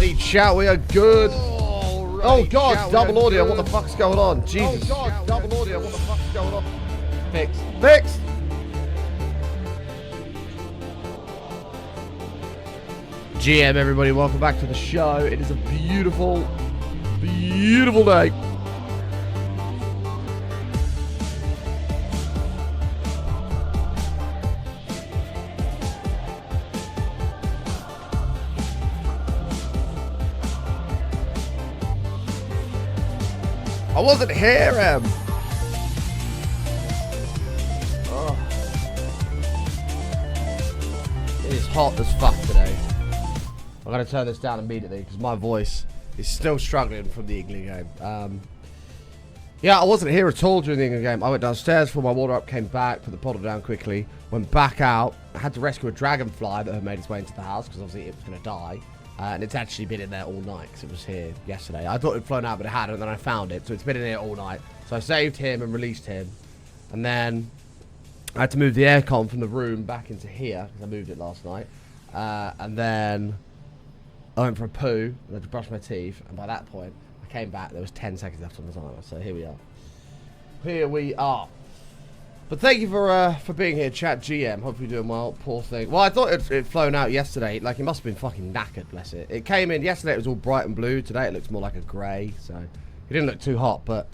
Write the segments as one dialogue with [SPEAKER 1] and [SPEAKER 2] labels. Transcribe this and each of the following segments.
[SPEAKER 1] Alrighty, chat, we are good. Oh god, double audio, what the fuck's going on? Jesus. Oh god, double audio, what the fuck's going on? Fixed. Fixed! GM, everybody, welcome back to the show. It is a beautiful, beautiful day. I wasn't here, Oh. It is hot as fuck today. I'm gonna turn this down immediately because my voice is still struggling from the England game. Yeah, I wasn't here at all during the England game. I went downstairs, filled my water up, came back, put the bottle down quickly, went back out. I had to rescue a dragonfly that had made its way into the house because obviously it was gonna die. And it's actually been in there all night because it was here yesterday. I thought it had flown out, but it hadn't, and then I found it. So it's been in here all night. So I saved him and released him. And then I had to move the aircon from the room back into here because I moved it last night. And then I went for a poo, and I had to brush my teeth. And by that point, I came back. There was 10 seconds left on the timer. So here we are. Here we are. But thank you for being here, chat. GM. Hope you're doing well. Poor thing. Well, I thought it'd flown out yesterday. Like, it must have been fucking knackered, bless it. It came in yesterday. It was all bright and blue. Today, it looks more like a grey. So, he didn't look too hot. But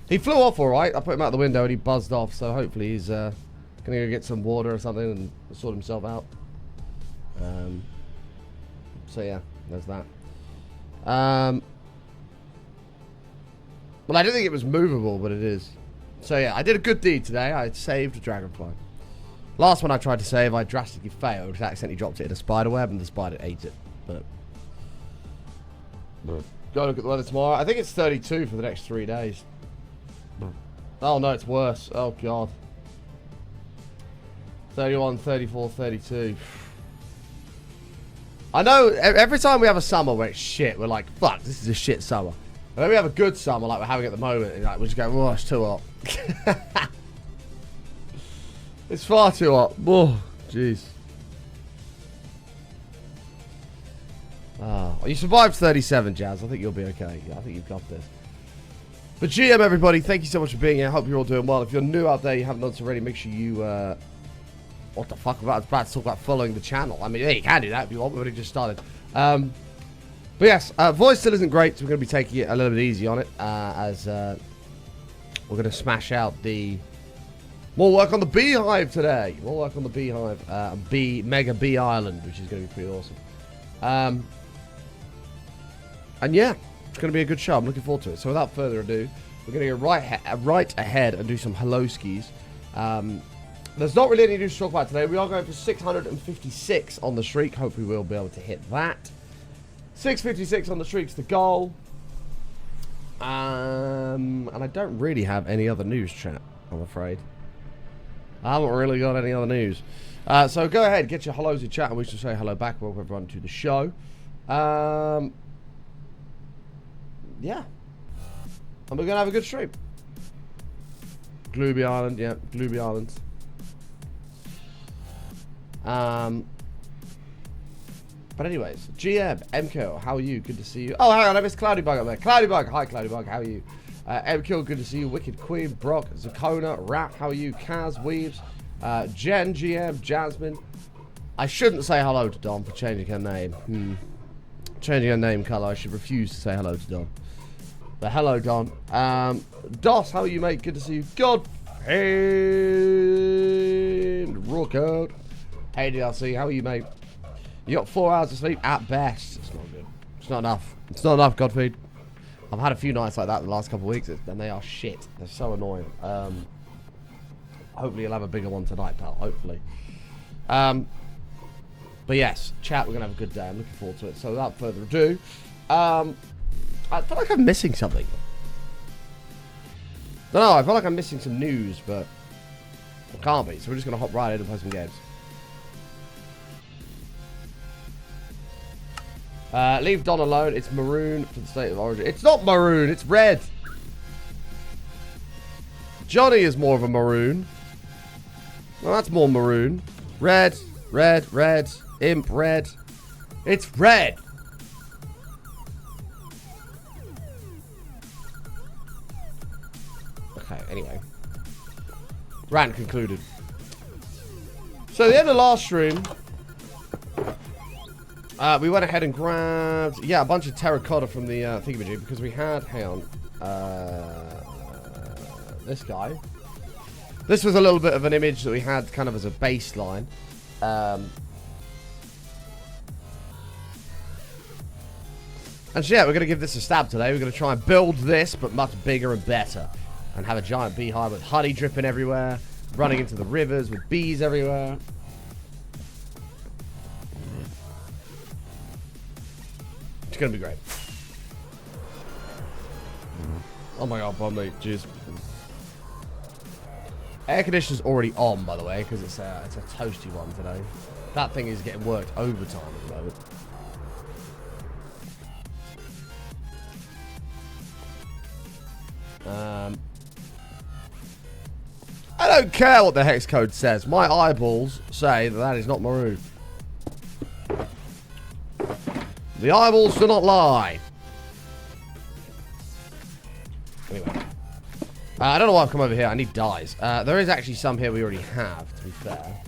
[SPEAKER 1] he flew off all right. I put him out the window and he buzzed off. So, hopefully, he's going to go get some water or something and sort himself out. So, yeah. There's that. Well, I didn't think it was movable, but it is. So yeah, I did a good deed today. I saved a dragonfly. Last one I tried to save, I drastically failed because I accidentally dropped it in a spider web and the spider ate it. But go look at the weather tomorrow. I think it's 32 for the next 3 days. Oh no, it's worse. Oh god. 31, 34, 32. I know every time we have a summer where it's shit, we're like, fuck, this is a shit summer. And then we have a good summer like we're having at the moment, and like we just go, oh, it's too hot. It's far too hot. Oh, jeez. Oh, you survived 37, Jazz. I think you'll be okay. Yeah, I think you've got this. But GM, everybody, thank you so much for being here. I hope you're all doing well. If you're new out there, you haven't done so already, make sure you... what the fuck? I was about to talk about following the channel. I mean, yeah, you can do that if you want. We've already just started. But yes, voice still isn't great, so we're going to be taking it a little bit easy on it, as we're going to smash out the... More work on the Beehive today. More work on the Beehive. Mega Bee Island, which is going to be pretty awesome. And yeah, it's going to be a good show. I'm looking forward to it. So without further ado, we're going to go right ahead and do some hello skis. There's not really any news to talk about today. We are going for 656 on the streak. Hopefully we'll be able to hit that. 656 on the streak's the goal. And I don't really have any other news, chat, I'm afraid. I haven't really got any other news. So go ahead, get your hellos in chat, and we should say hello back. Welcome everyone to the show. Yeah. And we're going to have a good stream. Glooby Island, yeah, Glooby Island. But anyways, GM, MKill, how are you? Good to see you. Oh, hang on, I missed Cloudy Bug up there. Cloudy Bug, hi Cloudy Bug, how are you? MKill, good to see you. Wicked Queen, Brock, Zakona, Rap, how are you? Kaz, Weaves, Jen, GM, Jasmine. I shouldn't say hello to Dom for changing her name. Changing her name colour, I should refuse to say hello to Dom. But hello, Don. Dos, how are you, mate? Good to see you. God. And Rookout. Hey, DLC, how are you, mate? You got 4 hours of sleep at best. It's not good. It's not enough. It's not enough, Godfeed. I've had a few nights like that the last couple of weeks, and they are shit. They're so annoying. Hopefully you'll have a bigger one tonight, pal. Hopefully. But yes, chat, we're going to have a good day. I'm looking forward to it. So without further ado, I feel like I'm missing something. No, I feel like I'm missing some news, but I can't be. So we're just going to hop right in and play some games. Leave Don alone. It's maroon for the state of origin. It's not maroon. It's red. Johnny is more of a maroon. Well, that's more maroon. Red, red, red. Imp, red. It's red. Okay, anyway. Rant concluded. So, at the end of last stream, we went ahead and grabbed, a bunch of terracotta from the thingamajig because we had, hang on, this guy. This was a little bit of an image that we had kind of as a baseline. And so, yeah, we're going to give this a stab today. We're going to try and build this, but much bigger and better. And have a giant beehive with honey dripping everywhere, running into the rivers with bees everywhere. It's going to be great. Oh my god, bomb mate, jeez. Air conditioner's already on, by the way, because it's a toasty one today. That thing is getting worked overtime at the moment. I don't care what the hex code says. My eyeballs say that that is not maroon. The eyeballs do not lie. Anyway. I don't know why I've come over here. I need dyes. There is actually some here we already have, to be fair.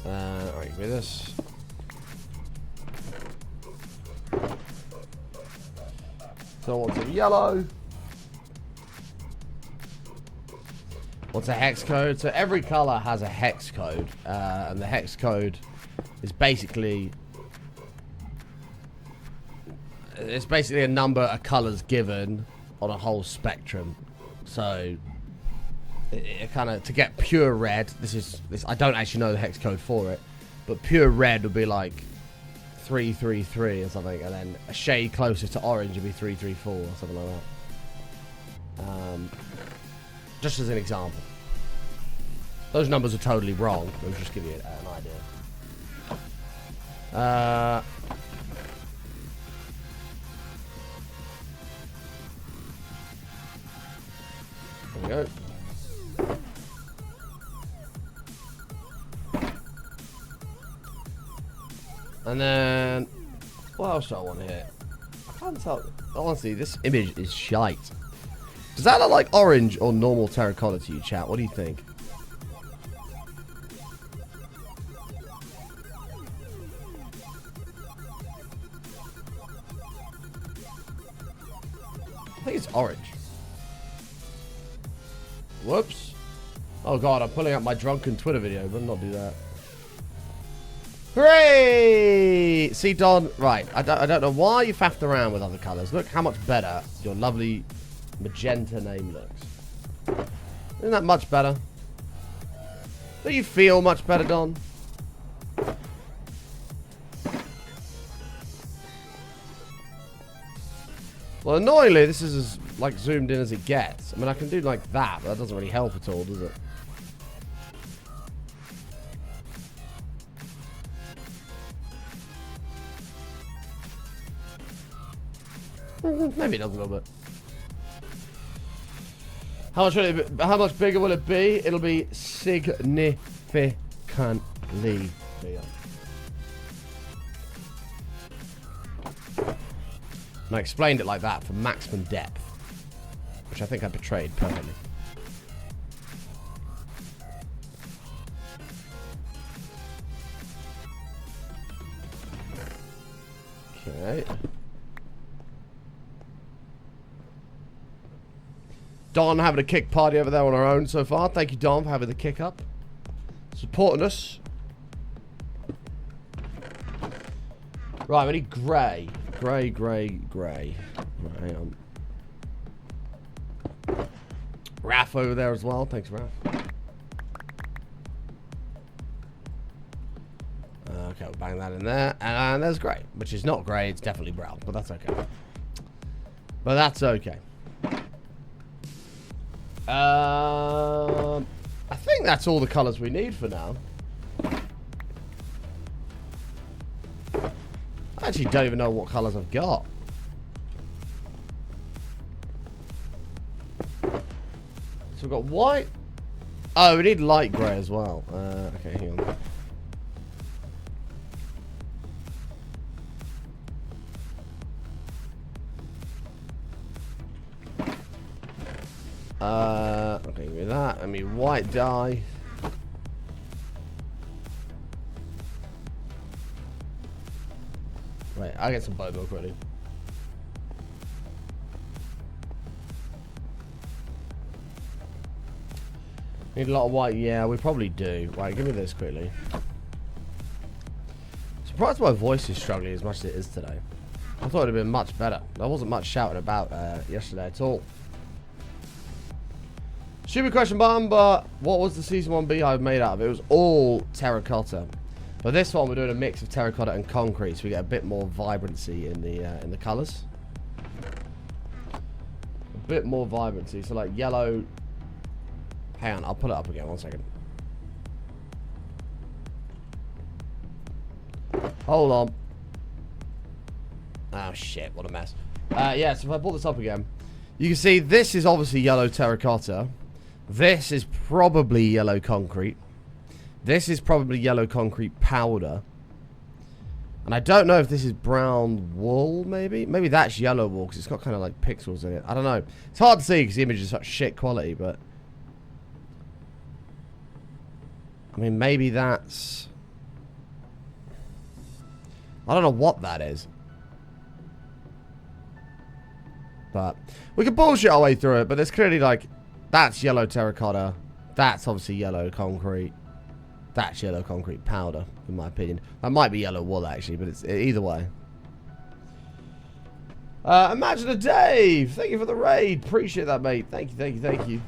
[SPEAKER 1] Alright, give me this. So what's a yellow? What's a hex code? So every color has a hex code, and the hex code is basically a number of colors given on a whole spectrum. So it kind of, to get pure red, this I don't actually know the hex code for it, but pure red would be like 333 or something, and then a shade closer to orange would be 334 or something like that. Just as an example. Those numbers are totally wrong. I'll just give you an idea. There we go. And then, what else do I want to hit? I can't tell. Honestly, this image is shite. Does that look like orange or normal terracotta to you, chat? What do you think? I think it's orange. Whoops. Oh god, I'm pulling up my drunken Twitter video. Better not do that. Hooray! See, Don, right, I don't know why you faffed around with other colours. Look how much better your lovely magenta name looks. Isn't that much better? Do you feel much better, Don? Well, annoyingly, this is as, like, zoomed in as it gets. I mean, I can do like that, but that doesn't really help at all, does it? Maybe it does a little bit. How much bigger will it be? It'll be significantly bigger. And I explained it like that for maximum depth, which I think I portrayed perfectly. Okay. Don having a kick party over there on our own so far. Thank you, Don, for having the kick up. Supporting us. Right, we need grey. Grey. Right, hang on. Raph over there as well. Thanks, Raph. Okay, we'll bang that in there. And there's grey, which is not grey. It's definitely brown, but that's okay. But that's okay. I think that's all the colours we need for now. I actually don't even know what colours I've got. So we've got white. Oh, we need light grey as well. Okay, hang on. Okay, give me that. I mean, white dye. Wait, I'll get some bone milk ready. Need a lot of white? Yeah, we probably do. Right, give me this quickly. Surprised my voice is struggling as much as it is today. I thought it would have been much better. There wasn't much shouting about yesterday at all. Stupid question, Bomb, but what was the Season 1 beehive made out of? It was all terracotta. But this one, we're doing a mix of terracotta and concrete, so we get a bit more vibrancy in the colours. A bit more vibrancy, so like yellow. Hang on, I'll pull it up again, 1 second. Hold on. Oh shit, what a mess. Yeah, so if I pull this up again, you can see this is obviously yellow terracotta. This is probably yellow concrete. This is probably yellow concrete powder. And I don't know if this is brown wool, maybe? Maybe that's yellow wool, because it's got kind of like pixels in it. I don't know. It's hard to see because the image is such shit quality, but... I mean, maybe that's... I don't know what that is. But we can bullshit our way through it, but there's clearly like... That's yellow terracotta. That's obviously yellow concrete. That's yellow concrete powder, in my opinion. That might be yellow wool, actually, but it's either way. Imagine a Dave. Thank you for the raid. Appreciate that, mate. Thank you, thank you, thank you.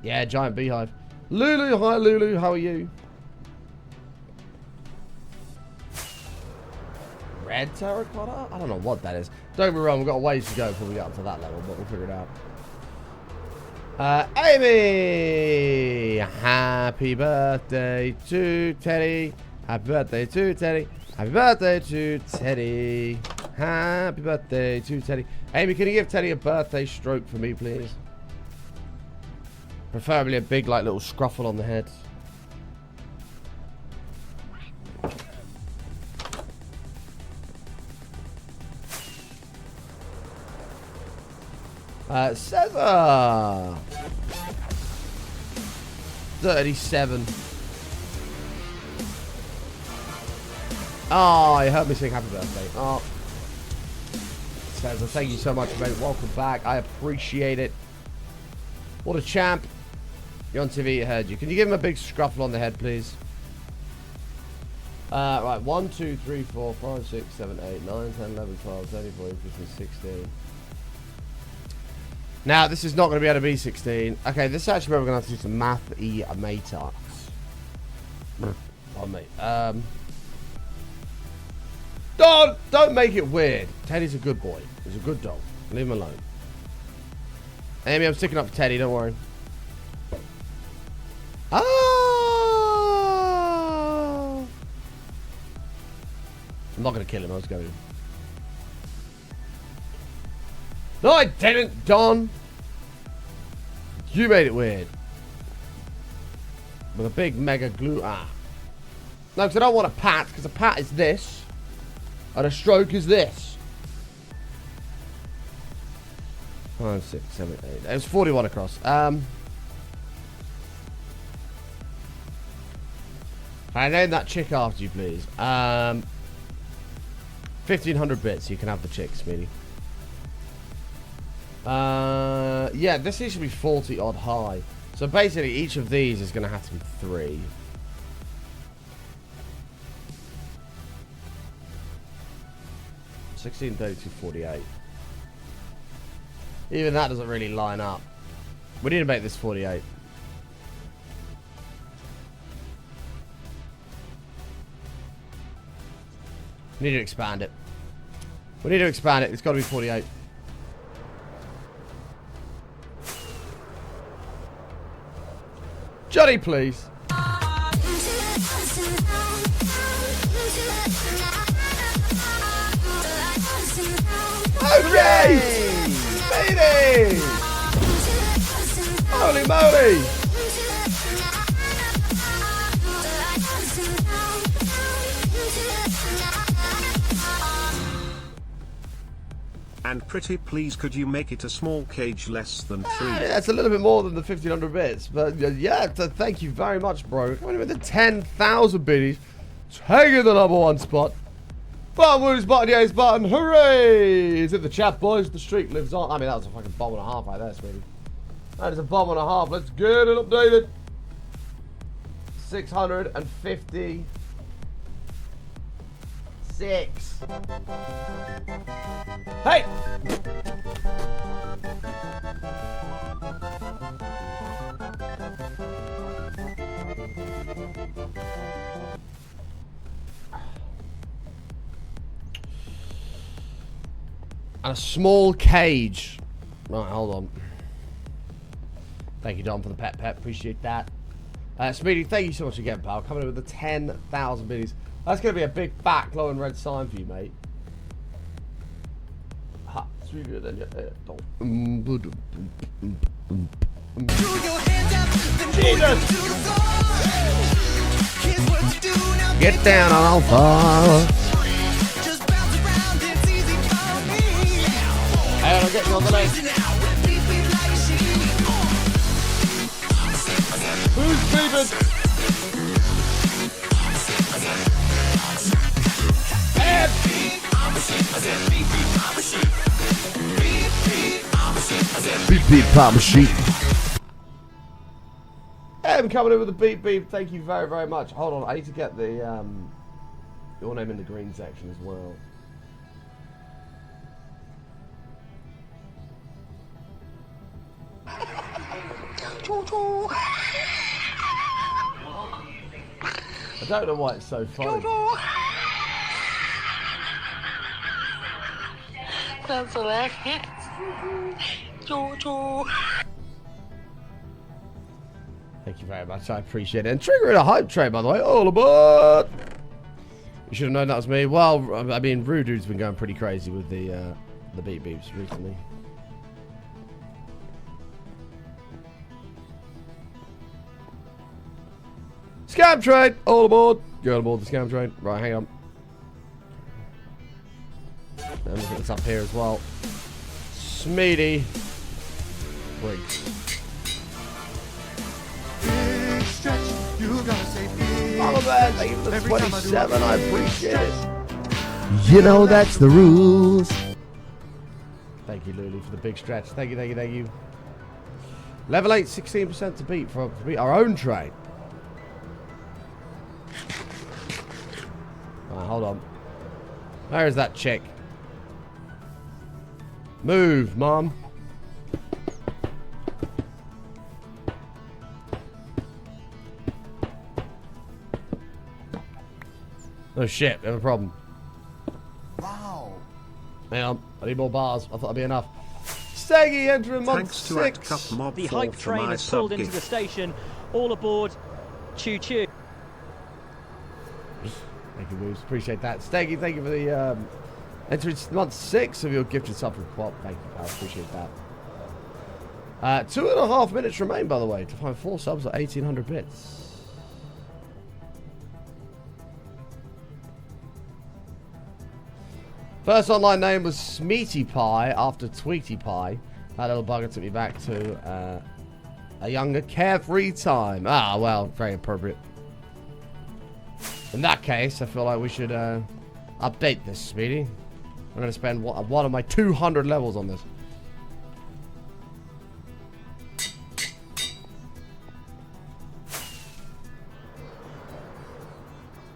[SPEAKER 1] Yeah, giant beehive. Lulu, hi Lulu, how are you? Red terracotta? I don't know what that is. Don't get me wrong, we've got a ways to go before we get up to that level, but we'll figure it out. Amy! Happy birthday to Teddy. Happy birthday to Teddy. Happy birthday to Teddy. Happy birthday to Teddy. Amy, can you give Teddy a birthday stroke for me, please? Preferably a big, like, little scruffle on the head. Cesar! 37. Oh, you heard me sing happy birthday. Oh. Cesar, thank you so much, mate. Welcome back. I appreciate it. What a champ. You're on TV, I heard you. Can you give him a big scruffle on the head, please? Right, 1, 2, 3, 4, 5, 6, 7, 8, 9, 10, 11, 12, 13, 14, 15, 16. Now, this is not going to be able to be 16. Okay, this is actually where we're going to have to do some math-y matrix. Oh, mate. Don't make it weird. Teddy's a good boy. He's a good dog. Leave him alone. Amy, I'm sticking up for Teddy, don't worry. Ah! I'm not going to kill him, I was going. No, I didn't, Don. You made it weird. With a big mega glue. Ah. No, because I don't want a pat, because a pat is this. And a stroke is this. 5, 6, 7, 8. It was 41 across. I name that chick after you, please. 1,500 bits. You can have the chick, Speedy. Yeah, this should be 40 odd high. So basically, each of these is going to have to be 3. $16, 32, 48. Even that doesn't really line up. We need to make this 48. We need to expand it. We need to expand it. It's got to be 48. Johnny, please. Okay! Baby! Holy moly!
[SPEAKER 2] And pretty please could you make it a small cage less than 3?
[SPEAKER 1] That's a little bit more than the 1500 bits, but yeah, thank you very much, bro. Coming in with the 10,000 biddies, taking the #1 spot. Button Woos, button yes, button hooray! Is it the chat, boys? The streak lives on. I mean, that was a fucking bomb and a half right there, sweetie. That is a bomb and a half. Let's get it updated. 656. Hey! And a small cage. Right, hold on. Thank you, Don, for the pep. Appreciate that. Speedy, thank you so much again, pal. Coming in with the 10,000 biddies. That's going to be a big, fat, glowing red sign for you, mate. Ha, it's really good, then. Jesus! Get down on fire. Hey, I'm getting on the leg. Who's beeping? Beep beep pop machine. I'm coming in with a beep beep. Thank you very, very much. Hold on, I need to get the your name in the green section as well. I don't know why it's so funny.
[SPEAKER 3] That's the last hit.
[SPEAKER 1] Thank you very much. I appreciate it. And triggering a hype train, by the way. All aboard! You should have known that was me. Well, I mean, Rudu's been going pretty crazy with the beep beeps recently. Scam train! All aboard! Go aboard the scam train. Right, hang on. Let me get this up here as well. Smeedy. Big stretch, you gotta say big. Mama man, thank you for the 27. I appreciate it. You know that's the rules. Thank you, Lulu, for the big stretch. Thank you, thank you, thank you. Level 8, 16% to beat our own train. Right, hold on. Where is that chick? Move, Mom. Oh shit, we have a problem.
[SPEAKER 4] Wow.
[SPEAKER 1] Hang on, I need more bars. I thought that'd be enough. Steggy entering month 6.
[SPEAKER 5] The hype train has pulled into the station. All aboard. Choo choo.
[SPEAKER 1] Thank you, Woos. Appreciate that. Steggy, thank you for the entering month 6 of your gifted sub from Quap. Thank you, pal. Appreciate that. 2.5 minutes remain, by the way, to find 4 subs at 1800 bits. First online name was Smeaty Pie after Tweety Pie. That little bugger took me back to a younger, carefree time. Ah, well, very appropriate. In that case, I feel like we should update this, Speedy. I'm going to spend one of my 200 levels on this.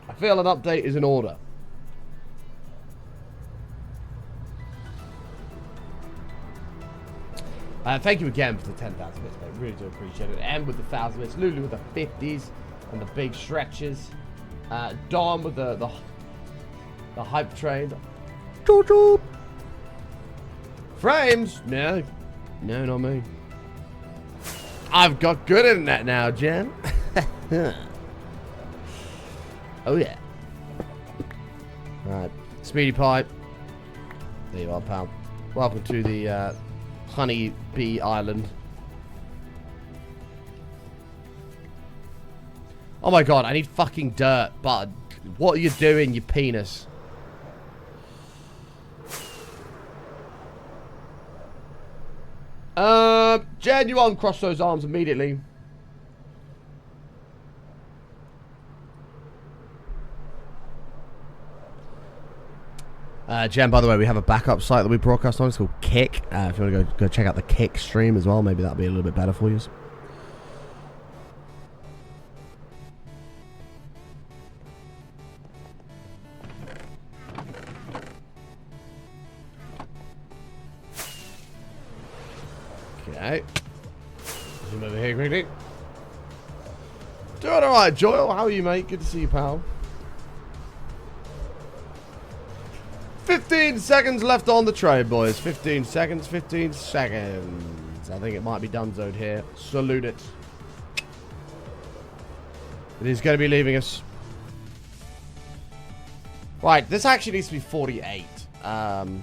[SPEAKER 1] I feel an update is in order. Thank you again for the 10,000 bits, mate. Really do appreciate it. And with the 1,000 bits. Lulu with the 50s and the big stretches. Dom with the hype train. Frames? No. No, not me. I've got good internet now, Jen. Oh, yeah. Alright. Speedy Pipe. There you are, pal. Welcome to the Honey Bee Island. Oh my god, I need fucking dirt, but what are you doing, you penis? Jen, you uncross those arms immediately. Jen, by the way, we have a backup site that we broadcast on. It's called Kick. If you want to go check out the Kick stream as well, maybe that'll be a little bit better for you. Okay. Zoom over here quickly. Doing alright, Joel. How are you, mate? Good to see you, pal. 15 seconds left on the trade, boys. 15 seconds, 15 seconds. I think it might be Dunzo'd here. Salute it. It is going to be leaving us. Right, this actually needs to be 48. And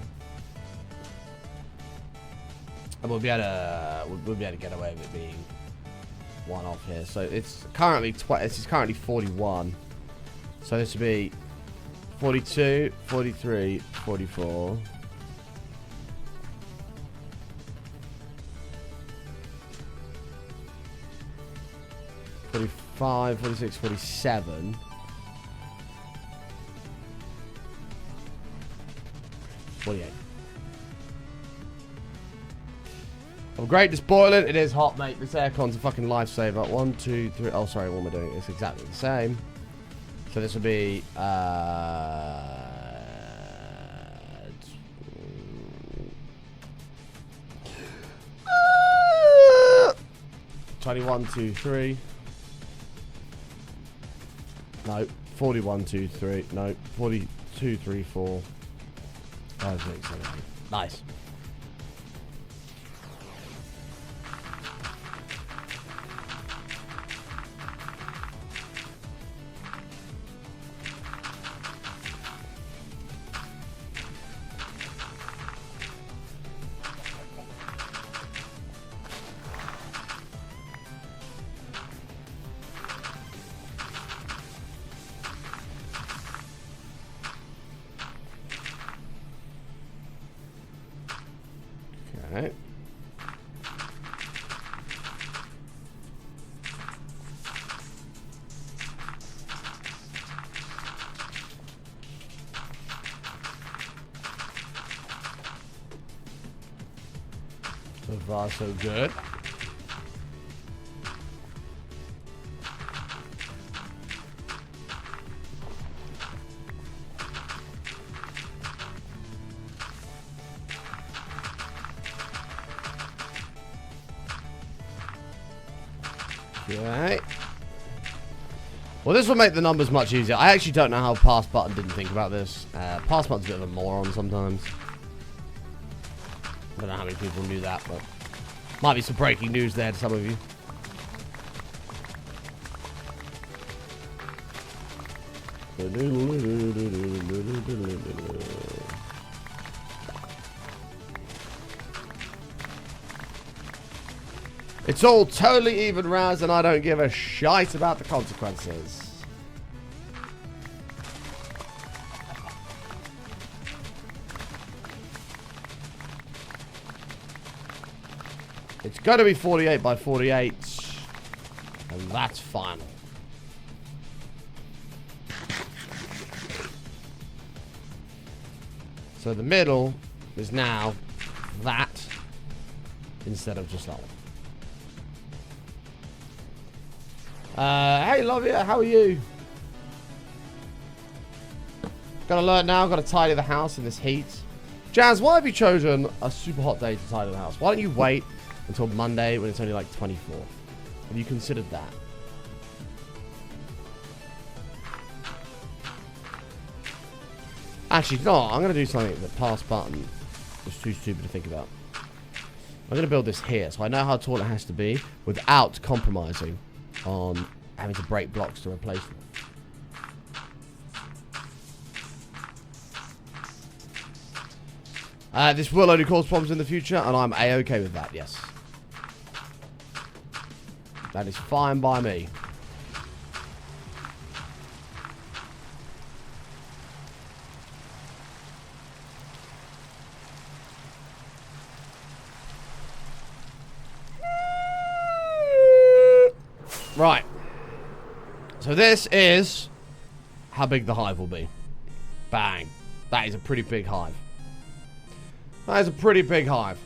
[SPEAKER 1] we'll be able to get away with it being one off here. So it's currently this is currently 41. So this would be 42, 43, 44. 45, 46, 47. 48. Oh, great, it's boiling. It is hot, mate. This aircon's a fucking lifesaver. 1, 2, 3. Oh, sorry, what am I doing? It's exactly the same. So this will be 21, 2, 3. No, 41, 2, 3. No, 42, 3, 4. 5, 6, 7, 8. Nice. Okay. So far, so good. Okay. Well, this will make the numbers much easier. I actually don't know how Pass Button didn't think about this. Pass Button's a bit of a moron sometimes. I don't know how many people knew that, but might be some breaking news there to some of you. It's all totally even, Raz, and I don't give a shite about the consequences. It's going to be 48 by 48, and that's final. So the middle is now that instead of just that one. Hey, love you. How are you? Got to learn now. Got to tidy the house in this heat. Jazz, why have you chosen a super hot day to tidy the house? Why don't you wait until Monday when it's only like 24? Have you considered that? Actually, no. I'm going to do something that Pass Button was too stupid to think about. I'm going to build this here so I know how tall it has to be without compromising on having to break blocks to replace them. This will only cause problems in the future, and I'm A-okay with that, yes. That is fine by me. Right. So this is how big the hive will be. Bang. That is a pretty big hive. That is a pretty big hive.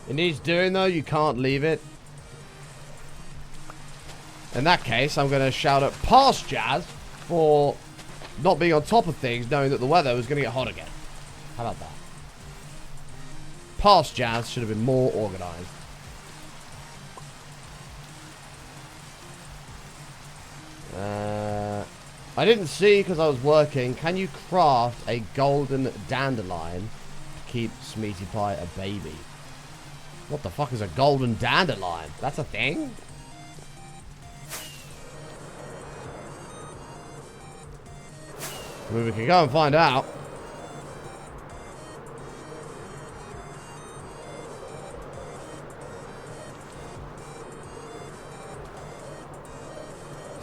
[SPEAKER 1] It needs doing though, you can't leave it. In that case, I'm going to shout at past Jazz for not being on top of things, knowing that the weather was going to get hot again. How about that? Past Jazz should have been more organized. I didn't see because I was working. Can you craft a golden dandelion to keep Smeaty Pie a baby? What the fuck is a golden dandelion? That's a thing? I mean, we can go and find out.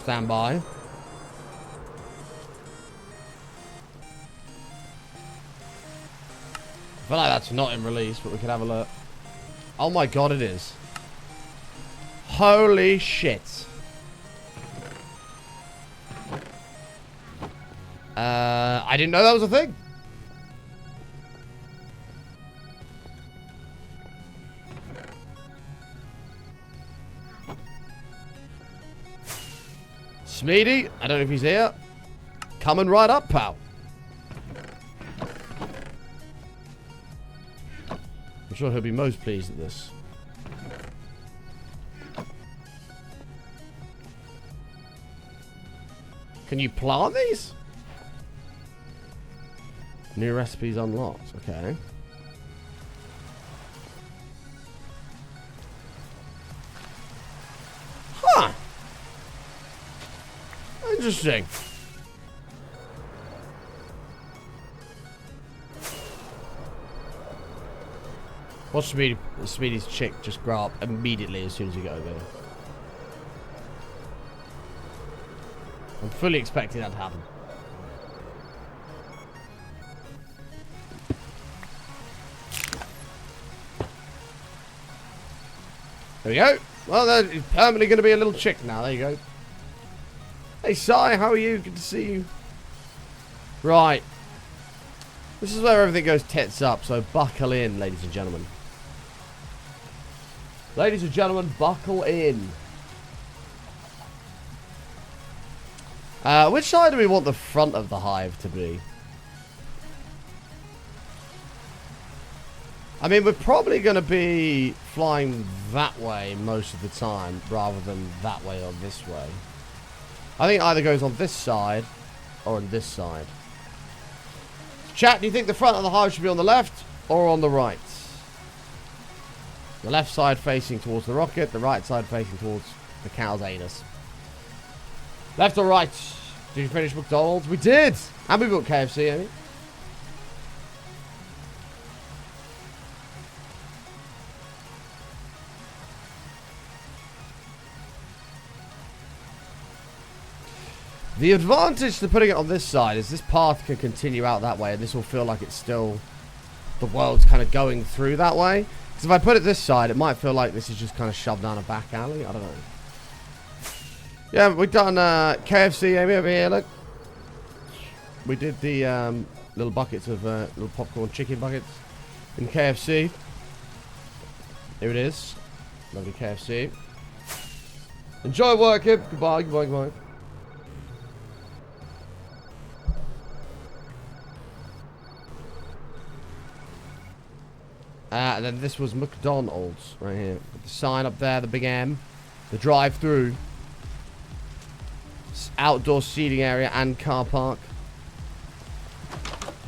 [SPEAKER 1] Stand by. I feel like that's not in release, but we can have a look. Oh my god, it is. Holy shit. I didn't know that was a thing. Smeedy, I don't know if he's here. Coming right up, pal. I'm sure he'll be most pleased at this. Can you plant these? New recipes unlocked. Okay. Huh. Interesting. Watch Speedy's chick just grow up immediately as soon as we get over here. I'm fully expecting that to happen. There we go. Well, there's permanently going to be a little chick now. There you go. Hey, Sai, how are you? Good to see you. Right. This is where everything goes tits up, so buckle in, ladies and gentlemen. Ladies and gentlemen, buckle in. Which side do we want the front of the hive to be? I mean, we're probably going to be flying that way most of the time, rather than that way or this way. I think it either goes on this side or on this side. Chat, do you think the front of the hive should be on the left or on the right? The left side facing towards the rocket, the right side facing towards the cow's anus. Left or right? Did you finish McDonald's? We did! And we got KFC, Amy. The advantage to putting it on this side is this path can continue out that way, and this will feel like it's still... the world's kind of going through that way. Because if I put it this side, it might feel like this is just kind of shoved down a back alley. I don't know. Yeah, we've done KFC, Amy, over here, look. We did the little buckets of little popcorn chicken buckets in KFC. Here it is. Lovely KFC. Enjoy working. Goodbye, goodbye, goodbye. And then this was McDonald's right here. With the sign up there, the big M. The drive-through. Outdoor seating area and car park.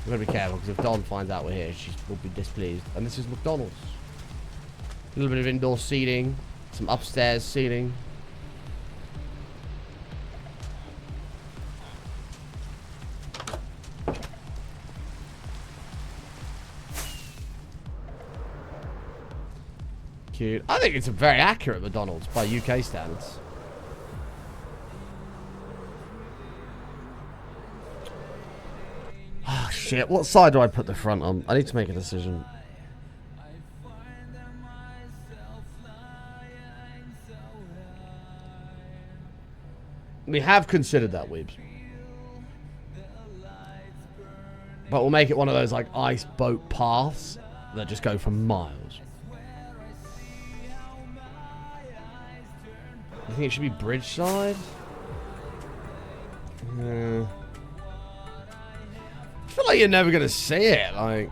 [SPEAKER 1] We're going to be careful because if Don finds out we're here, she will be displeased. And this is McDonald's. A little bit of indoor seating. Some upstairs seating. Cute. I think it's a very accurate McDonald's by UK standards. Oh, shit. What side do I put the front on? I need to make a decision. We have considered that, Weebs. But we'll make it one of those, like, ice boat paths that just go for miles. You think it should be bridge side? I feel like you're never gonna see it, like...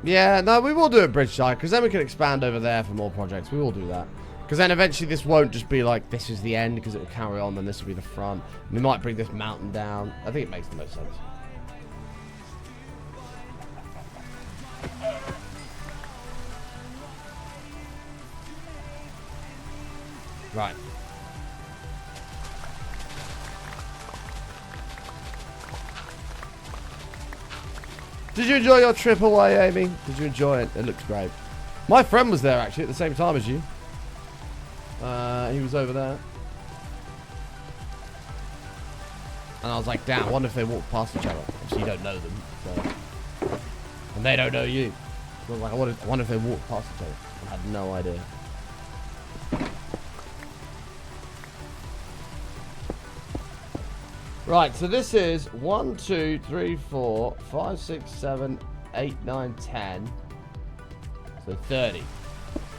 [SPEAKER 1] Yeah, no, we will do it bridge side, because then we can expand over there for more projects. We will do that. Because then eventually this won't just be like, this is the end, because it will carry on, then this will be the front. We might bring this mountain down. I think it makes the most sense. Right. Did you enjoy your trip away, Amy? Did you enjoy it? It looks great. My friend was there, actually, at the same time as you. He was over there. And I was like, damn, I wonder if they walk past each other. Obviously, you don't know them. So. And they don't know you. So I was like, I wonder if they walk past each other. I had no idea. Right, so this is 1, 2, 3, 4, 5, 6, 7, 8, 9, 10. So 30.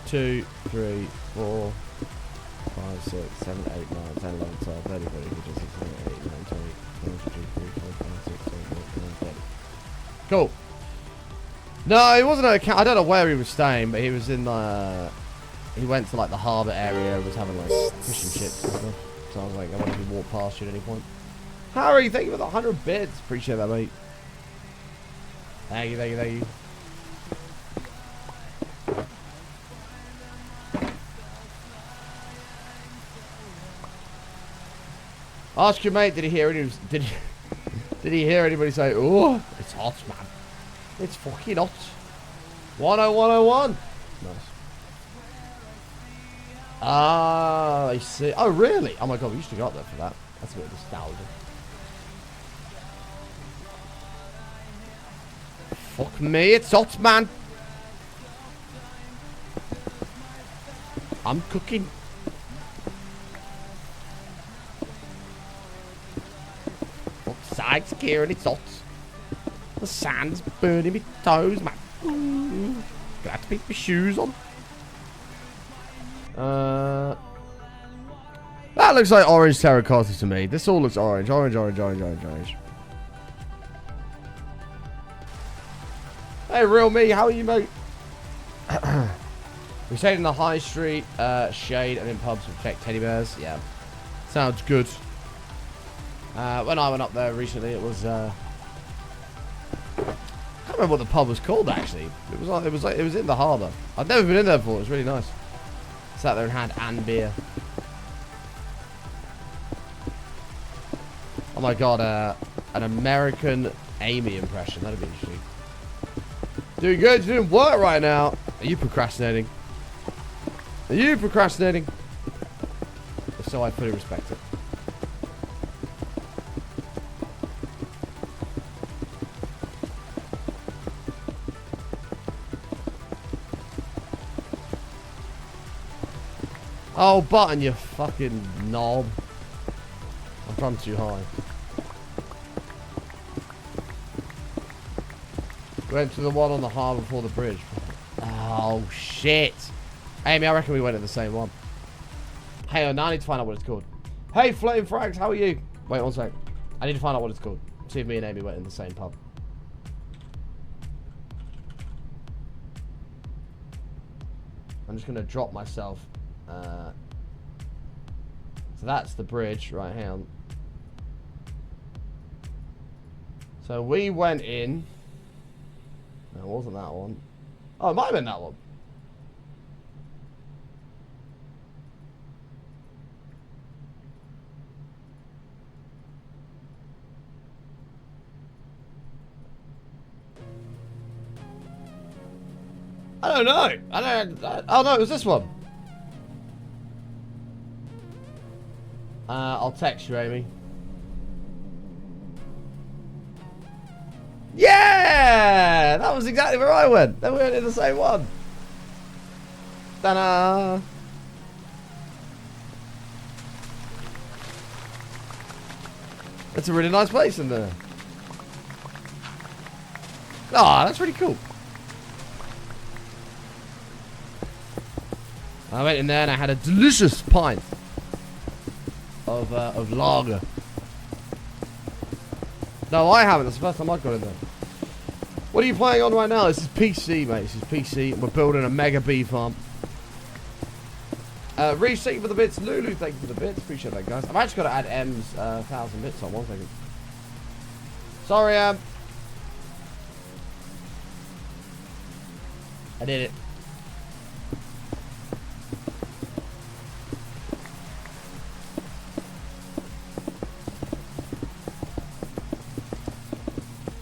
[SPEAKER 1] 2, 3, 4, 5, 6, 7, 8, 9, 10, 11, 12, 30, 40, 50, 60, 70, 80, 90, 20, 21, 22, 23, 24, 25, 26, 27, 28, 29, 30. Cool. No, he wasn't at a camp. I don't know where he was staying, but he was in the... He went to like the harbour area, was having like fish and chips and stuff. So I was like, I wonder if he walked past you at any point. Harry, thank you for the 100 bits. Appreciate that, mate. Thank you, thank you, thank you. Ask your mate, did he hear anybody say, oh, it's hot, man. It's fucking hot. 10101. Nice. Ah, I see. Oh, really? Oh my god, we used to go up there for that. That's a bit of nostalgia. Fuck me, it's hot, man. I'm cooking. Fuck's sakes, Kieran, it's hot. The sand's burning my toes, man. Gonna have to put my shoes on. That looks like orange terracotta to me. This all looks orange. Orange, orange, orange, orange, orange. Hey, real me, how are you, mate? We stayed in the high street, shade, and in pubs with fake teddy bears. Yeah, sounds good. When I went up there recently, it was. I can't remember what the pub was called actually. It was in the harbour. I'd never been in there before. It was really nice. Sat there and had beer. Oh my god, an American Amy impression. That'd be interesting. Doing good. You're doing work right now. Are you procrastinating? Are you procrastinating? If so, I fully respect it. Oh, button, you fucking knob. I've gone too high. Went to the one on the harbour before the bridge. Oh, shit. Amy, I reckon we went to the same one. Hey, now I need to find out what it's called. Hey, Flame Frags, how are you? Wait, one sec. I need to find out what it's called. See if me and Amy went in the same pub. I'm just going to drop myself. So that's the bridge. Right, hang on. So we went in. No, it wasn't that one. Oh, it might have been that one. I don't know. Oh no, it was this one. I'll text you, Amy. Yeah! That was exactly where I went. Then we went in the same one. Ta-da! It's a really nice place in there. Ah, that's really cool. I went in there and I had a delicious pint of lager. No, I haven't. That's the first time I've got in there. What are you playing on right now? This is PC, mate. This is PC. And we're building a mega bee farm. Reese, thank you for the bits. Lulu, thank you for the bits. Appreciate that, guys. I've actually got to add M's 1,000 bits on. 1 second. Sorry, I did it.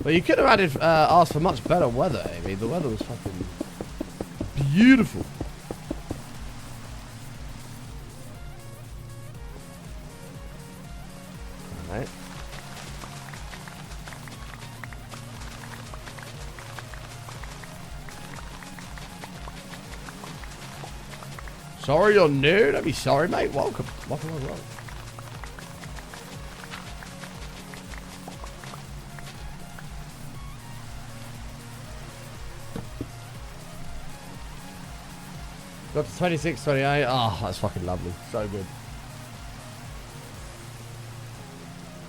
[SPEAKER 1] Well, you could have added, asked for much better weather, Amy. The weather was fucking beautiful. Alright. Sorry you're new? Don't be sorry, mate. Welcome. Welcome, welcome, welcome. Got to 26, 28. Oh, that's fucking lovely. So good.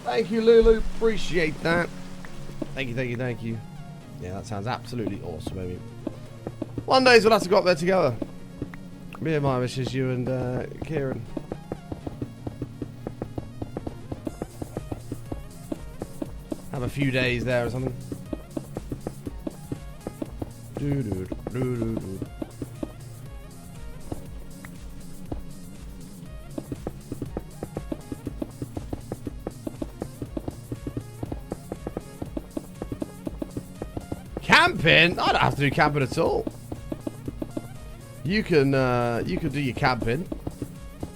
[SPEAKER 1] Thank you, Lulu. Appreciate that. Thank you, thank you, thank you. Yeah, that sounds absolutely awesome, baby. One day we'll have to go up there together. Me and my wishes, you and Kieran. Have a few days there or something. Doo doo doo doo doo. Camping? I don't have to do camping at all. You can do your camping.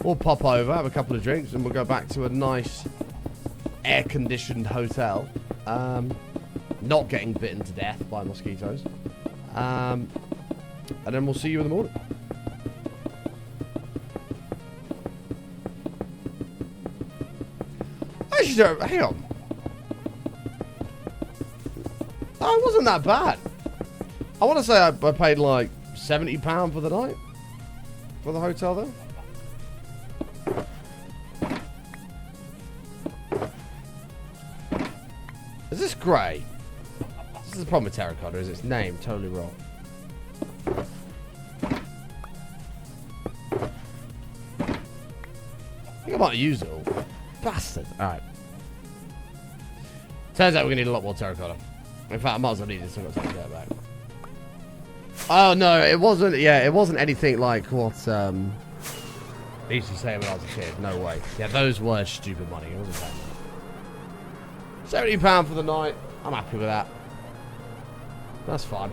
[SPEAKER 1] We'll pop over, have a couple of drinks, and we'll go back to a nice air-conditioned hotel. Not getting bitten to death by mosquitoes. And then we'll see you in the morning. Actually, hang on. Oh, it wasn't that bad. I want to say I paid like £70 for the night for the hotel there. Is this grey? This is the problem with terracotta, is its name totally wrong. I think I might use it all. Bastard. Alright. Turns out we're going to need a lot more terracotta. In fact, I might as well need this, so I've got to take that back. Oh, no, it wasn't, yeah, it wasn't anything like what, I used to say when I was a kid. No way. Yeah, those were stupid money. It wasn't that much. £70 for the night. I'm happy with that. That's fine.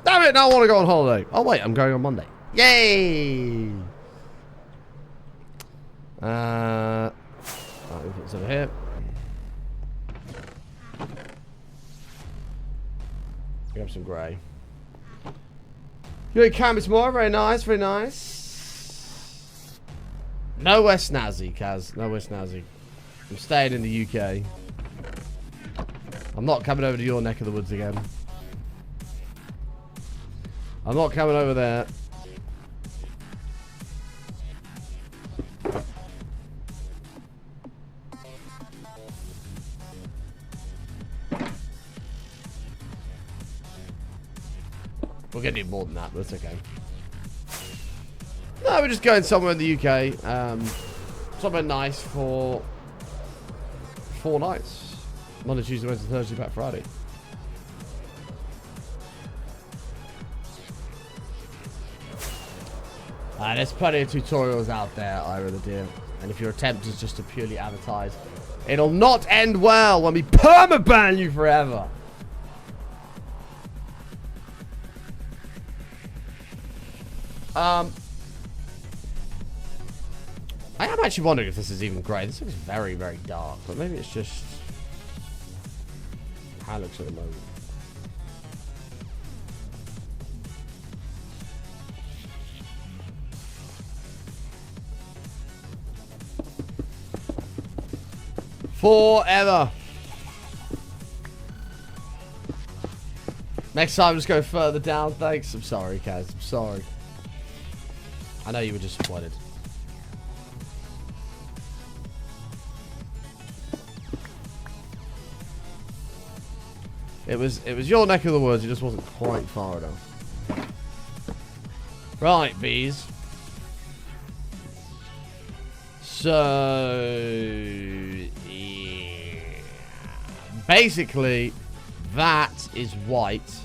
[SPEAKER 1] Damn it, now I want to go on holiday. Oh, wait, I'm going on Monday. Yay! Right, we'll put this over here. Grab some grey. You camp is more. Very nice, very nice. Nowhere snazzy, Kaz. Nowhere snazzy. I'm staying in the UK. I'm not coming over to your neck of the woods again. I'm not coming over there. We're going to need more than that, but it's okay. No, we're just going somewhere in the UK. Somewhere nice for 4 nights. Monday, Tuesday, Wednesday, Thursday, back Friday. There's plenty of tutorials out there, Ira the Deer. And if your attempt is just to purely advertise, it'll not end well when we permaban you forever. I am actually wondering if this is even grey. This looks very, very dark. But maybe it's just how it looks at the moment. Forever. Next time, just go further down. Thanks. I'm sorry, Kaz. I'm sorry. I know you were disappointed. It was your neck of the woods. It just wasn't quite far enough. Right, bees. So yeah. Basically, that is white.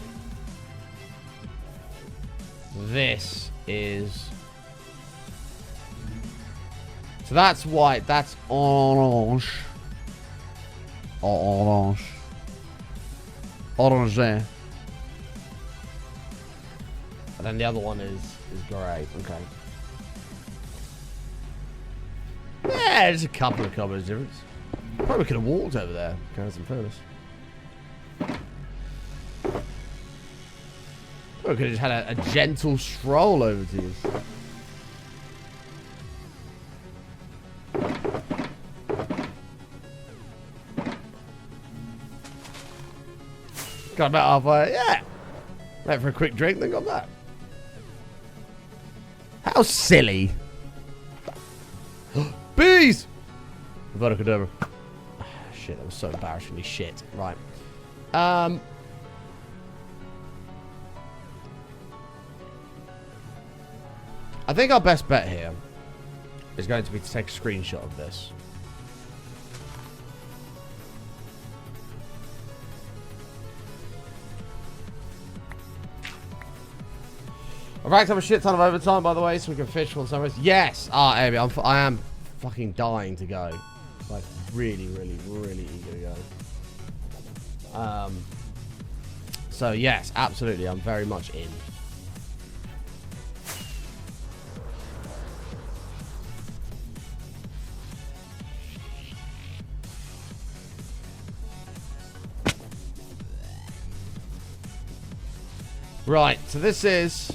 [SPEAKER 1] This is. So that's white. That's orange. Orange. Orange. And then the other one is grey. Okay. Yeah, there's a couple of colours difference. Probably could have walked over there, guys, in fairness. Probably could have just had a gentle stroll over to you. Got about halfway, yeah. Went for a quick drink, then got back. How silly. Bees! Avada-kedavra. Shit, that was so embarrassingly shit. Right. I think our best bet here is going to be to take a screenshot of this. I've racked up a shit ton of overtime, by the way, so we can fish for some rest. Yes! Amy, I am fucking dying to go. Like, really, really, really eager to go. So, yes, absolutely. I'm very much in. Right, so this is...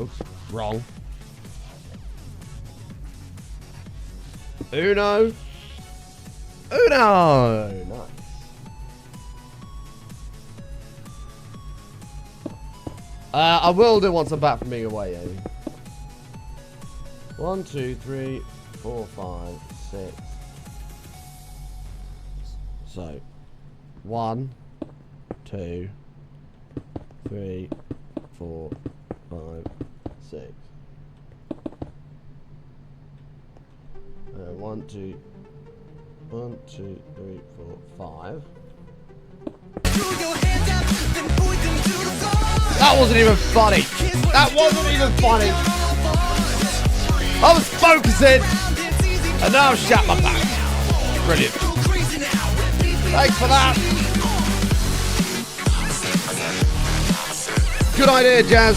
[SPEAKER 1] Oops, wrong. Uno. Nice. I will do once I'm back from being away, Amy. 1, 2, 3, 4, 5, 6. So, 1, 2, 3, 4, 5, 6. 1, 2, 1, 2, 3, 4, 5. That wasn't even funny. That wasn't even funny. I was focusing, and now I've shut my back. Brilliant. Thanks for that. Good idea, Jazz.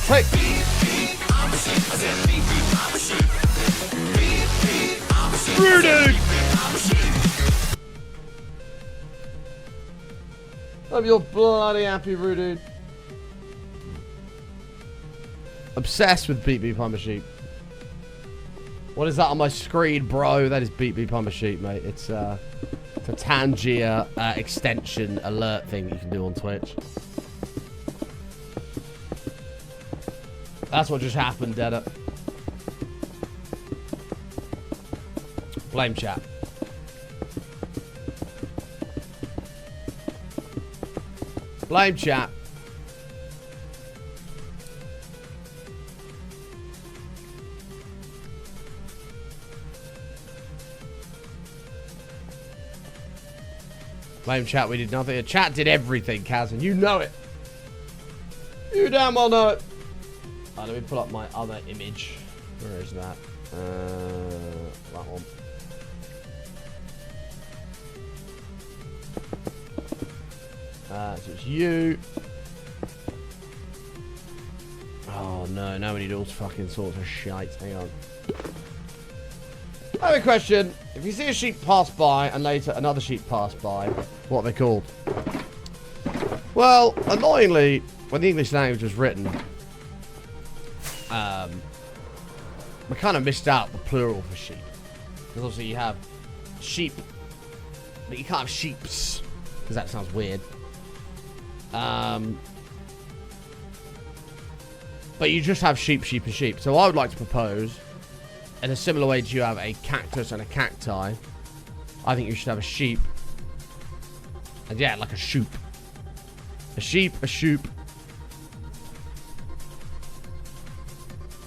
[SPEAKER 1] Hey. Rude. I'm your bloody happy, Rude. Obsessed with Beep Beep I'm a Sheep. What is that on my screen, bro? That is Beep Beep I'm a Sheep, mate. It's a Tangier extension alert thing you can do on Twitch. That's what just happened, Deda. Blame chat. Blame chat. Blame chat, we did nothing. The chat did everything, Kaz, and you know it. You damn well know it. Let me pull up my other image. Where is that? That one. So it's you. Oh, Oh no, now we need all fucking sorts of shite. Hang on. I have a question. If you see a sheep pass by and later another sheep pass by, what are they called? Well, annoyingly, when the English language was written, we kind of missed out the plural for sheep. Because obviously you have sheep, but you can't have sheeps, because that sounds weird. But you just have sheep, sheep, and sheep. So I would like to propose, in a similar way to you have a cactus and a cacti, I think you should have a sheep. And yeah, like a shoop. A sheep, a shoop.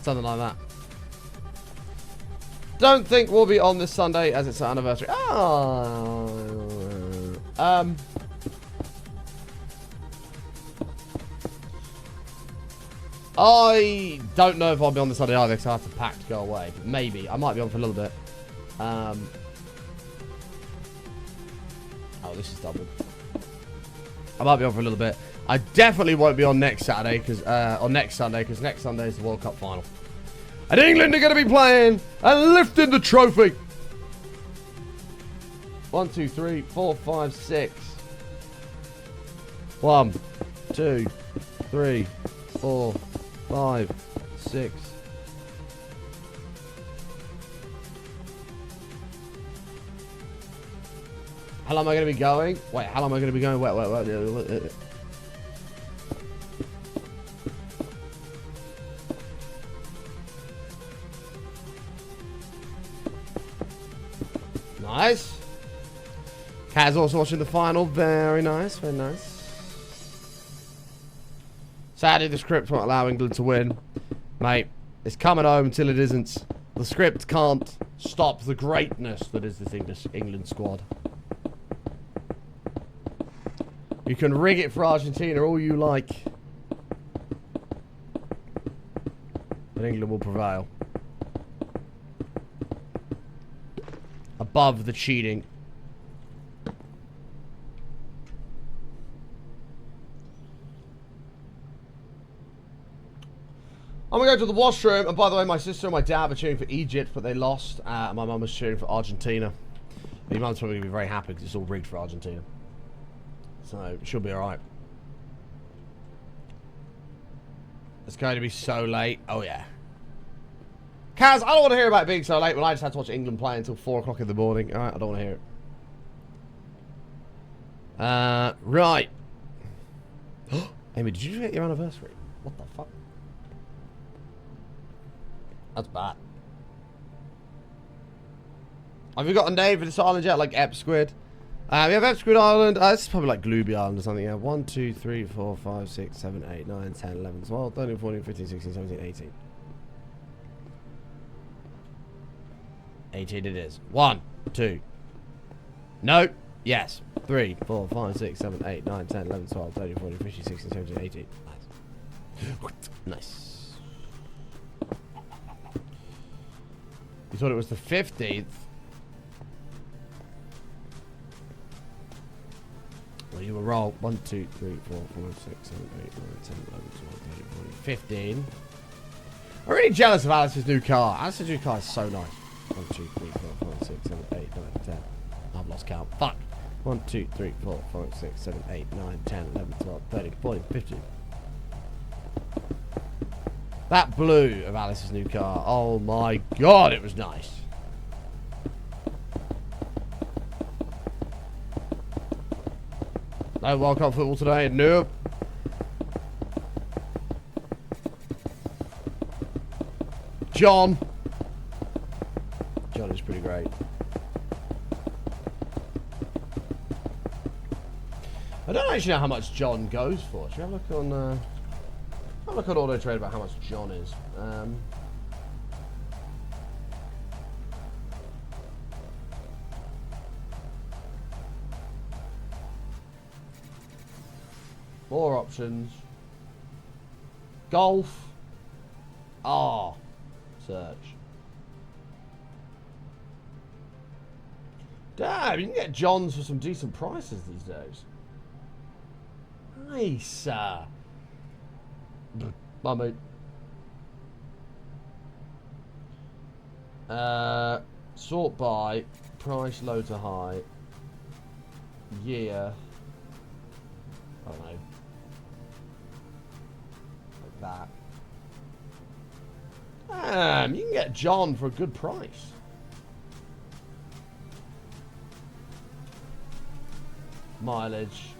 [SPEAKER 1] Something like that. Don't think we'll be on this Sunday as it's our anniversary. Oh. I don't know if I'll be on this Sunday either because I have to pack to go away. Maybe. I might be on for a little bit. Oh, this is double. I might be on for a little bit. I definitely won't be on next Saturday because next Sunday is the World Cup final. And England are going to be playing and lifting the trophy. 1, 2, 3, 4, 5, 6. 1, 2, 3, 4, 5, 6. How long am I going to be going? Wait, how long am I going to be going? Wait. Nice. Kaz also watching the final. Very nice, very nice. Sadly, the script won't allow England to win. Mate, it's coming home until it isn't. The script can't stop the greatness that is this England squad. You can rig it for Argentina all you like. But England will prevail. Above the cheating. I'm gonna go to the washroom, and by the way, my sister and my dad were cheering for Egypt, but they lost. My mum was cheering for Argentina. Your mum's probably gonna be very happy because it's all rigged for Argentina. So, she'll be alright. It's going to be so late. Oh, yeah. Kaz, I don't want to hear about it being so late when I just had to watch England play until 4 o'clock in the morning. Alright, I don't want to hear it. Right. Amy, did you get your anniversary? What the fuck? That's bad. Have you got a name for this island yet? Like Ep Squid? We have Ep Squid Island. This is probably like Glooby Island or something. Yeah. 1, 2, 3, 4, 5, 6, 7, 8, 9, 10, 11, 12, 13, 14, 15, 16, 17, 18. 18 it is. 1, 2. No. Yes. 3, 4, 5, 6, 7, 8, 9, 10, 11, 12, 13, 14, 15, 16, 17, 18. Nice. Nice. You thought it was the 15th? Well, you were wrong. 1, 2, 3, 4, 5, 6, 7, 8, 9, 10, 11, 12, 13, 14, 15. I'm really jealous of Alice's new car. Alice's new car is so nice. 1, 2, 3, 4, 5, 6, 7, 8, 9, 10. I've lost count. Fuck. 1, 2, 3, 4, 5, 6, 7, 8, 9, 10, 11, 12, 13, 14, 15. That blue of Alice's new car. Oh my god, it was nice. No World Cup football today? Nope. John. John is pretty great. I don't actually know how much John goes for. Should we have a look on... I'll look at Auto Trade about how much John is. More options. Golf. Search. Damn, you can get Johns for some decent prices these days. Nice. Bye, mate. Sort by. Price low to high. Year. I don't know. Like that. You can get John for a good price. Mileage.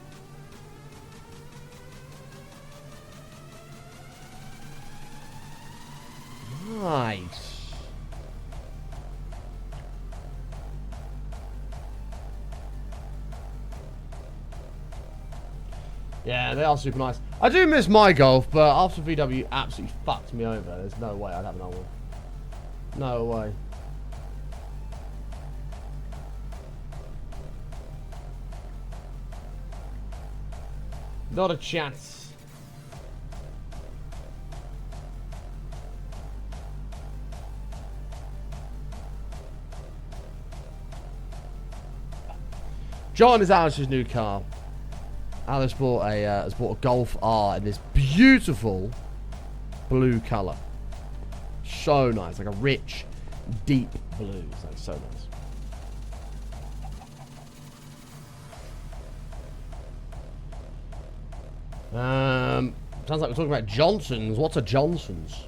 [SPEAKER 1] Nice. Yeah, they are super nice. I do miss my Golf, but after VW absolutely fucked me over, there's no way I'd have another one. No way. Not a chance. John is Alice's new car. Alice has bought a Golf R in this beautiful blue colour. So nice, like a rich, deep blue. It's like so nice. Sounds like we're talking about Johnson's. What's a Johnson's?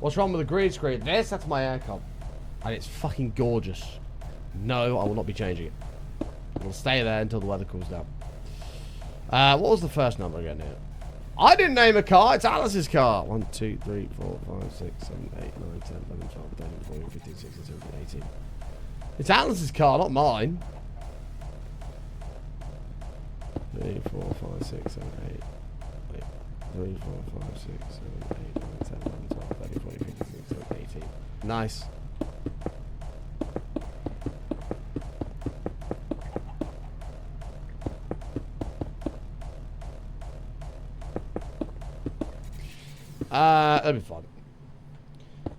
[SPEAKER 1] What's wrong with the green screen? That's my aircon. And it's fucking gorgeous. No, I will not be changing it. We'll stay there until the weather cools down. What was the first number again here? I didn't name a car. It's Alice's car. 1, 2, 3, 4, 5, 6, 7, 8, 9, 10, 11, 12, 13, 14, 15, 16, 17, 18. It's Alice's car, not mine. 3, 4, 5, 6, 7, 8. 3, 4, 5, 6, 7, 8, 9, 10, 11, 12, 13, 14, 15, 16, 17, 18. Nice. That'd be fun.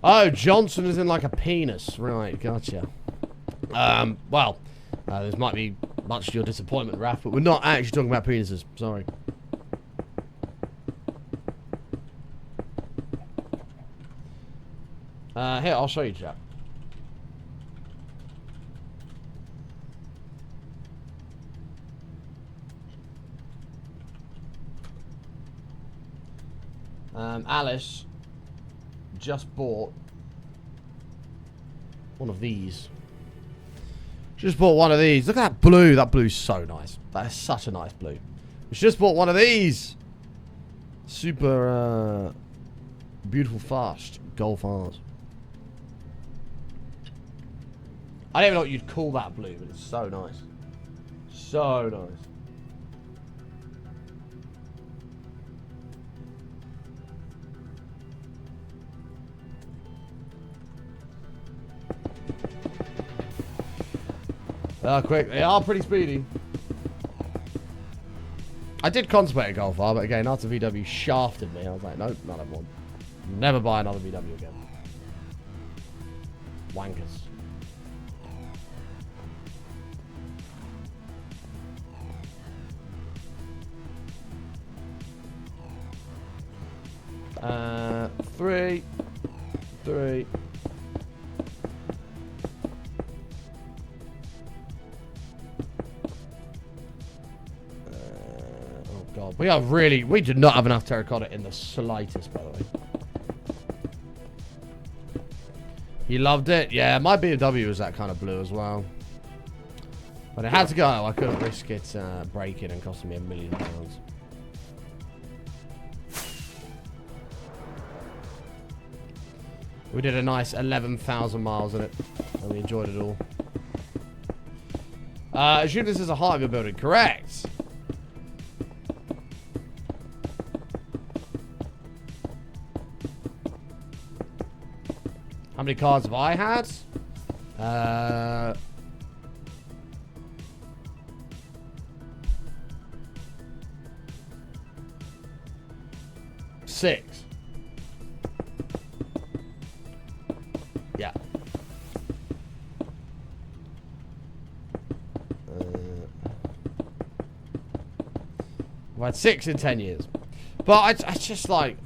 [SPEAKER 1] Oh, Johnson is in like a penis. Right, gotcha. Well, this might be much to your disappointment, Raph, but we're not actually talking about penises. Sorry. Here, I'll show you, chap. Alice just bought one of these. Just bought one of these. Look at that blue. That blue's so nice. That is such a nice blue. She just bought one of these. Super beautiful, fast Golf R's. I don't even know what you'd call that blue, but it's so nice. So nice. Quick. They are pretty speedy. I did contemplate a Golf R, but again, after VW shafted me, I was like, nope, not have one. Never buy another VW again. Wankers. Three. Oh god, we do not have enough terracotta in the slightest, by the way. You loved it? Yeah, my BMW was that kind of blue as well. But it had to go. I couldn't risk it breaking and costing me £1 million. We did a nice 11,000 miles in it, and we enjoyed it all. Assume this is a height you're building. Correct. How many cars have I had? 6. Yeah. I've had 6 in 10 years. But I just like...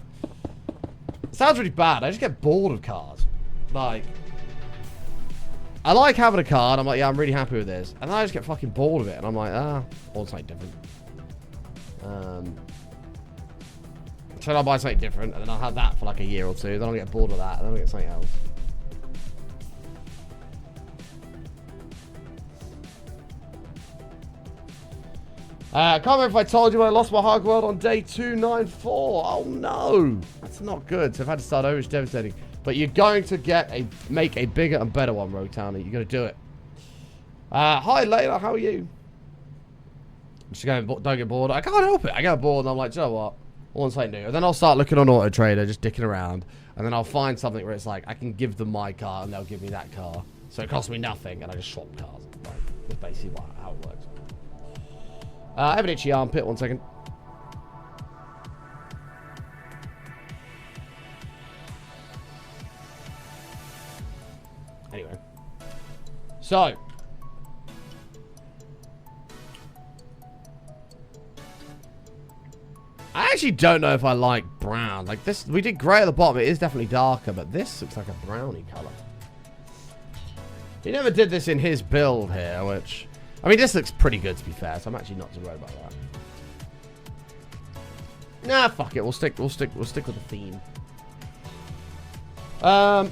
[SPEAKER 1] It sounds really bad. I just get bored of cars. Like... I like having a car, and I'm like, yeah, I'm really happy with this. And then I just get fucking bored of it, and I'm like, or something different. So I'll buy something different, and then I'll have that for like a year or two. Then I'll get bored of that, and then I'll get something else. I can't remember if I told you I lost my hard world on day 294. Oh no, that's not good. So I've had to start over. It's devastating. But you're going to make a bigger and better one, Rotana. You're going to do it. Hi, Layla. How are you? Just going, don't get bored. I can't help it. I get bored, and I'm like, you know what? I want something new. And then I'll start looking on Auto Trader, just dicking around. And then I'll find something where it's like, I can give them my car, and they'll give me that car. So it costs me nothing, and I just swap cars. Like, that's basically how it works. I have an itchy armpit. 1 second. Anyway. So. I actually don't know if I like brown. Like this, we did grey at the bottom. It is definitely darker, but this looks like a brownie colour. He never did this in his build here, which... I mean, this looks pretty good, to be fair, so I'm actually not too worried about that. Nah, fuck it. We'll stick with the theme. Can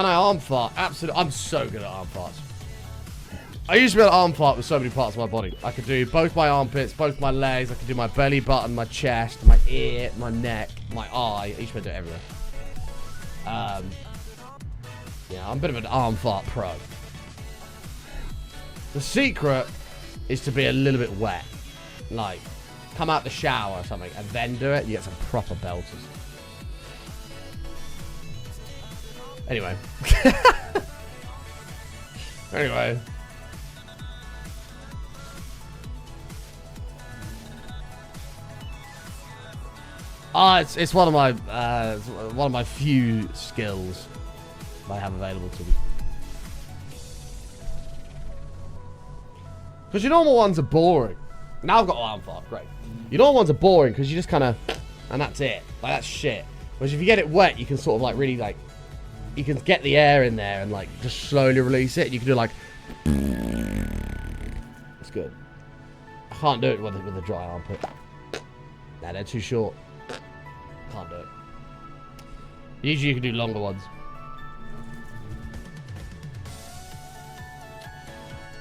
[SPEAKER 1] I arm fart? Absolutely. I'm so good at arm farts. I used to be able to arm fart with so many parts of my body. I could do both my armpits, both my legs. I could do my belly button, my chest, my ear, my neck, my eye. I used to be able to do it everywhere. Yeah, I'm a bit of an arm fart pro. The secret is to be a little bit wet. Like, come out the shower or something and then do it. You get some proper belters. Anyway. Anyway. It's one of my few skills I have available to me. Because your normal ones are boring. Now I've got arm fart, great. Your normal ones are boring because you just kind of, and that's it. Like, that's shit. Whereas if you get it wet, you can sort of like really like, you can get the air in there and like just slowly release it. You can do like, it's good. I can't do it with a dry armpit. Nah, they're too short. Can't do it. Usually you can do longer ones.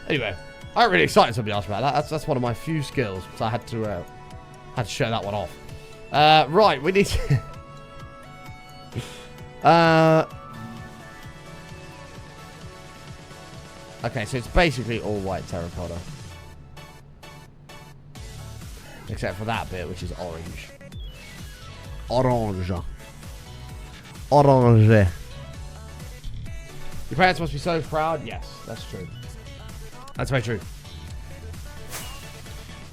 [SPEAKER 1] Anyway. I'm really excited somebody asked about that. That's one of my few skills, so I had to show that one off. Right, we need to... Okay, so it's basically all white terracotta. Except for that bit, which is orange. Orange. Orange. Your parents must be so proud. Yes, that's true. That's very true.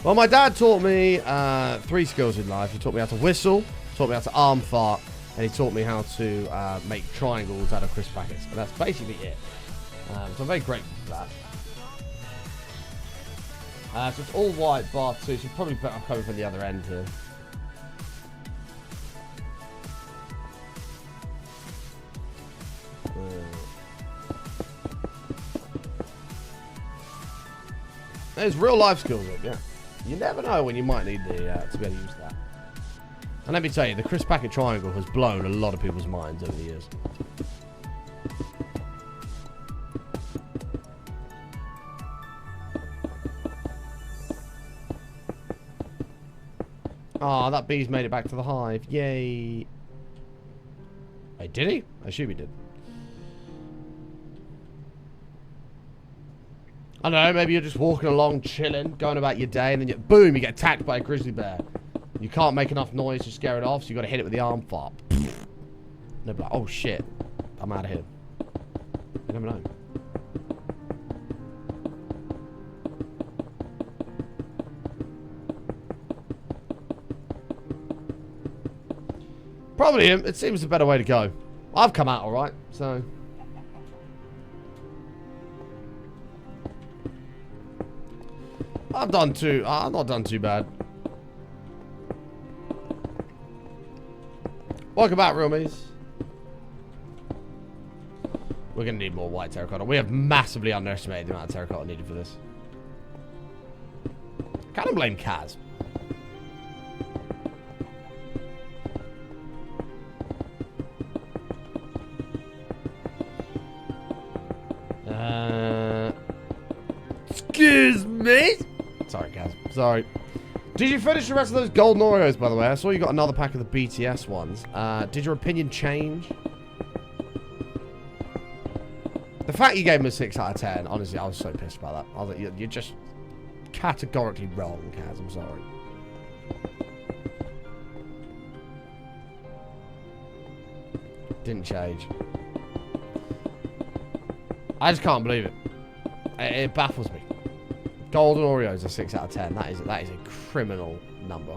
[SPEAKER 1] Well, my dad taught me 3 skills in life. He taught me how to whistle, taught me how to arm fart, and he taught me how to make triangles out of crisp packets. And that's basically it. So I'm very grateful for that. So it's all white bar 2, so probably better coming from the other end here. There's real life skills, yeah. You never know when you might need to be able to use that. And let me tell you, the crisp packet triangle has blown a lot of people's minds over the years. Ah, that bee's made it back to the hive. Yay. Wait, did he? I assume he did. I don't know, maybe you're just walking along, chilling, going about your day, and then boom, you get attacked by a grizzly bear. You can't make enough noise to scare it off, so you got to hit it with the arm fart. They'll be like, oh shit, I'm out of here. You never know. Probably him. It seems a better way to go. I've come out alright, so... I've not done too bad. Welcome back, Roomies. We're going to need more white terracotta. We have massively underestimated the amount of terracotta needed for this. Kind of blame Kaz. Excuse me? Sorry, Kaz. Sorry. Did you finish the rest of those golden Oreos, by the way? I saw you got another pack of the BTS ones. Did your opinion change? The fact you gave him a 6 out of 10, honestly, I was so pissed about that. I was like, you're just categorically wrong, Kaz. I'm sorry. Didn't change. I just can't believe it. It baffles me. Golden Oreos are 6 out of 10. That is a criminal number.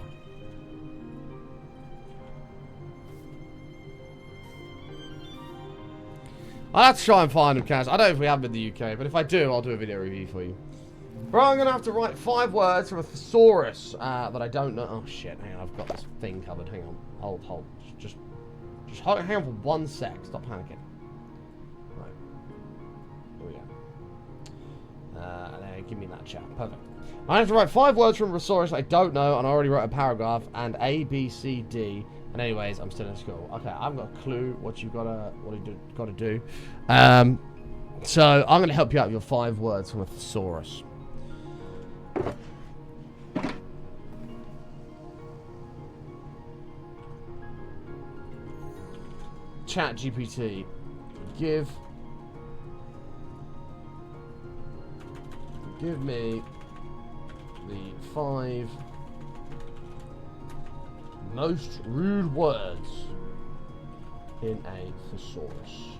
[SPEAKER 1] I'll have to try and find them, Kaz. I don't know if we have them in the UK, but if I do, I'll do a video review for you. Bro, I'm going to have to write 5 words from a thesaurus that I don't know. Oh, shit. Hang on. I've got this thing covered. Hang on. Hold. Just hang on for 1 sec. Stop panicking. Right. Here we go. And then give me that chat. Perfect. I have to write 5 words from a thesaurus I don't know, and I already wrote a paragraph, and A, B, C, D. And anyways, I'm still in school. Okay, I haven't got a clue what you gotta do. So I'm gonna help you out with your 5 words from a thesaurus. Chat GPT, give me the 5 most rude words in a thesaurus.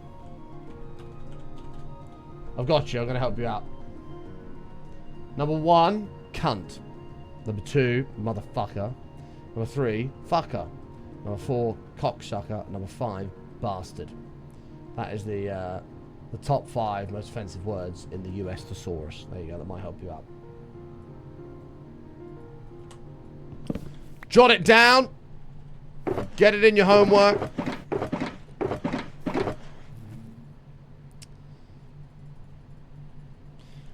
[SPEAKER 1] I've got you. I'm going to help you out. Number 1, cunt. Number 2, motherfucker. Number 3, fucker. Number 4, cocksucker. Number 5, bastard. That is the top 5 most offensive words in the US thesaurus. There you go. That might help you out. Jot it down. Get it in your homework.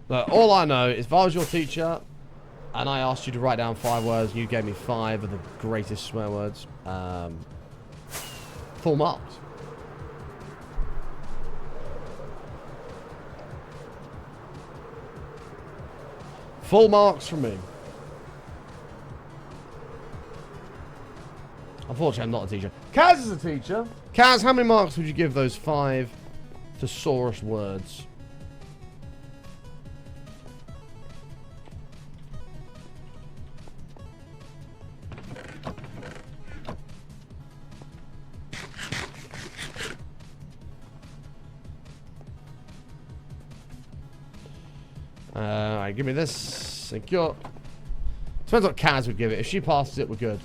[SPEAKER 1] Look, all I know is if I was your teacher and I asked you to write down 5 words and you gave me 5 of the greatest swear words, full marks. Full marks from me. Unfortunately, I'm not a teacher. Kaz is a teacher. Kaz, how many marks would you give those 5 thesaurus words? Alright, give me this. Thank you. Depends what Kaz would give it. If she passes it, we're good.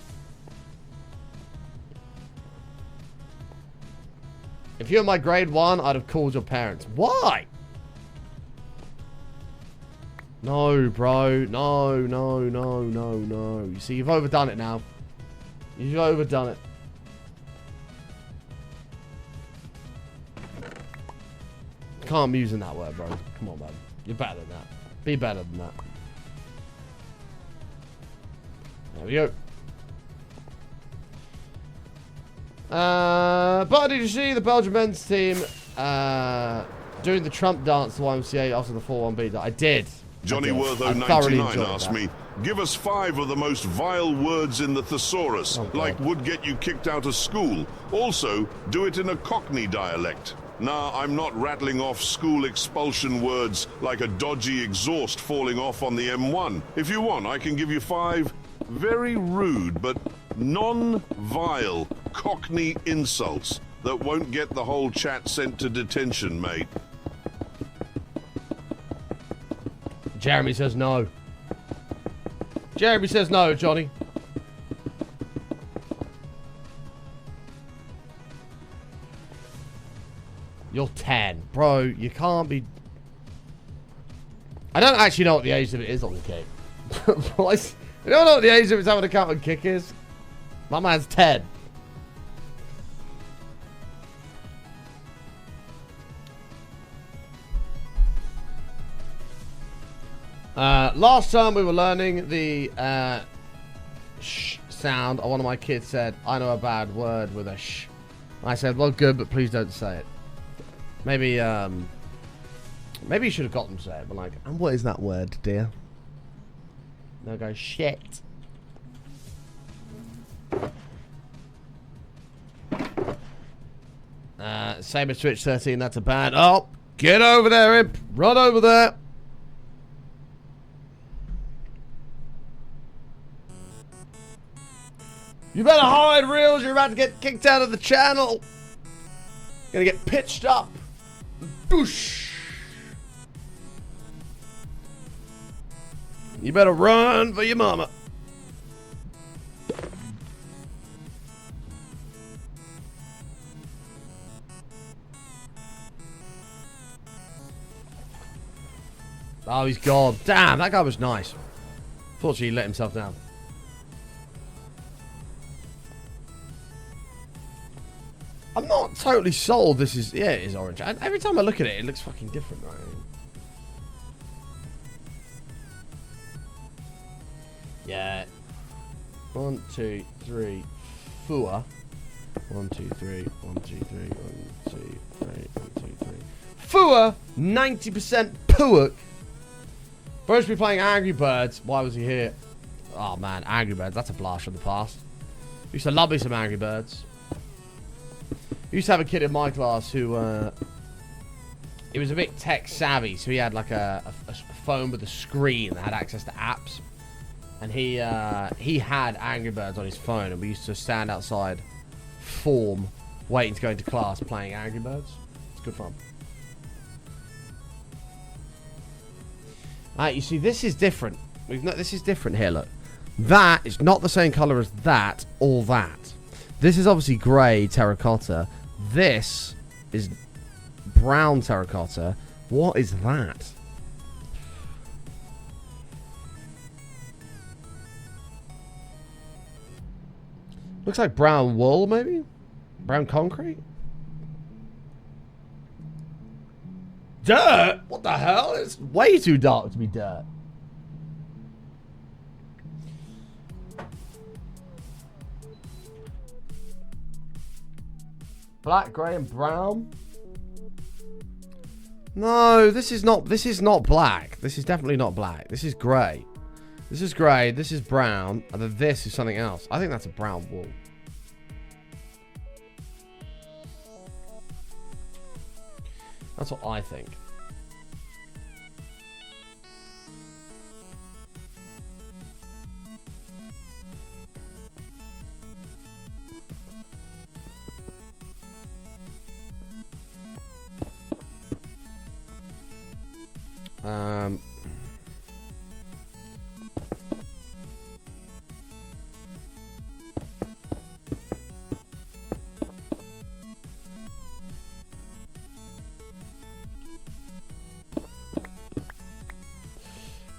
[SPEAKER 1] If you're my grade 1, I'd have called your parents. Why? No, bro. No. You see, you've overdone it now. You've overdone it. Can't be using that word, bro. Come on, man. You're better than that. Be better than that. There we go. But did you see the Belgian men's team doing the Trump dance to YMCA after the 4-1 beat? I did.
[SPEAKER 6] Johnny Wortho 99 asked me, give us 5 of the most vile words in the thesaurus, like would get you kicked out of school. Also, do it in a Cockney dialect. Nah, I'm not rattling off school expulsion words like a dodgy exhaust falling off on the M1. If you want, I can give you 5 very rude but non-vile Cockney insults that won't get the whole chat sent to detention, mate.
[SPEAKER 1] Jeremy says no. Jeremy says no, Johnny. You're 10. Bro, you can't be... I don't actually know what the age limit is on the kick. I don't know what the age limit having a count and kick is. My man's 10. Last time we were learning the sh sound, one of my kids said, I know a bad word with a sh. I said, well, good, but please don't say it. Maybe you should have got them to say it, but like, and what is that word, dear? They'll go, shit. Same as Twitch 13, that's a ban. Oh, get over there, imp. Run over there. You better hide, Reels. You're about to get kicked out of the channel. Gonna get pitched up. Boosh. You better run for your mama. Oh, he's gone. Damn, that guy was nice. Fortunately, he let himself down. I'm not totally sold. This is, yeah, it is orange. And every time I look at it, it looks fucking different, right? Yeah. 1, 2, 3, 4. 1, 2, 3, 1, 2, 3, 1, 2, 3, 1, 2, 3. 4, 90% poor. Supposed to be playing Angry Birds. Why was he here? Oh man, Angry Birds. That's a blast from the past. Used to love me some Angry Birds. Used to have a kid in my class who, he was a bit tech savvy, so he had like a phone with a screen that had access to apps, and he had Angry Birds on his phone, and we used to stand outside, form, waiting to go into class, playing Angry Birds. It's good fun. Alright, you see, this is different. This is different here. Look, that is not the same color as that or that. This is obviously grey terracotta. This is brown terracotta. What is that? Looks like brown wool, maybe? Brown concrete? Dirt? What the hell? It's way too dark to be dirt. Black, grey, and brown. No, this is not black. This is definitely not black. This is grey. This is grey, this is brown, and then this is something else. I think that's a brown wool. That's what I think.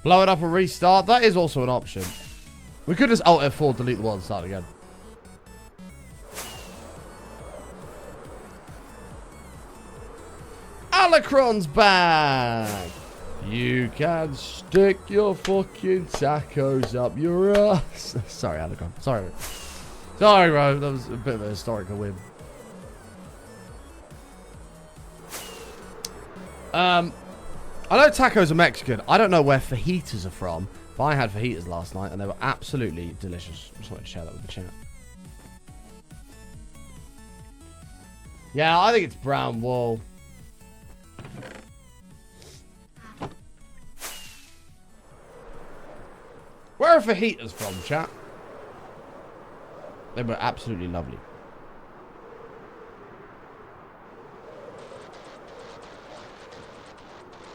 [SPEAKER 1] Blow it up and restart. That is also an option. We could just Alt F4, delete the one, and start again. Alacron's back. You can stick your fucking tacos up your ass. Sorry, Alacron. Sorry. Sorry, bro. That was a bit of a historical win. I know tacos are Mexican. I don't know where fajitas are from, but I had fajitas last night and they were absolutely delicious. Just wanted to share that with the chat. Yeah, I think it's brown wool. Where are fajitas from, chat? They were absolutely lovely.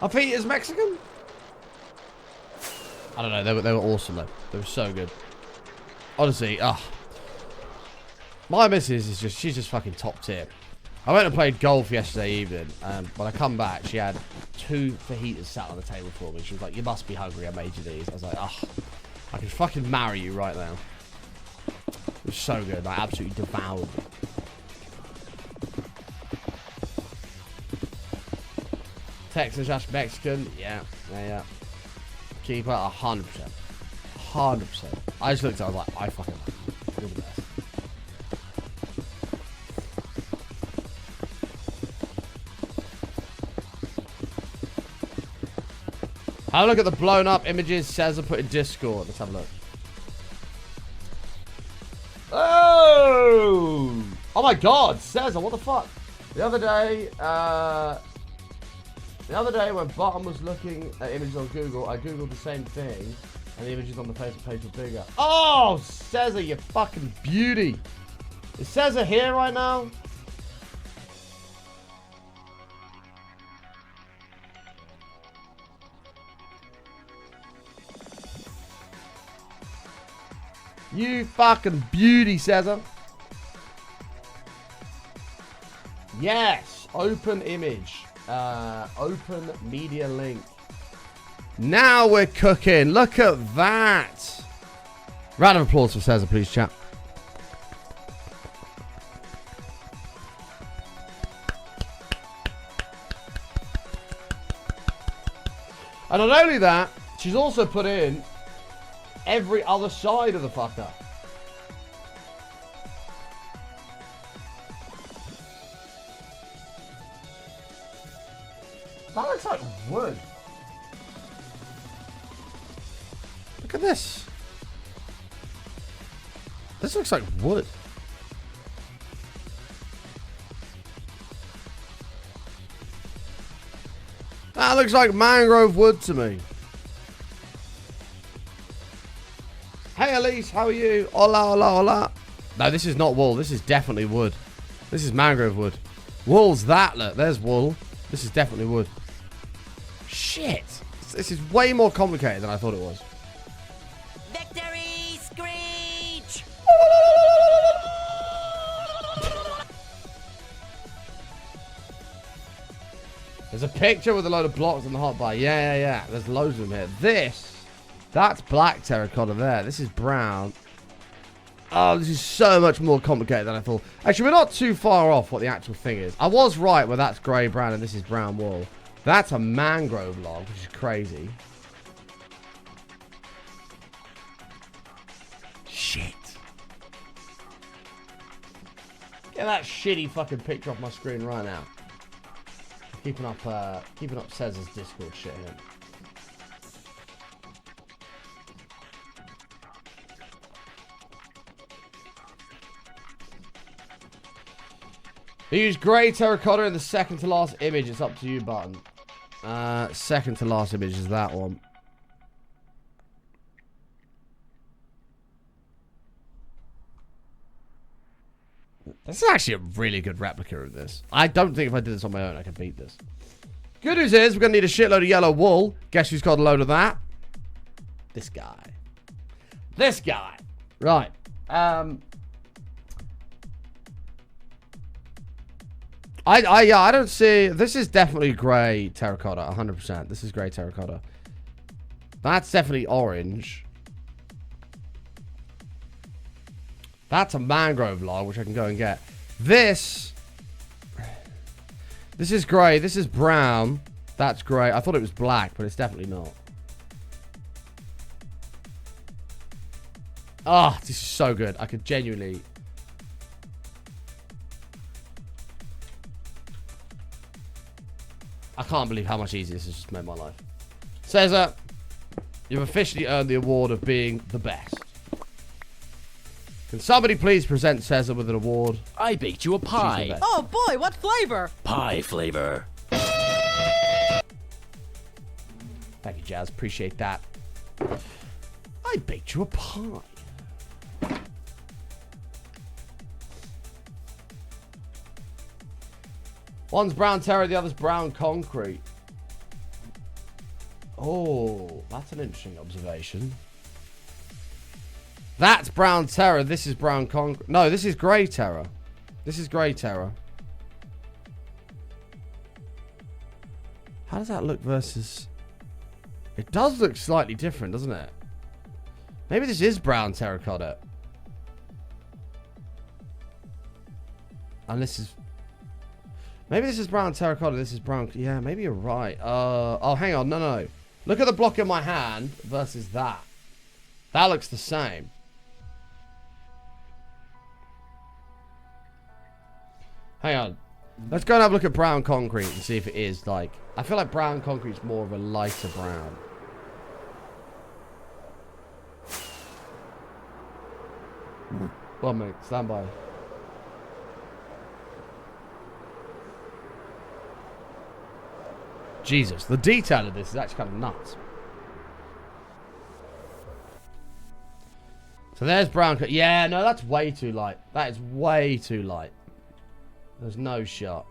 [SPEAKER 1] Are fajitas Mexican? I don't know. They were awesome though. They were so good. Honestly, my missus is she's just fucking top tier. I went and played golf yesterday evening, and when I come back, she had 2 fajitas sat on the table for me. She was like, "You must be hungry. I made you these." I was like, I can fucking marry you right now. It was so good. I absolutely devoured them. Texas, Mexican. Yeah. keeper, 100%. 100%. I just looked at it, I was like, I fucking like you. You're the best. Have a look at the blown up images Cesar put in Discord. Let's have a look. Oh! Oh my god, Cesar, what the fuck? The other day when Bottom was looking at images on Google, I googled the same thing, and the images on the Facebook page were bigger. Oh, Cesar, you fucking beauty. Is Cesar here right now? You fucking beauty, Cesar. Yes, open image. Open media link. Now we're cooking. Look at that. Round of applause for Cesar, please, chat. And not only that, she's also put in every other side of the fucker. That looks like wood. Look at this. This looks like wood. That looks like mangrove wood to me. Hey Elise, how are you? Hola, hola, hola. No, this is not wool. This is definitely wood. This is mangrove wood. Wool's that, look. There's wool. This is definitely wood. Shit. This is way more complicated than I thought it was.
[SPEAKER 7] Victory screech!
[SPEAKER 1] There's a picture with a load of blocks on the hotbar. Yeah. There's loads of them here. That's black terracotta there. This is brown. Oh, this is so much more complicated than I thought. Actually, we're not too far off what the actual thing is. I was right where that's grey brown and this is brown wool. That's a mangrove log, which is crazy. Shit. Get that shitty fucking picture off my screen right now. Keeping up Cesar's Discord shit here. Use grey terracotta in the second to last image. It's up to you, Button. Second to last image is that one. This is actually a really good replica of this. I don't think if I did this on my own, I could beat this. Good news is we're going to need a shitload of yellow wool. Guess who's got a load of that? This guy. This guy. Right. I don't see... This is definitely grey terracotta, 100%. This is grey terracotta. That's definitely orange. That's a mangrove log, which I can go and get. This is grey. This is brown. That's grey. I thought it was black, but it's definitely not. Ah, this is so good. I could genuinely... I can't believe how much easier this has just made my life. Cesar, you've officially earned the award of being the best. Can somebody please present Cesar with an award?
[SPEAKER 8] I baked you a pie.
[SPEAKER 9] Oh boy, what flavor?
[SPEAKER 8] Pie flavor.
[SPEAKER 1] Thank you, Jazz. Appreciate that. I baked you a pie. One's brown terra, the other's brown concrete. Oh, that's an interesting observation. That's brown terra. This is brown concrete. No, this is grey terra. This is grey terra. How does that look versus... It does look slightly different, doesn't it? Maybe this is brown terracotta. And this is... Maybe this is brown terracotta. This is brown... Yeah, maybe you're right. Oh, hang on. No. Look at the block in my hand versus that. That looks the same. Hang on. Let's go and have a look at brown concrete and see if it is like... I feel like brown concrete's more of a lighter brown. One minute, stand by. Jesus, the detail of this is actually kind of nuts. So there's brown. Yeah, no, that's way too light. That is way too light. There's no shot.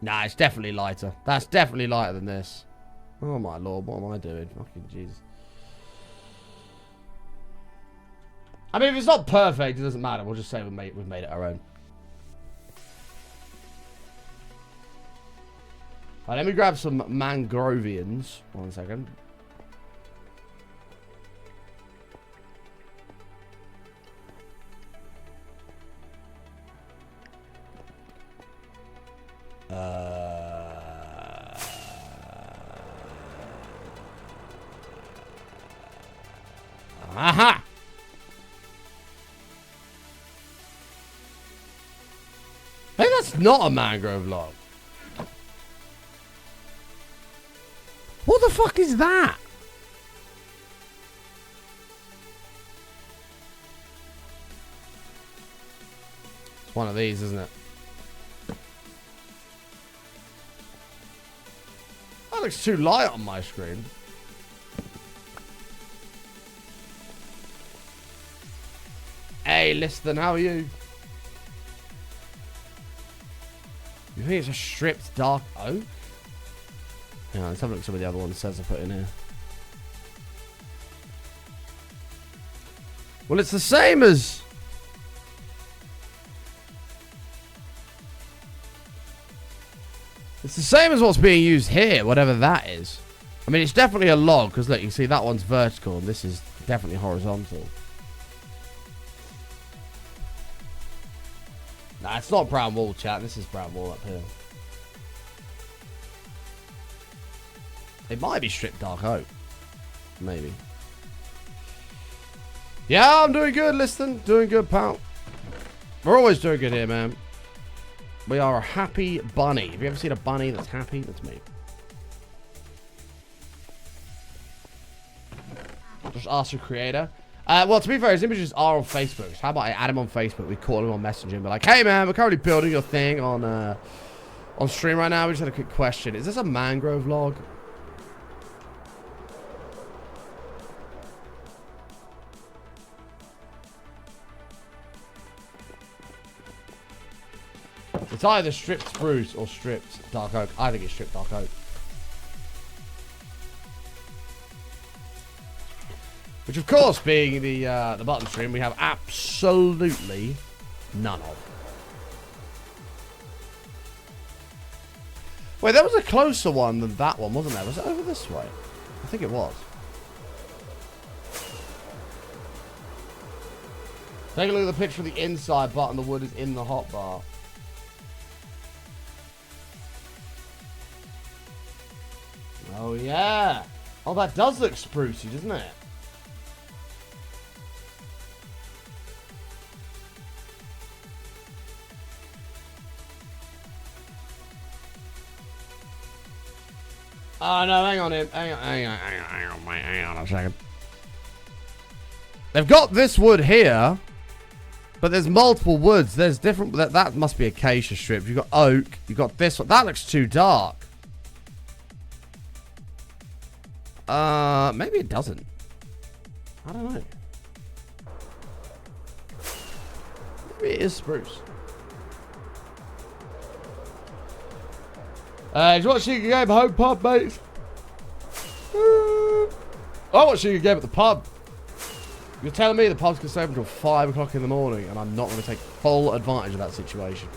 [SPEAKER 1] Nah, it's definitely lighter. That's definitely lighter than this. Oh my lord, what am I doing? Fucking Jesus. I mean, if it's not perfect, it doesn't matter. We'll just say we've made it our own. Alright, let me grab some mangrovians. 1 second. Aha! Hey, that's not a mangrove log. What the fuck is that? It's one of these, isn't it? That looks too light on my screen. Hey, listen, how are you? You think it's a stripped dark oak? Yeah, let's have a look at some of the other ones it says I put in here. Well, it's the same as... It's the same as what's being used here, whatever that is. I mean, it's definitely a log, because look, you can see that one's vertical, and this is definitely horizontal. Nah, it's not brown wool, chat. This is brown wool up here. It might be stripped dark oak. Maybe. Yeah, I'm doing good, listen. Doing good, pal. We're always doing good here, man. We are a happy bunny. Have you ever seen a bunny that's happy? That's me. Just ask your creator. Well, to be fair, his images are on Facebook. So how about I add him on Facebook? We call him on Messenger and be like, hey, man, we're currently building your thing on stream right now. We just had a quick question. Is this a mangrove log? It's either stripped spruce or stripped dark oak. I think it's stripped dark oak. Which, of course, being the button stream, we have absolutely none of. Wait, there was a closer one than that one, wasn't there? Was it over this way? I think it was. Take a look at the picture of the inside button. The wood is in the hotbar. Oh, yeah. Oh, that does look sprucey, doesn't it? Oh, no, hang on, hang on a second. They've got this wood here, but there's multiple woods. There's different... That must be acacia strips. You've got oak. You've got this one. That looks too dark. Maybe it doesn't. I don't know. Maybe it is spruce. He's watching a game at home pub, mates. I watching a game at the pub. You're telling me the pub's going to stay open until 5 o'clock in the morning, and I'm not going to take full advantage of that situation.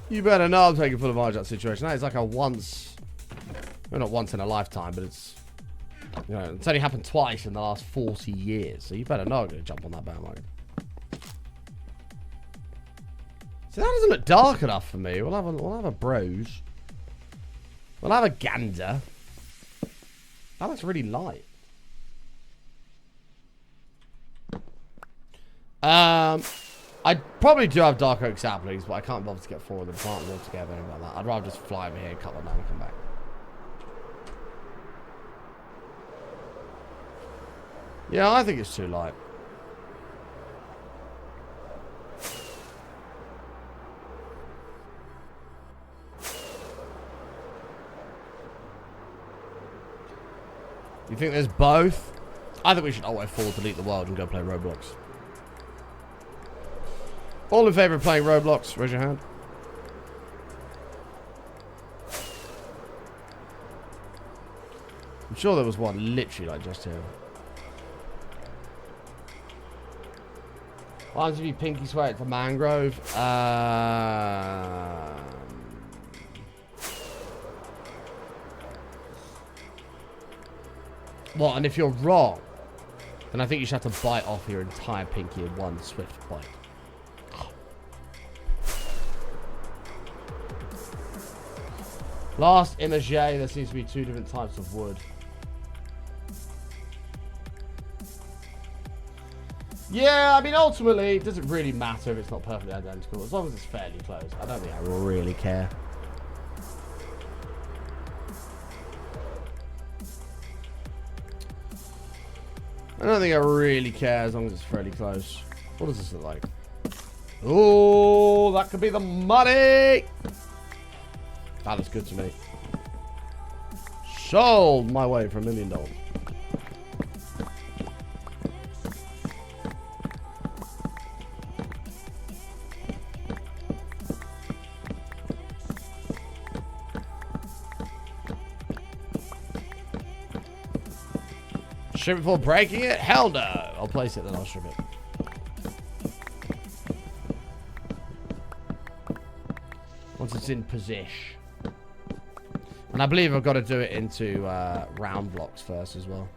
[SPEAKER 1] You better know I'm taking full advantage of that situation. That is like a once... Well, not once in a lifetime, but it's... You know, it's only happened twice in the last 40 years, so you better know I'm going to jump on that bandwagon. See, that doesn't look dark enough for me. We'll have a brose. We'll have a gander. That looks really light. I probably do have dark oak saplings, but I can't bother to get 4 of them planted all together and like that. I'd rather just fly over here, cut them down, and come back. Yeah, I think it's too light. You think there's both? I think we should always fall, delete the world, and go play Roblox. All in favour of playing Roblox? Raise your hand. I'm sure there was one literally like just here. Why don't you pinky swear it to mangrove? Well, and if you're wrong, then I think you should have to bite off your entire pinky in one swift bite. Last image, there seems to be 2 different types of wood. Yeah, I mean, ultimately, it doesn't really matter if it's not perfectly identical, as long as it's fairly close. I don't think I really care. I don't think I really care as long as it's fairly close. What does this look like? Oh, that could be the money! That looks good to me. Sold my way for $1 million. Strip it before breaking it? Hell no. I'll place it, then I'll strip it. Once it's in position. And I believe I've got to do it into round blocks first as well.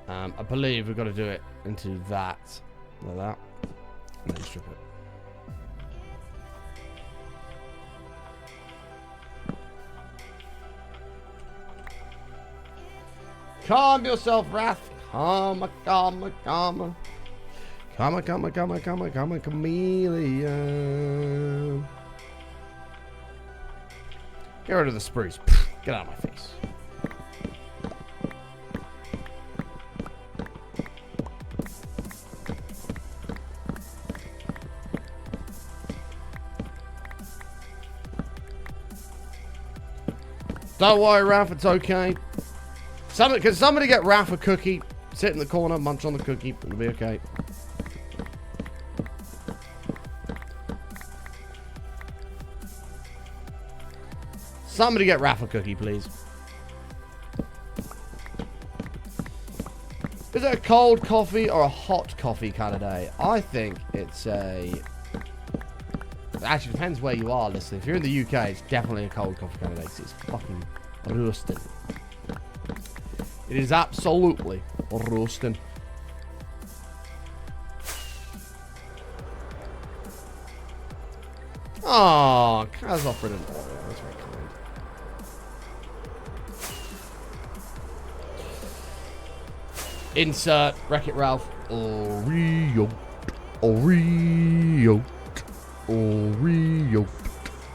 [SPEAKER 1] I believe we've got to do it into that. Like that. And then strip it. Calm yourself, Wrath. Calm, chameleon. Get rid of the spruce. Get out of my face. Don't worry, Raph, it's okay. Can somebody get Raph a cookie? Sit in the corner, munch on the cookie. It'll be okay. Somebody get Raph a cookie, please. Is it a cold coffee or a hot coffee kind of day? I think it's a... It actually depends where you are listening. If you're in the UK, it's definitely a cold coffee kind of day. It's fucking roasting. It is absolutely roasting. Oh, Kaz offered an Oreo. That's very kind. Insert Wreck-It Ralph. Oreo. Oreo. Oreo.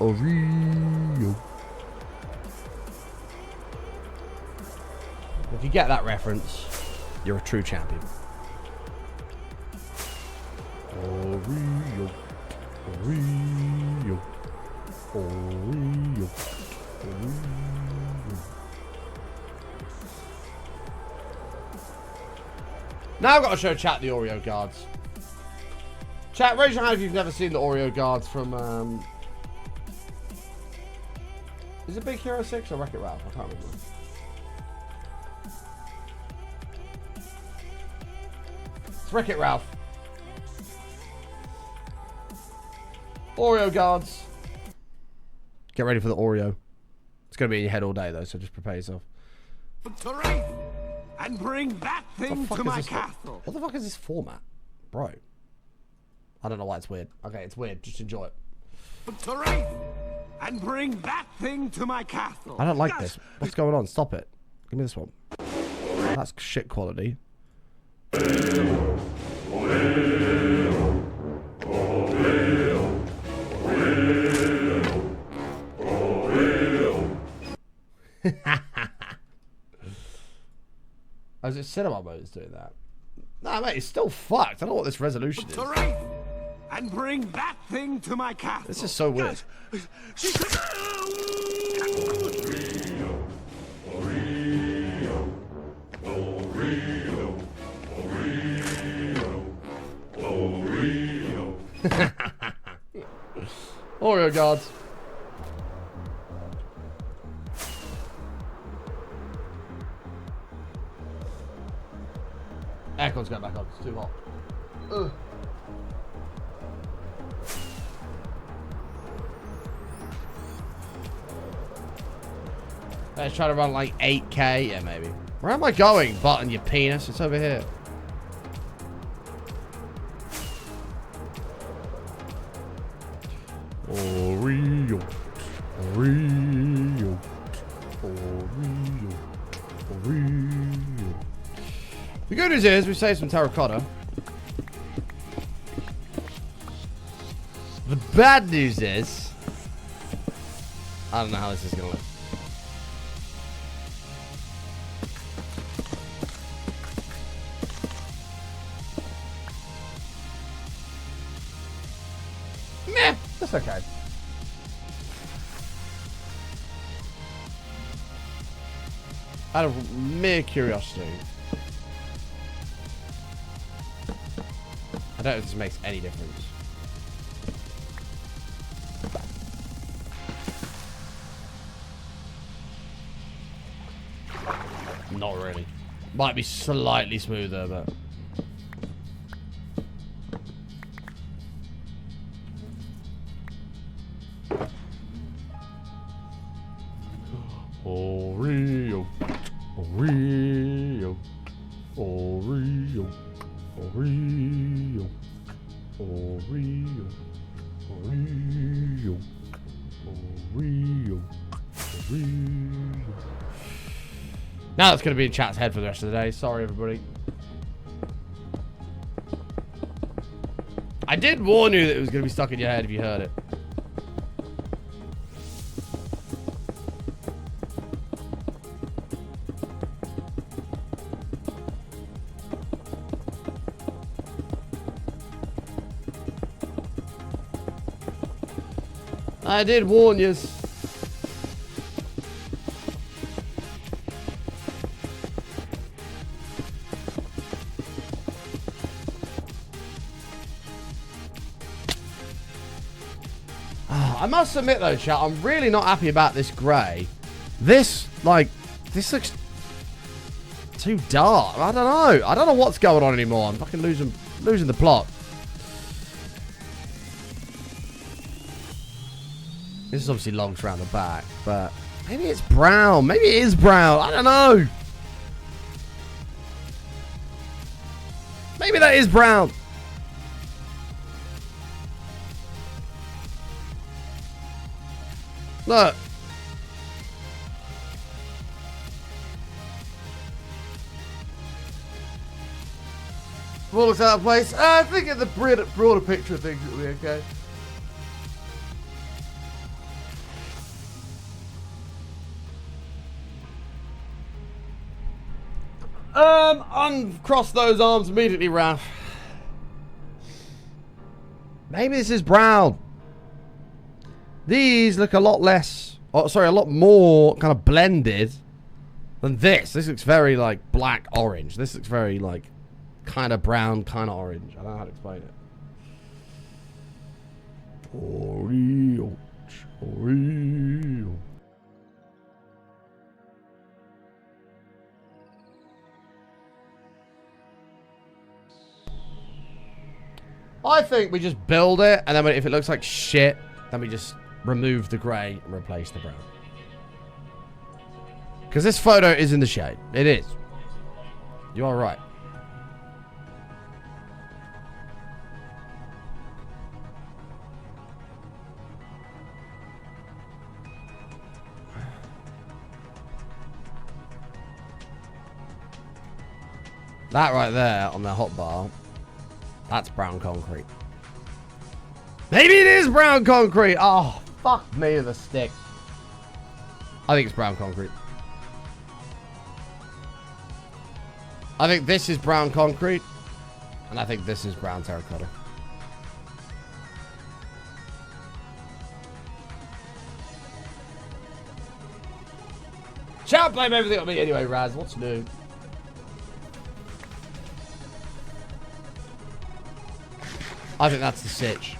[SPEAKER 1] Oreo. If you get that reference, you're a true champion. Oreo. Oreo. Oreo. Oreo. Now I've got to show chat the Oreo guards. Chat, raise your hand if you've never seen the Oreo guards from, is it Big Hero 6 or Wreck-It Ralph? I can't remember. Frick it, Ralph. Oreo guards. Get ready for the Oreo. It's going to be in your head all day, though, so just prepare yourself.
[SPEAKER 7] Victory! And bring that thing to my castle.
[SPEAKER 1] What the fuck is this format? Bro. I don't know why it's weird. Okay, it's weird. Just enjoy it.
[SPEAKER 7] Victory! And bring that thing to my castle.
[SPEAKER 1] I don't like this. What's going on? Stop it. Give me this one. That's shit quality. Oh, is it cinema mode that's doing that? Nah, mate, it's still fucked. I don't know what this resolution is.
[SPEAKER 7] And bring that thing to my castle.
[SPEAKER 1] This is so weird. Oreo guards. Aircon's going back on. It's too hot. Ugh. Let's try to run like 8K. Yeah, maybe. Where am I going, button, you penis? It's over here. Oreo. Oreo. Oreo. Oreo. The good news is we saved some terracotta. The bad news is I don't know how this is gonna look. Meh, that's okay. Out of mere curiosity, I don't know if this makes any difference. Not really. Might be slightly smoother, but... Oreo. Oreo. Oreo. Oreo. Oreo. Oreo. Oreo. Oreo. Now that's going to be in chat's head for the rest of the day. Sorry, everybody. I did warn you that it was going to be stuck in your head if you heard it. I did warn you. I must admit though, chat, I'm really not happy about this grey. This looks too dark. I don't know. I don't know what's going on anymore. I'm fucking losing the plot. This is obviously logs around the back, but maybe it's brown. Maybe it is brown. I don't know. Maybe that is brown. Look. All looks out of place. I think in the broader picture of things it'll be okay. Uncross those arms immediately, Ralph. Maybe this is brown. These look a lot less, oh, sorry, a lot more kind of blended than this. This looks very like black orange. This looks very like kind of brown, kind of orange. I don't know how to explain it. Oreo. Oreo. I think we just build it, and then if it looks like shit, then we just remove the grey and replace the brown. Because this photo is in the shade. It is. You are right. That right there on the hotbar, that's brown concrete. Maybe it is brown concrete. Oh, fuck me with a stick. I think it's brown concrete. I think this is brown concrete. And I think this is brown terracotta. Shout blame everything on me anyway, Raz. What's new? I think that's the sitch.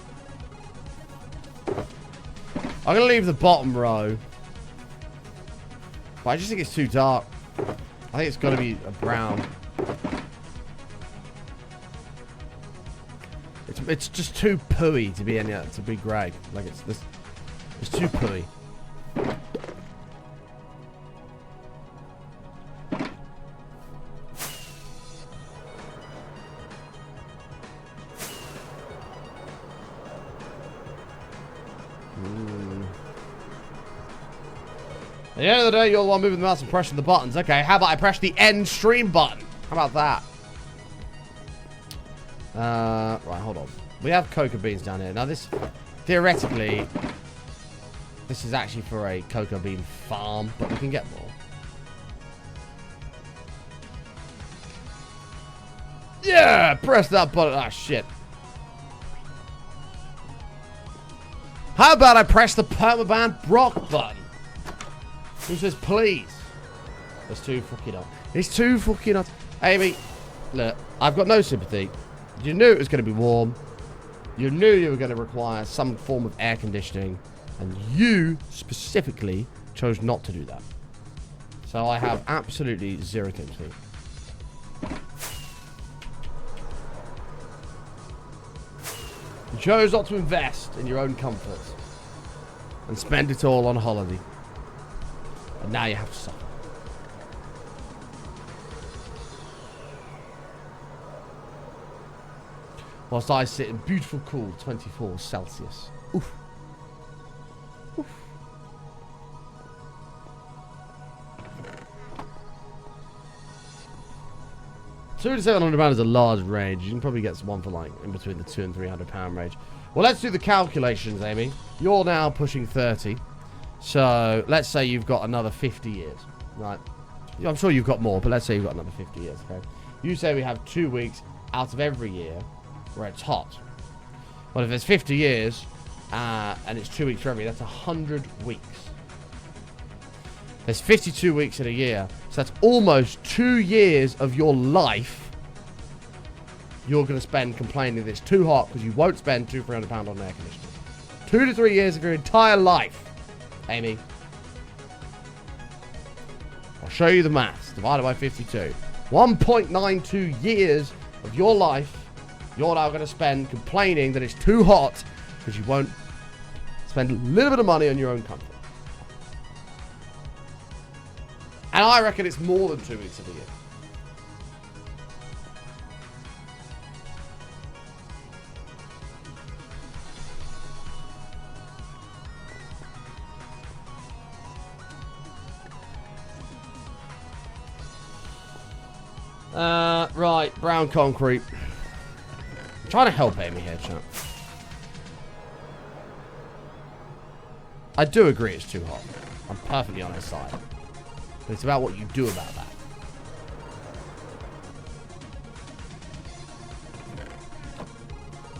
[SPEAKER 1] I'm going to leave the bottom row. But I just think it's too dark. I think it's got to be a brown. It's just too pooey to be to be grey. Like it's too pooey. At the end of the day, you're the one moving the mouse and pressing the buttons. Okay, how about I press the end stream button? How about that? Right, hold on. We have cocoa beans down here. Now this, theoretically, this is actually for a cocoa bean farm, but we can get more. Yeah, press that button. Ah, shit. How about I press the permaban Brock button? Who says please? That's too fucking hot. It's too fucking hot. Amy, look, I've got no sympathy. You knew it was going to be warm. You knew you were going to require some form of air conditioning. And you, specifically, chose not to do that. So I have absolutely zero sympathy. You chose not to invest in your own comfort. And spend it all on holiday. And now you have to suffer. Whilst I sit in beautiful, cool 24 Celsius. Oof. Oof. £200 to £700 is a large range. You can probably get one for like in between the £200 and £300 range. Well, let's do the calculations, Amy. You're now pushing 30. So, let's say you've got another 50 years, right? I'm sure you've got more, but let's say you've got another 50 years, okay? You say we have 2 weeks out of every year where it's hot. Well, if there's 50 years, and it's 2 weeks for every year, that's 100 weeks. There's 52 weeks in a year, so that's almost 2 years of your life you're going to spend complaining that it's too hot because you won't spend £200-300 on air conditioning. 2 to 3 years of your entire life. Amy, I'll show you the maths. Divided by 52. 1.92 years of your life you're now going to spend complaining that it's too hot because you won't spend a little bit of money on your own comfort. And I reckon it's more than 2 weeks of the year. Right, brown concrete. I'm trying to help Amy here, chat. I do agree it's too hot. I'm perfectly on her side. But it's about what you do about that.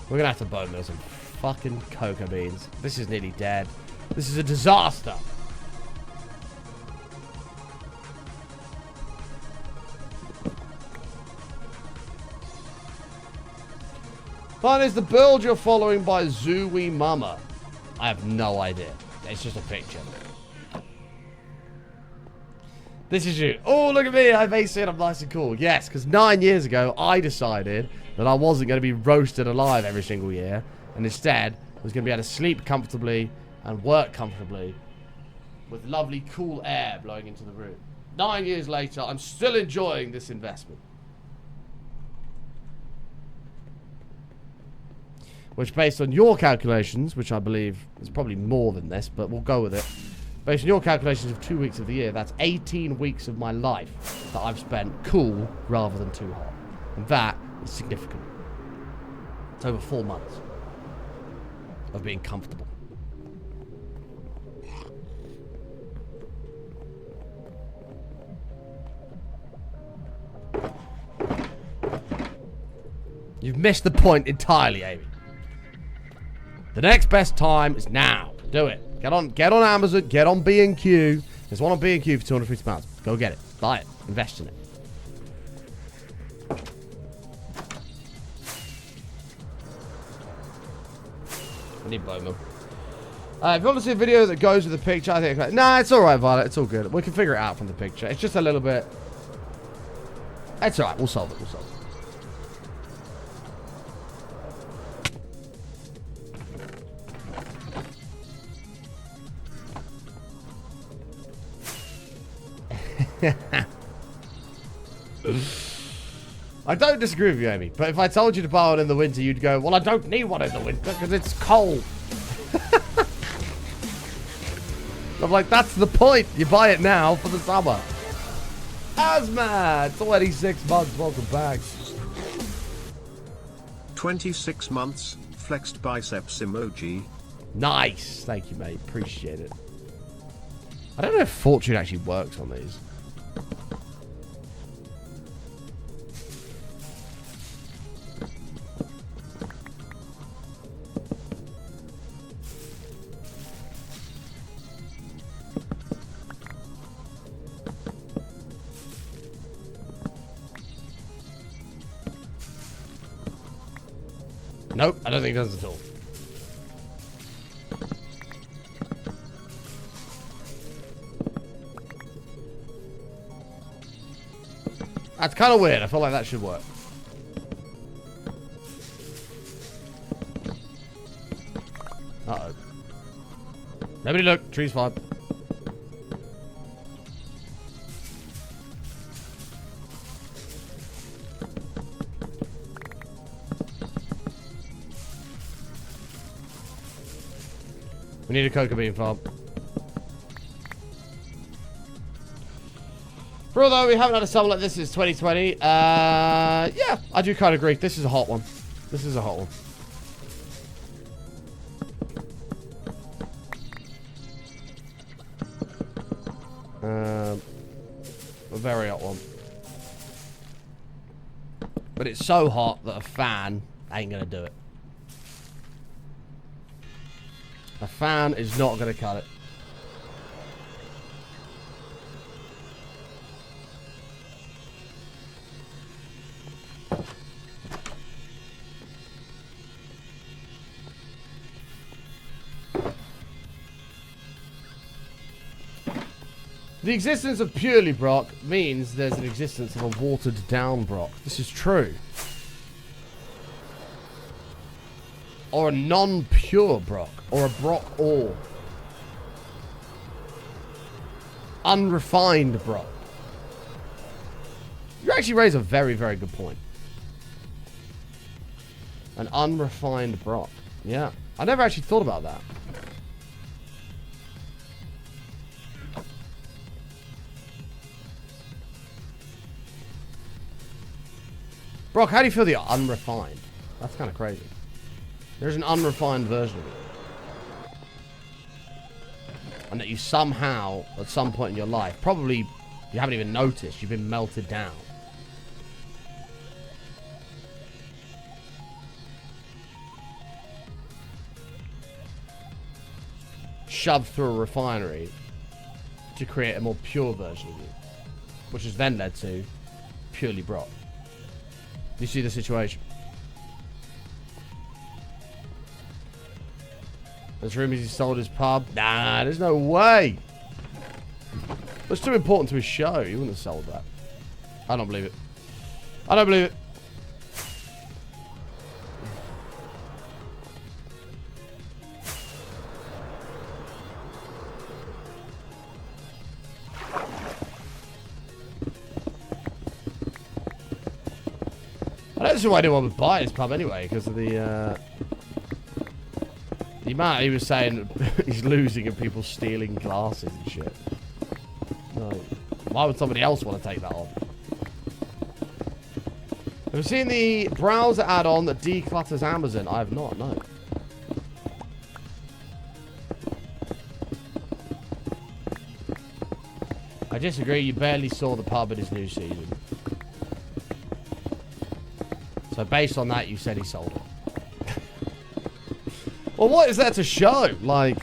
[SPEAKER 1] We're gonna have to bone mill some fucking cocoa beans. This is nearly dead. This is a disaster. Fun is the build you're following by Zooey Mama. I have no idea. It's just a picture. This is you. Oh, look at me. I may say it. I'm nice and cool. Yes, because 9 years ago, I decided that I wasn't going to be roasted alive every single year, and instead was going to be able to sleep comfortably and work comfortably with lovely cool air blowing into the room. 9 years later, I'm still enjoying this investment. Which, based on your calculations, which I believe is probably more than this, but we'll go with it. Based on your calculations of 2 weeks of the year, that's 18 weeks of my life that I've spent cool rather than too hot. And that is significant. It's over 4 months of being comfortable. You've missed the point entirely, Amy. The next best time is now. Do it. Get on Amazon. Get on B&Q. There's one on B&Q for £250. Go get it. Buy it. Invest in it. I need bone milk. If you want to see a video that goes with the picture, I think... Nah, it's alright, Violet. It's all good. We can figure it out from the picture. It's just a little bit... It's alright. We'll solve it. We'll solve it. I don't disagree with you, Amy, but if I told you to buy one in the winter, you'd go, well, I don't need one in the winter because it's cold. I'm like, that's the point. You buy it now for the summer. Asma, 26 months. Welcome back.
[SPEAKER 2] 26 months, flexed biceps emoji.
[SPEAKER 1] Nice. Thank you, mate. Appreciate it. I don't know if Fortune actually works on these. Nope, I don't think it does at all. That's kind of weird. I feel like that should work. Uh-oh. Nobody look. Tree's fine. We need a cocoa bean farm. For although we haven't had a summer like this since 2020, yeah, I do kind of agree. This is a hot one. This is a hot one. A very hot one. But it's so hot that a fan ain't gonna do it. A fan is not gonna cut it. The existence of purely Brock means there's an existence of a watered down Brock. This is true. Or a non-pure Brock. Or a Brock ore. Unrefined Brock. You actually raise a very, very good point. An unrefined Brock. Yeah. I never actually thought about that. Brock, how do you feel that you're unrefined? That's kind of crazy. There's an unrefined version of it. And that you somehow, at some point in your life, probably you haven't even noticed, you've been melted down. Shoved through a refinery to create a more pure version of you. Which has then led to purely Brock. You see the situation. There's rumors he sold his pub. Nah, there's no way. It's too important to his show. He wouldn't have sold that. I don't believe it. I don't believe it. I don't see why anyone would buy his pub anyway, because of the amount he was saying he's losing and people stealing glasses and shit. Like, why would somebody else want to take that on? Have you seen the browser add-on that declutters Amazon? I have not, no. I disagree, you barely saw the pub in his new season. So based on that, you said he sold it. Well, what is there to show? Like,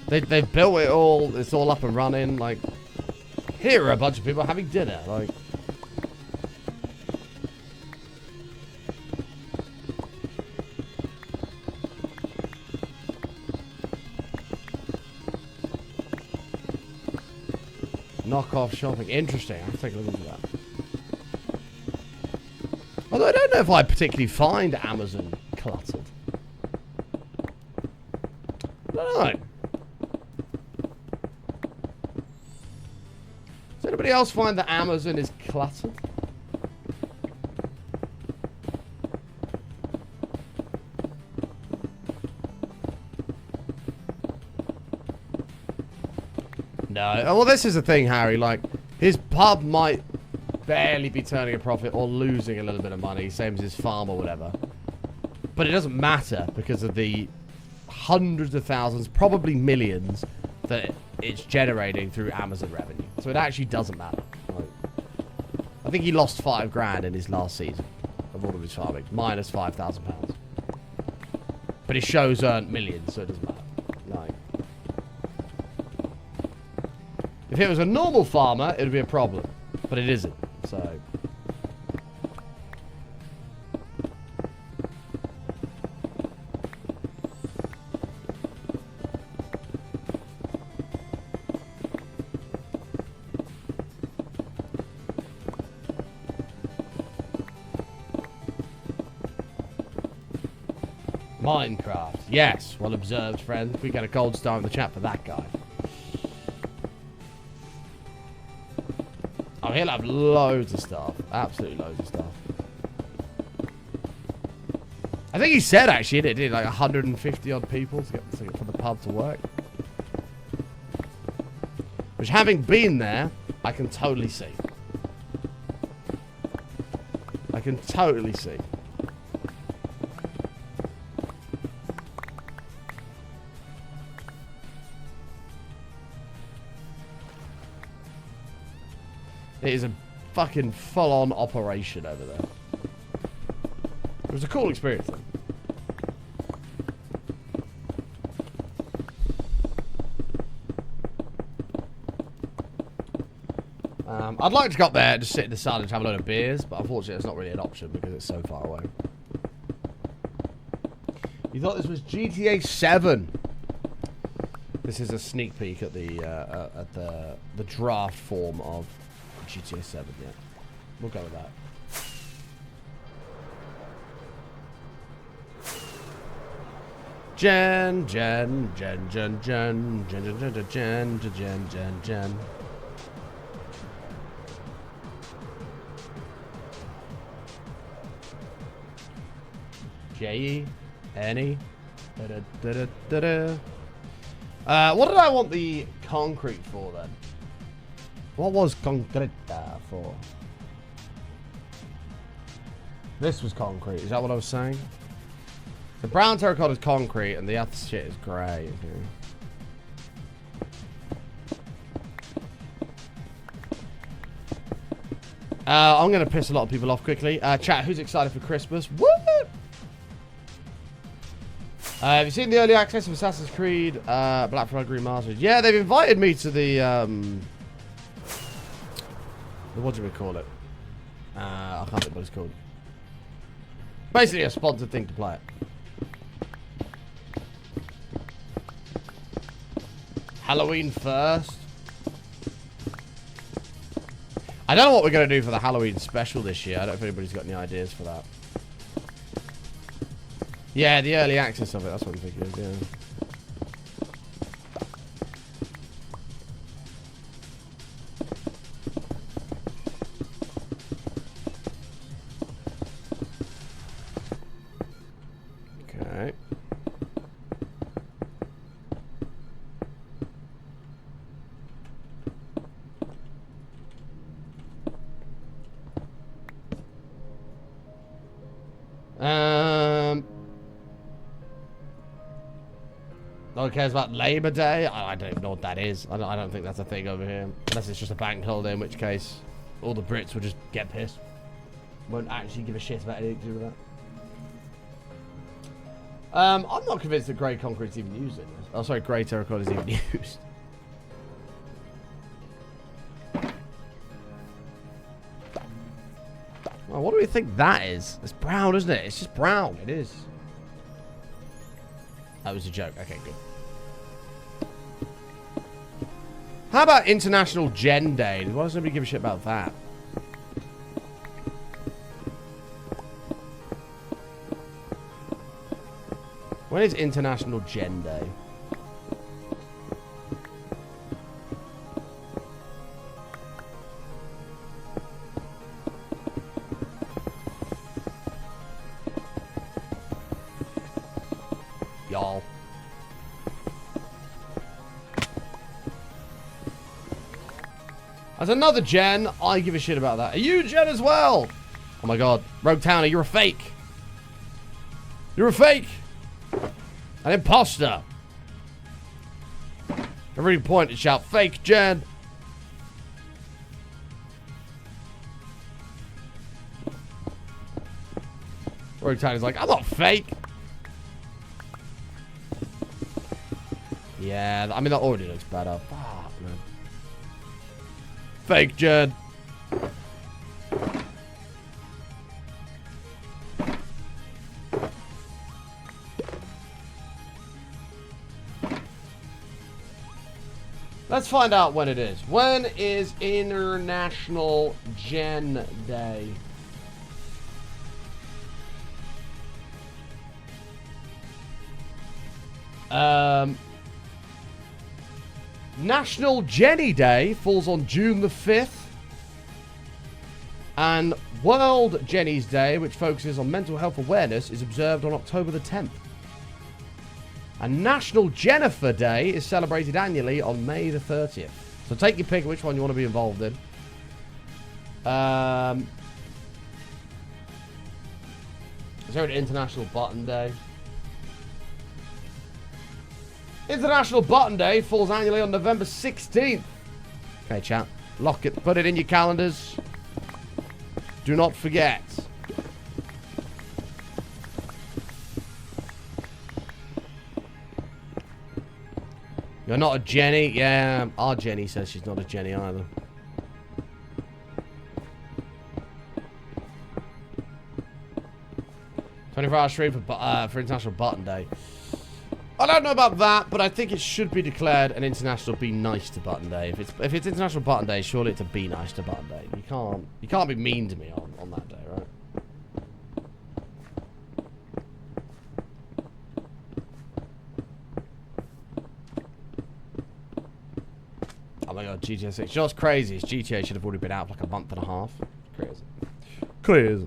[SPEAKER 1] they've built it all, it's all up and running. Like, here are a bunch of people having dinner. Like, knockoff shopping. Interesting. I'll take a look into that. Although I don't know if I particularly find Amazon cluttered. I don't know. Does anybody else find that Amazon is cluttered? No. Well, this is the thing, Harry. Like, his pub might barely be turning a profit or losing a little bit of money, same as his farm or whatever. But it doesn't matter because of the hundreds of thousands, probably millions, that it's generating through Amazon revenue. So it actually doesn't matter. Like, I think he lost $5,000 in his last season of all of his farming, minus £5,000. But his shows earned millions, so it doesn't matter. Like, if it was a normal farmer, it would be a problem. But it isn't, so... Minecraft. Yes, well observed, friend. We got a gold star in the chat for that guy. Oh, he'll have loads of stuff. Absolutely loads of stuff. I think he said, actually, it did like 150 odd people to get for the pub to work. Which, having been there, I can totally see. I can totally see. It is a fucking full-on operation over there. It was a cool experience, though. I'd like to go up there, just sit in the sun and have a load of beers, but unfortunately it's not really an option because it's so far away. You thought this was GTA 7? This is a sneak peek at the draft form of GTA 7, yeah. We'll go with that. Jen. J-E-N-E. What did I want the concrete for then? What was concrete for? This was concrete. Is that what I was saying? The brown terracotta is concrete and the other shit is grey. I'm going to piss a lot of people off quickly. Chat, who's excited for Christmas? Woo! Have you seen the early access of Assassin's Creed Black Flag Remastered? Yeah, they've invited me to the what do we call it? I can't think what it's called. Basically a sponsored thing to play it. Halloween first. I don't know what we're going to do for the Halloween special this year. I don't know if anybody's got any ideas for that. Yeah, the early access of it. That's what I'm thinking of, yeah. one cares about Labor Day. I don't even know what that is. I don't think that's a thing over here. Unless it's just a bank holiday, in which case all the Brits will just get pissed. Won't actually give a shit about anything to do with that. I'm not convinced that grey concrete's even used in this. Oh, sorry, grey terracotta is even used. Oh, what do we think that is? It's brown, isn't it? It's just brown. It is. That was a joke. Okay, good. How about International Gen Day? Why does nobody give a shit about that? When is International Gen Day? Y'all. As another Gen, I give a shit about that. Are you Gen as well? Oh my god. Rogue Towner, you're a fake. You're a fake. An imposter. Every point to shout, fake Gen. Rogue Towner's like, I'm not fake. Yeah, I mean, that already looks better. Fuck, man. Fake Gen. Let's find out when it is. When is International Gen Day? National Jenny Day falls on June the 5th. And World Jenny's Day, which focuses on mental health awareness, is observed on October the 10th. And National Jennifer Day is celebrated annually on May the 30th. So take your pick of which one you want to be involved in. Is there an International Button Day? International Button Day falls annually on November 16th. Okay, chat. Lock it. Put it in your calendars. Do not forget. You're not a Jenny? Yeah, our Jenny says she's not a Jenny either. $24-hour stream for International Button Day. I don't know about that, but I think it should be declared an International Be Nice to Button Day. If it's International Button Day, surely it's a Be Nice to Button Day. You can't be mean to me on that day, right? Oh my god, GTA 6. You know what's crazy is GTA should have already been out for like a month and a half. Crazy. Crazy.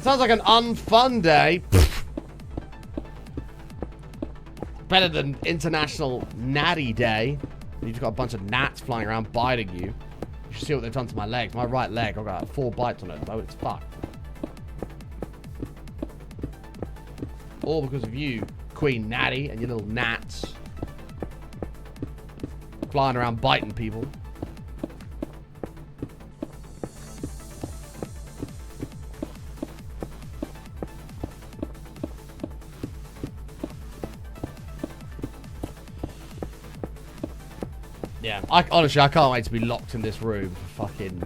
[SPEAKER 1] Sounds like an unfun day. Better than International Natty Day. You've just got a bunch of gnats flying around biting you. You should see what they've done to my legs. My right leg, I've got 4 bites on it at the moment. It's fucked. All because of you, Queen Natty, and your little gnats. Flying around biting people. Yeah, honestly, I can't wait to be locked in this room for fucking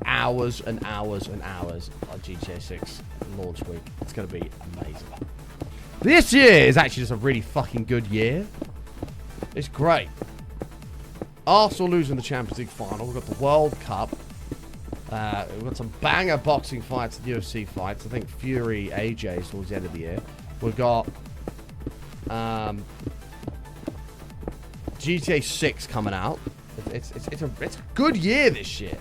[SPEAKER 1] hours and hours and hours on GTA 6 launch week. It's going to be amazing. This year is actually just a really fucking good year. It's great. Arsenal losing the Champions League final. We've got the World Cup. We've got some banger boxing fights and UFC fights. I think Fury, AJ towards the end of the year. We've got GTA 6 coming out. It's a good year this year.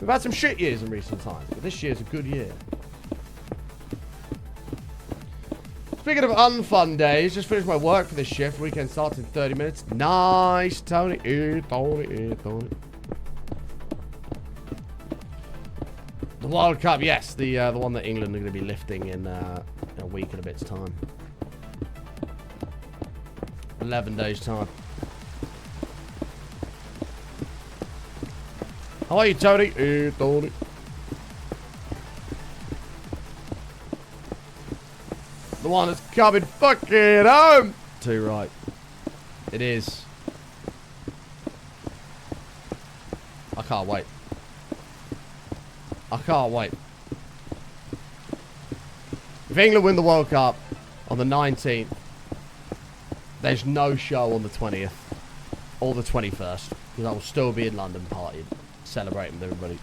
[SPEAKER 1] We've had some shit years in recent times, but this year's a good year. Speaking of unfun days, just finished my work for this shift. Weekend starts in 30 minutes. Nice, Tony. Tony. The World Cup, yes. The one that England are going to be lifting in a week and a bit's time. 11 days' time. How are you, Tony? Hey, Tony. The one that's coming fucking home. Too right. It is. I can't wait. I can't wait. If England win the World Cup on the 19th, there's no show on the 20th or the 21st because I will still be in London partying, celebrating with everybody.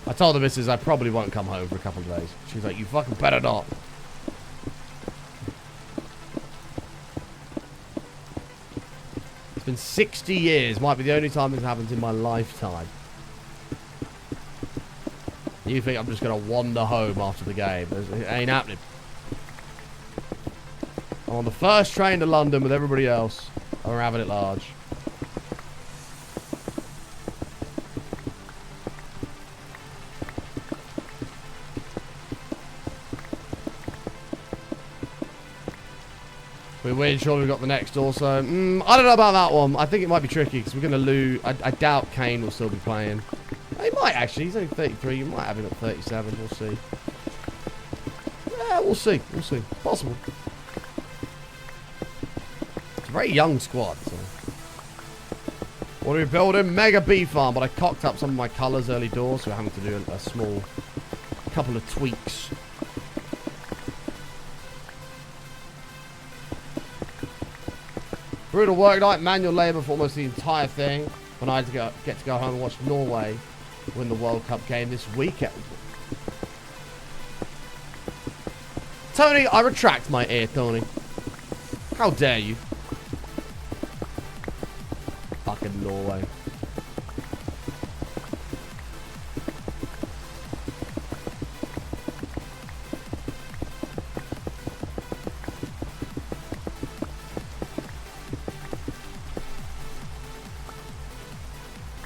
[SPEAKER 1] I told the missus I probably won't come home for a couple of days. She's like, you fucking better not. It's been 60 years. Might be the only time this happens in my lifetime. You think I'm just going to wander home after the game? It ain't happening. I'm on the first train to London with everybody else. And we're having it large. We win, sure we've got the next also. I don't know about that one. I think it might be tricky because we're going to lose. I doubt Kane will still be playing. He might actually. He's only 33. You might have him at 37. We'll see. Yeah, we'll see. We'll see. Possible. It's a very young squad. So. What are we building? Mega bee farm, but I cocked up some of my colours early doors, so we're having to do a small couple of tweaks. Brutal work night, manual labour for almost the entire thing. When I had to get to go home and watch Norway win the World Cup game this weekend. Tony, I retract my ear, Tony. How dare you? Fucking Norway.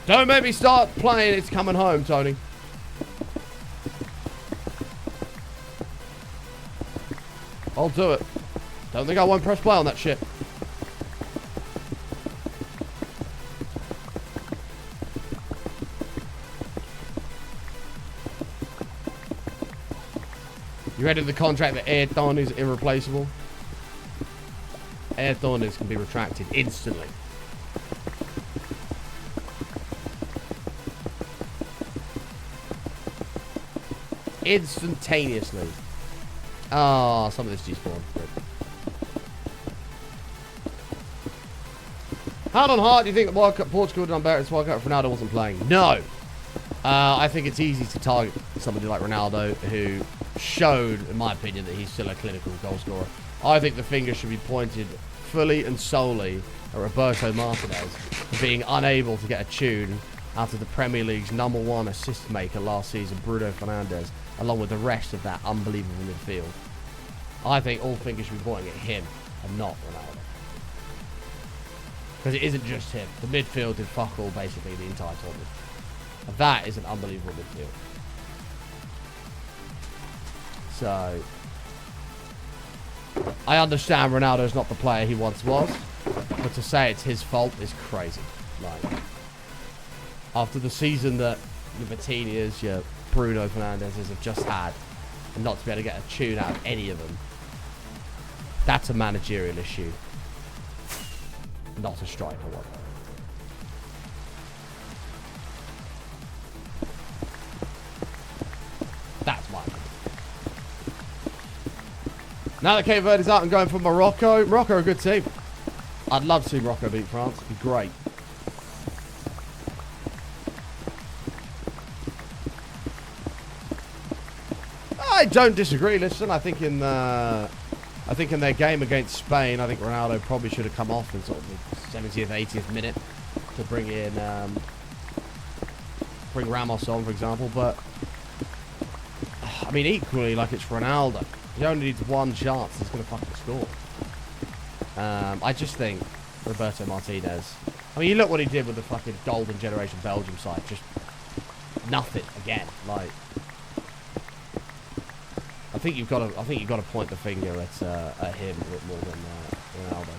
[SPEAKER 1] Don't make me start playing It's Coming Home, Tony. I'll do it. Don't think I won't press play on that shit. You read in the contract that Ayrton is irreplaceable? Ayrton can be retracted instantly. Instantaneously. Ah, some of this G-spawn. Hand on heart, do you think the World Cup Portugal done better at World Cup if Ronaldo wasn't playing? No. I think it's easy to target somebody like Ronaldo who showed, in my opinion, that he's still a clinical goal scorer. I think the finger should be pointed fully and solely at Roberto Martinez for being unable to get a tune after the Premier League's #1 assist maker last season, Bruno Fernandes, along with the rest of that unbelievable midfield. I think all fingers should be pointing at him and not Ronaldo. Because it isn't just him. The midfield did fuck all basically the entire tournament. And that is an unbelievable midfield. So, I understand Ronaldo's not the player he once was, but to say it's his fault is crazy. Like, after the season that your Vitinhas, your Bruno Fernandez's have just had, and not to be able to get a tune out of any of them, that's a managerial issue, not a striker one. That's my opinion. Now that Cape Verde is out and going for Morocco, Morocco are a good team. I'd love to see Morocco beat France. It'd be great. I don't disagree. Listen, I think in their game against Spain, I think Ronaldo probably should have come off in sort of the 70th, 80th minute to bring in bring Ramos on, for example. But I mean, equally, like, it's Ronaldo. He only needs one chance. He's going to fucking score. I just think Roberto Martinez I mean, you look what he did with the fucking golden generation Belgium side. Just nothing again. Like, I think you've got to point the finger at him a bit more than Ronaldo.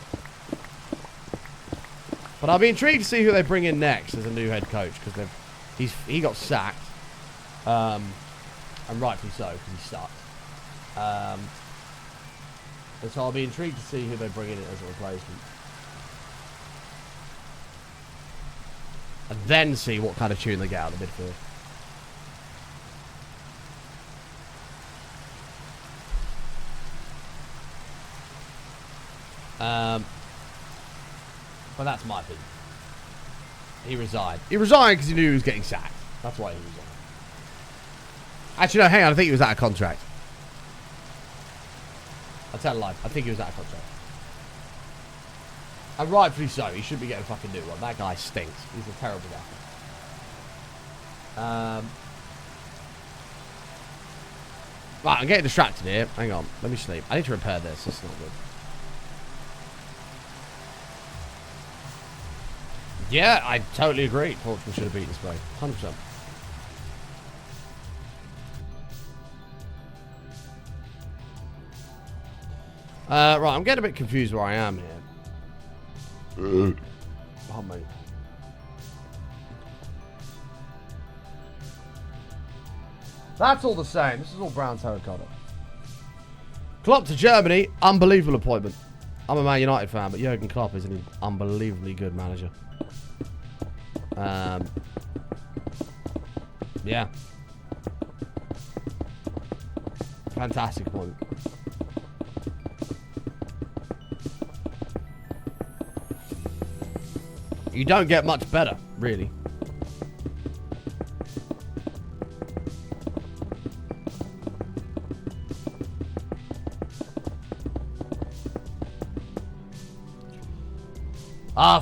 [SPEAKER 1] But I'll be intrigued to see who they bring in next as a new head coach, because he got sacked, and rightfully so, because he sucked. And so I'll be intrigued to see who they bring in as a replacement, and then see what kind of tune they get out of the midfield. But that's my opinion. He resigned. He resigned because he knew he was getting sacked. That's why he resigned. Actually, no, hang on. I think he was out of contract. I'll tell a lie. I think he was out of contract. And rightfully so. He should be getting a fucking new one. That guy stinks. He's a terrible guy. Right, I'm getting distracted here. Hang on. Let me sleep. I need to repair this. This is not good. Yeah, I totally agree. Portugal should have beaten Spain. 100%. Right, I'm getting a bit confused where I am here. Oh, mate. That's all the same. This is all brown terracotta. Klopp to Germany. Unbelievable appointment. I'm a Man United fan, but Jurgen Klopp is an unbelievably good manager. Yeah. Fantastic appointment. You don't get much better, really.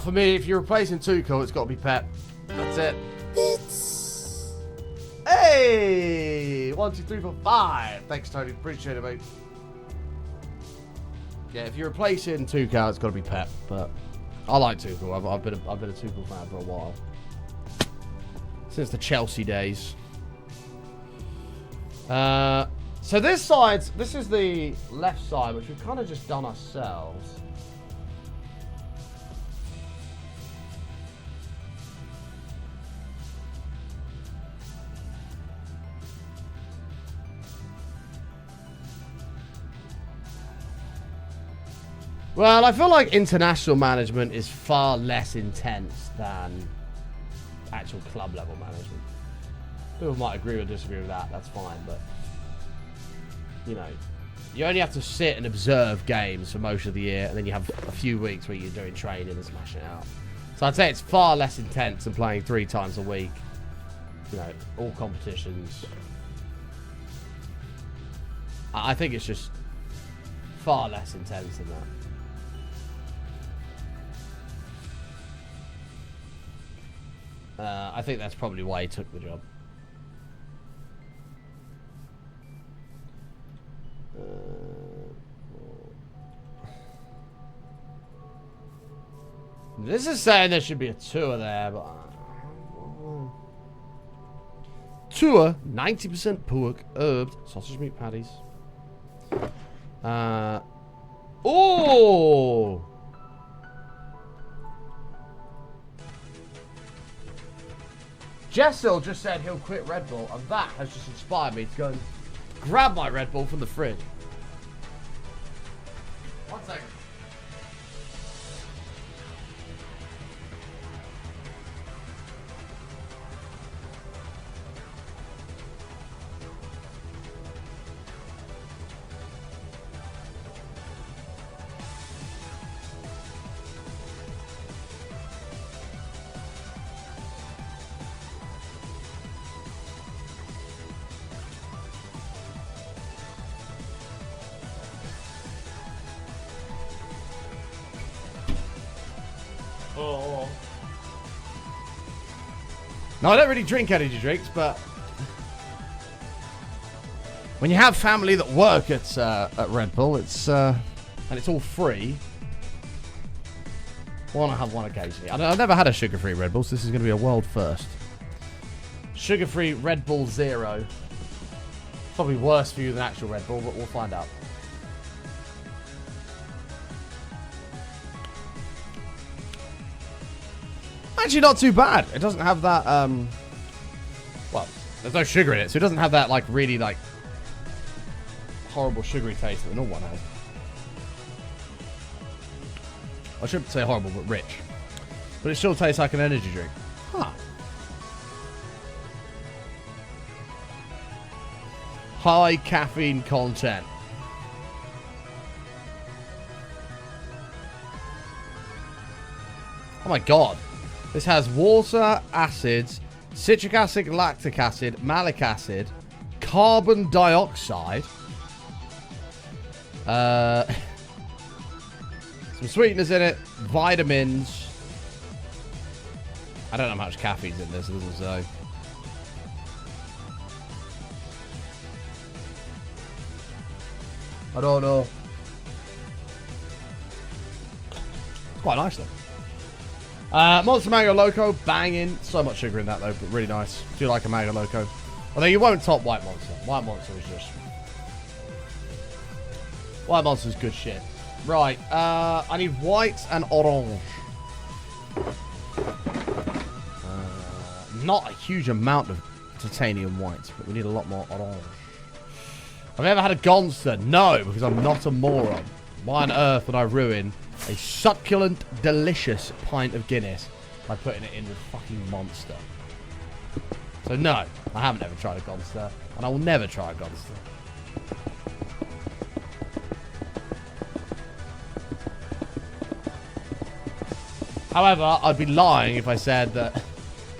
[SPEAKER 1] For me, if you're replacing Tuchel, it's got to be Pep. That's it. Hey! 1, 2, 3, 4, 5. Thanks, Tony. Appreciate it, mate. Yeah, if you're replacing Tuchel, it's got to be Pep. But I like Tuchel. I've been a Tuchel fan for a while. Since the Chelsea days. So this is the left side, which we've kind of just done ourselves. Well, I feel like international management is far less intense than actual club level management. People might agree or disagree with that, that's fine, but you know, you only have to sit and observe games for most of the year, and then you have a few weeks where you're doing training and smashing it out. So I'd say it's far less intense than playing 3 times a week, you know, all competitions. I think it's just far less intense than that. I think that's probably why he took the job. This is saying there should be a tour there, but tour 90% pork, herbed, sausage meat patties. Oh. Jessel just said he'll quit Red Bull, and that has just inspired me to go and grab my Red Bull from the fridge. 1 second. No, I don't really drink energy drinks, but when you have family that work at Red Bull, it's and it's all free. Want to have one occasionally. I've never had a sugar-free Red Bull, so this is going to be a world first. Sugar-free Red Bull Zero. Probably worse for you than actual Red Bull, but we'll find out. Actually, not too bad. It doesn't have that, well, there's no sugar in it, so it doesn't have that, like, really, like, horrible sugary taste that the normal one has. I shouldn't say horrible, but rich. But it still tastes like an energy drink. Huh. High caffeine content. Oh my god. This has water, acids, citric acid, lactic acid, malic acid, carbon dioxide, some sweeteners in it, vitamins. I don't know how much caffeine's in this, it doesn't say. I don't know. It's quite nice though. Monster Mango Loco, banging. So much sugar in that though, but really nice. Do like a Mango Loco. Although you won't top White Monster. White Monster is just... White Monster's good shit. Right, I need white and orange. Not a huge amount of titanium white, but we need a lot more orange. Have I ever had a Gonster? No, because I'm not a moron. Why on earth would I ruin a succulent, delicious pint of Guinness by putting it in with fucking Monster? So no, I haven't ever tried a Gonster, and I will never try a Gonster. However, I'd be lying if I said that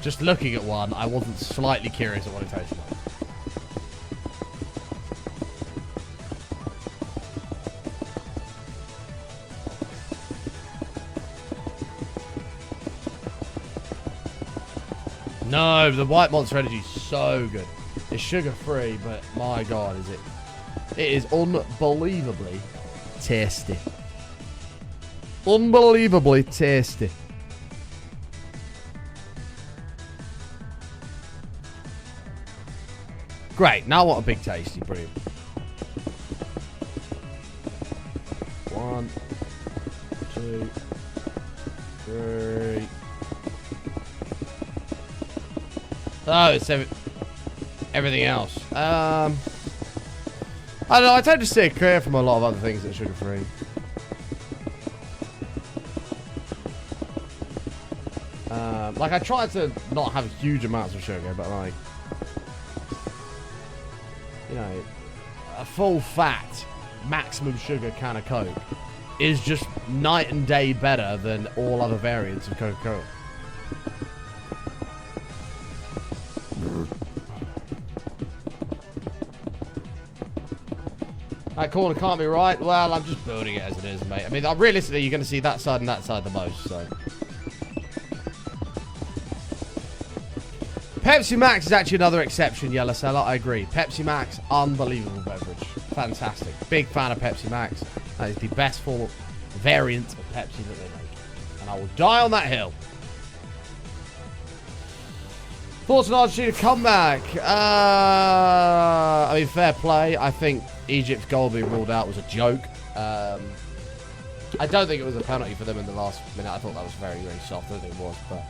[SPEAKER 1] just looking at one, I wasn't slightly curious at what it tasted like. No, the White Monster Energy is so good. It's sugar-free, but my god, is it... It is unbelievably tasty. Unbelievably tasty. Great, now I want a big tasty. Brilliant. 1, 2, 3... Oh, it's everything else. I don't know, I tend to stay clear from a lot of other things that are sugar-free. Like, I try to not have huge amounts of sugar, but like, you know, a full fat, maximum sugar can of Coke is just night and day better than all other variants of Coca-Cola. That corner can't be right. Well, I'm just building it as it is, mate. I mean, realistically, you're going to see that side and that side the most, so. Pepsi Max is actually another exception, Yellow Seller. I agree. Pepsi Max, unbelievable beverage. Fantastic. Big fan of Pepsi Max. That is the best form of variant of Pepsi that they make. And I will die on that hill. Thoughts on Argentina comeback? I mean, fair play. I think Egypt's goal being ruled out was a joke. I don't think it was a penalty for them in the last minute. I thought that was very, very soft. I don't think it was, but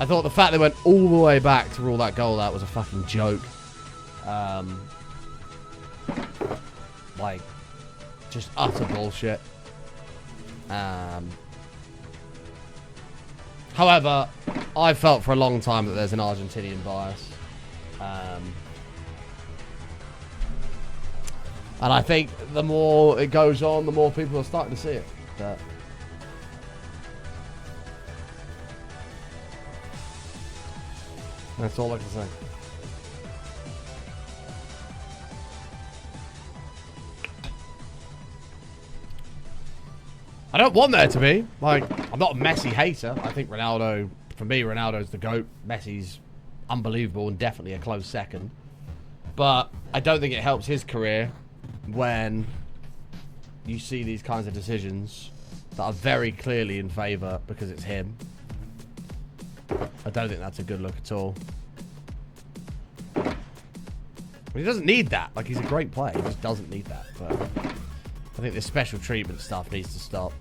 [SPEAKER 1] I thought the fact they went all the way back to rule that goal out was a fucking joke. Like, just utter bullshit. However, I felt for a long time that there's an Argentinian bias. And I think the more it goes on, the more people are starting to see it. But that's all I can say. I don't want there to be. Like, I'm not a Messi hater. I think Ronaldo, for me, Ronaldo's the GOAT. Messi's unbelievable and definitely a close second. But I don't think it helps his career when you see these kinds of decisions that are very clearly in favour because it's him. I don't think that's a good look at all. He doesn't need that. Like, he's a great player. He just doesn't need that. But I think this special treatment stuff needs to stop.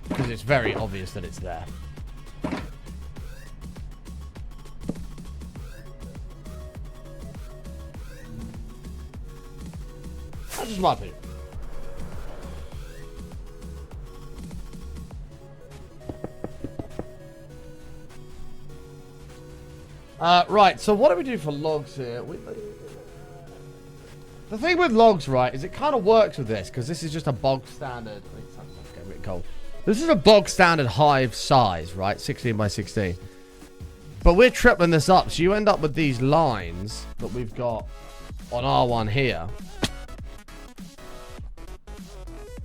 [SPEAKER 1] Because it's very obvious that it's there. That's just my opinion. Right, so what do we do for logs here? The thing with logs, right, is it kind of works with this, because this is just a bog standard. It's getting a bit cold. This is a bog standard hive size, right? 16 by 16. But we're tripling this up, so you end up with these lines that we've got on R1 here.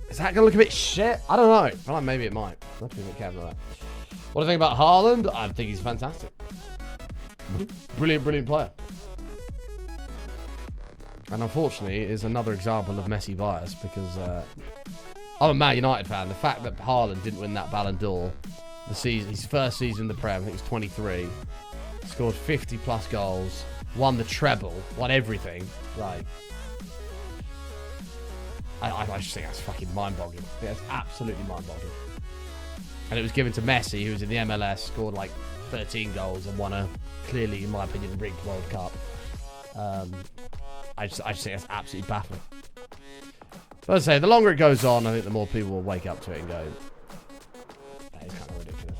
[SPEAKER 1] Is that going to look a bit shit? I don't know. I feel like maybe it might. I have to be a bit careful of that. What do you think about Haaland? I think he's fantastic. Brilliant, brilliant player. And unfortunately, it is another example of Messi bias because I'm a Man United fan. The fact that Haaland didn't win that Ballon d'Or, his first season in the Prem, I think it was 23, scored 50 plus goals, won the treble, won everything. Like, I just think that's fucking mind-boggling. I think that's absolutely mind-boggling. And it was given to Messi, who was in the MLS, scored like 13 goals and won a, clearly, in my opinion, rigged World Cup. I just think that's absolutely baffling. But as I say, the longer it goes on, I think the more people will wake up to it and go, that is kind of ridiculous.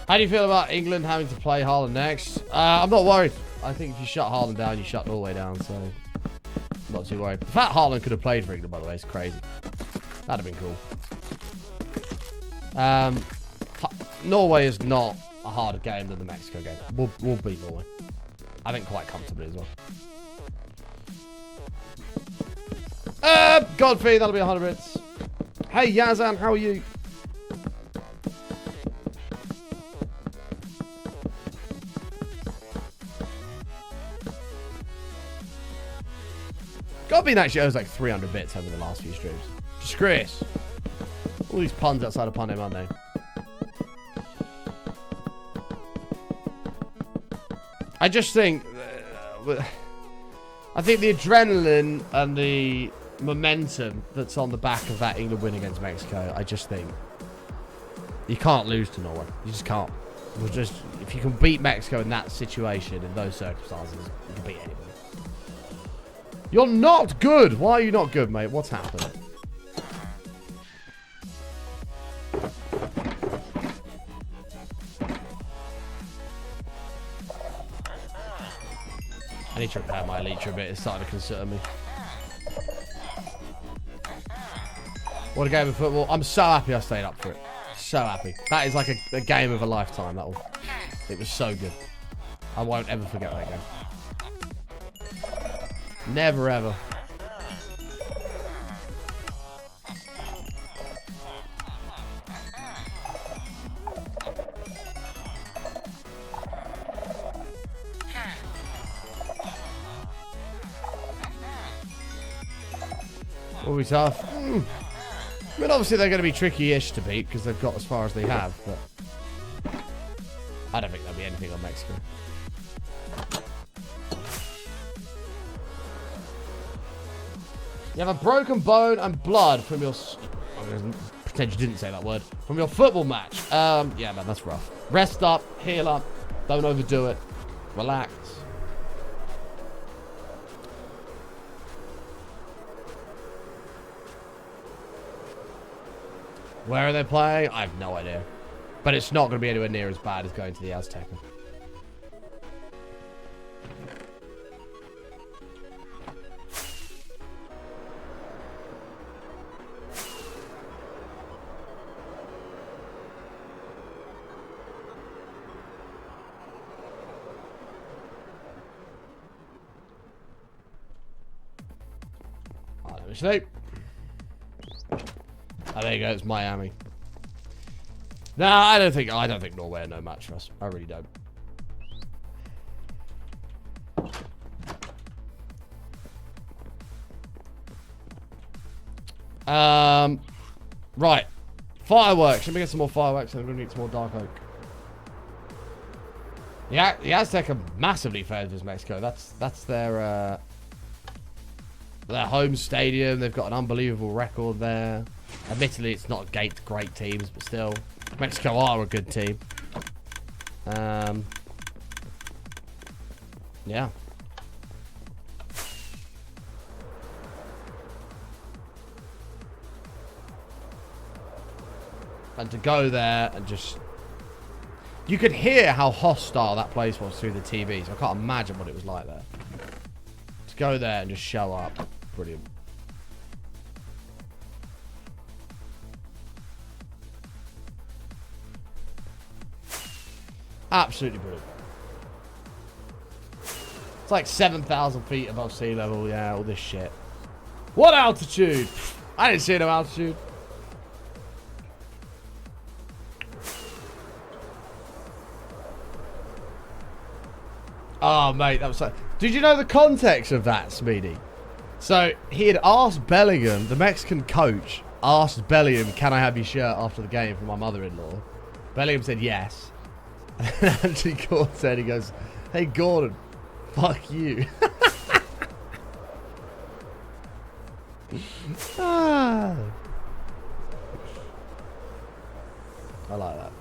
[SPEAKER 1] How do you feel about England having to play Haaland next? I'm not worried. I think if you shut Haaland down, you shut Norway down, so I'm not too worried. The fact Haaland could have played for England, by the way, is crazy. That'd have been cool. Norway is not a harder game than the Mexico game. We'll beat Norway. I think quite comfortably as well. Godfrey, that'll be 100 bits. Hey, Yazan, how are you? Godbean actually owes like 300 bits over the last few streams. Disgrace. All these puns outside of Punday Monday. I just think... I think the adrenaline and the momentum that's on the back of that England win against Mexico, I just think... You can't lose to Norway. You just can't. If you can beat Mexico in that situation, in those circumstances, you can beat anybody. You're not good! Why are you not good, mate? What's happened? I need to repair my Elytra a bit. It's starting to concern me. What a game of football. I'm so happy I stayed up for it. So happy. That is like a game of a lifetime, that one. It was so good. I won't ever forget that game. Never ever. Will be tough. I mean, obviously they're going to be tricky-ish to beat because they've got as far as they have, but I don't think there'll be anything on Mexico. You have a broken bone and blood from your... I'm going to pretend you didn't say that word. From your football match. Yeah, man, that's rough. Rest up, heal up, don't overdo it, relax. Where are they playing? I have no idea. But it's not going to be anywhere near as bad as going to the Azteca. Let me sleep. Oh, there you go. It's Miami. Nah, I don't think Norway are no match for us. I really don't. Right. Fireworks. Let me get some more fireworks and I'm going to need some more Dark Oak. Yeah, the Aztec are massively favors Mexico. That's their home stadium. They've got an unbelievable record there. Admittedly, it's not great teams, but still, Mexico are a good team. Yeah. And to go there and just... You could hear how hostile that place was through the TVs. I can't imagine what it was like there. To go there and just show up. Brilliant. Absolutely brilliant. It's like 7,000 feet above sea level. Yeah, all this shit. What altitude? I didn't see no altitude. Oh, mate, that was so... Did you know the context of that, Speedy? So, he had asked Bellingham, the Mexican coach, asked Bellingham, can I have your shirt after the game from my mother-in-law? Bellingham said yes. And Anthony Gordon said, he goes, hey, Gordon, fuck you. I like that.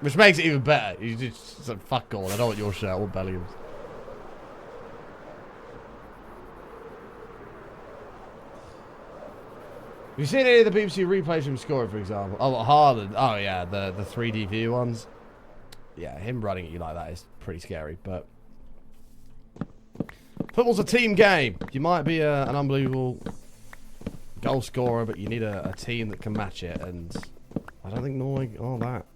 [SPEAKER 1] Which makes it even better. You just said, fuck all, I don't want your shirt, I want Bellingham's. Have you seen any of the BBC replays from scoring, for example? Oh, Haaland. Oh, yeah, the 3D view ones. Yeah, him running at you like that is pretty scary, but... Football's a team game. You might be an unbelievable goal scorer, but you need a team that can match it, and I don't think Norway are that.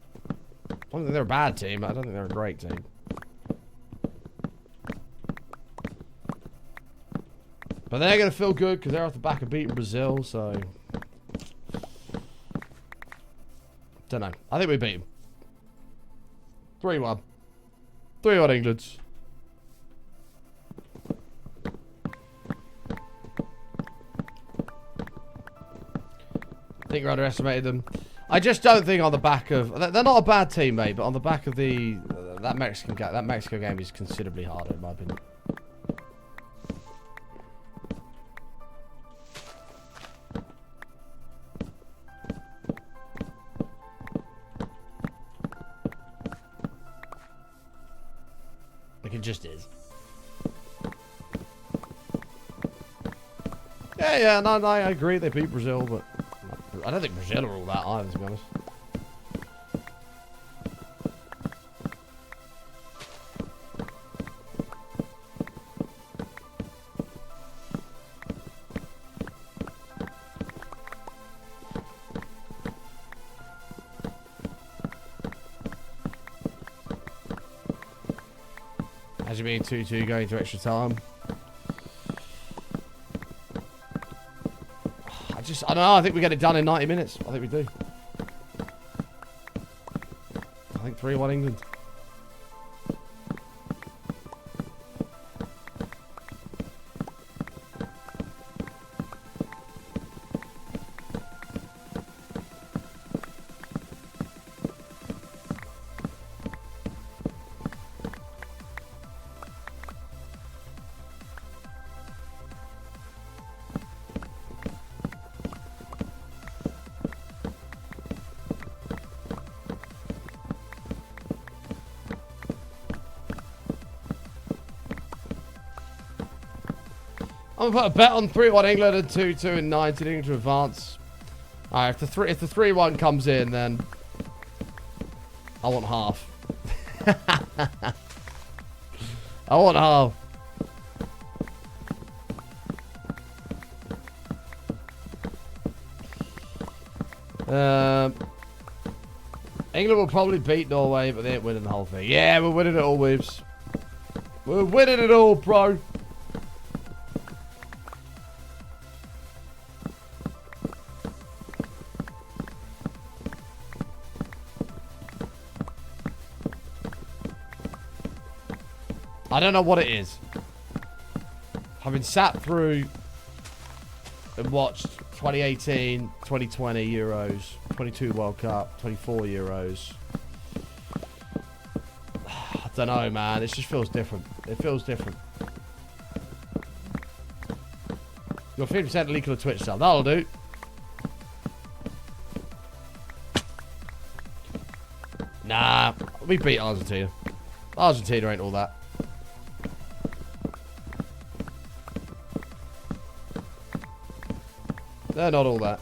[SPEAKER 1] I don't think they're a bad team, but I don't think they're a great team. But they're going to feel good because they're off the back of beating Brazil, so... Don't know. I think we beat them. 3-1. 3-1 England. I think you underestimated them. I just don't think on the back of... They're not a bad team, mate, but on the back of that Mexico game is considerably harder, in my opinion. Like, it just is. Yeah, no, I agree. They beat Brazil, but I don't think Brazil are all that either, to be honest. As you mean 2-2 going to extra time? I don't know, I think we get it done in 90 minutes. I think we do. I think 3-1 England. I'm gonna put a bet on 3-1 England and 2-2 in 90 England to advance. Alright, if the 3-1 comes in, then I want half. I want half. England will probably beat Norway, but they ain't winning the whole thing. Yeah, we're winning it all, Weaves. We're winning it all, bro. I don't know what it is. Having sat through and watched 2018, 2020 Euros, 22 World Cup, 24 Euros. I don't know, man. It just feels different. It feels different. You're 50% leak on the Twitch sub. That'll do. Nah, we beat Argentina. Argentina ain't all that. They're not all that.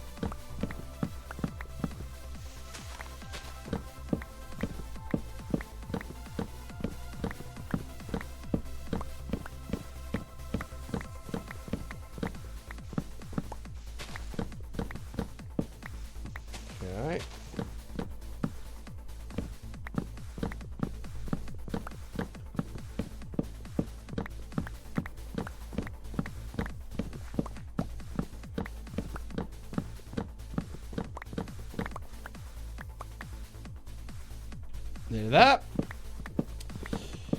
[SPEAKER 1] Okay. Near that.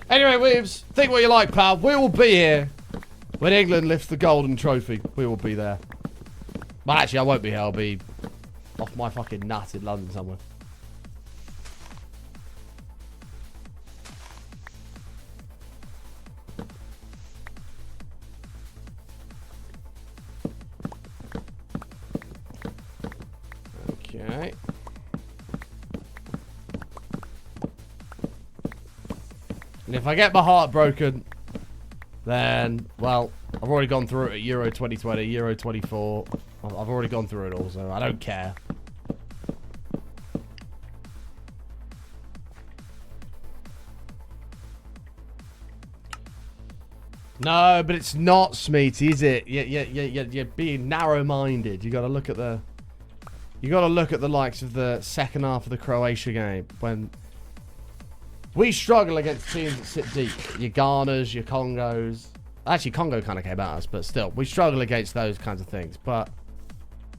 [SPEAKER 1] Anyway, Weaves, think what you like, pal. We will be here when England lifts the golden trophy. We will be there. Well, actually, I won't be here. I'll be off my fucking nut in London somewhere. Okay. And if I get my heart broken, then, well, I've already gone through it at Euro 2020, Euro 24. I've already gone through it all, so I don't care. No, but it's not, Smeaty, is it? You're being narrow-minded. You got to look at the... You got to look at the likes of the second half of the Croatia game when we struggle against teams that sit deep. Your Ghanas, your Congos. Actually, Congo kind of came at us, but still, we struggle against those kinds of things. But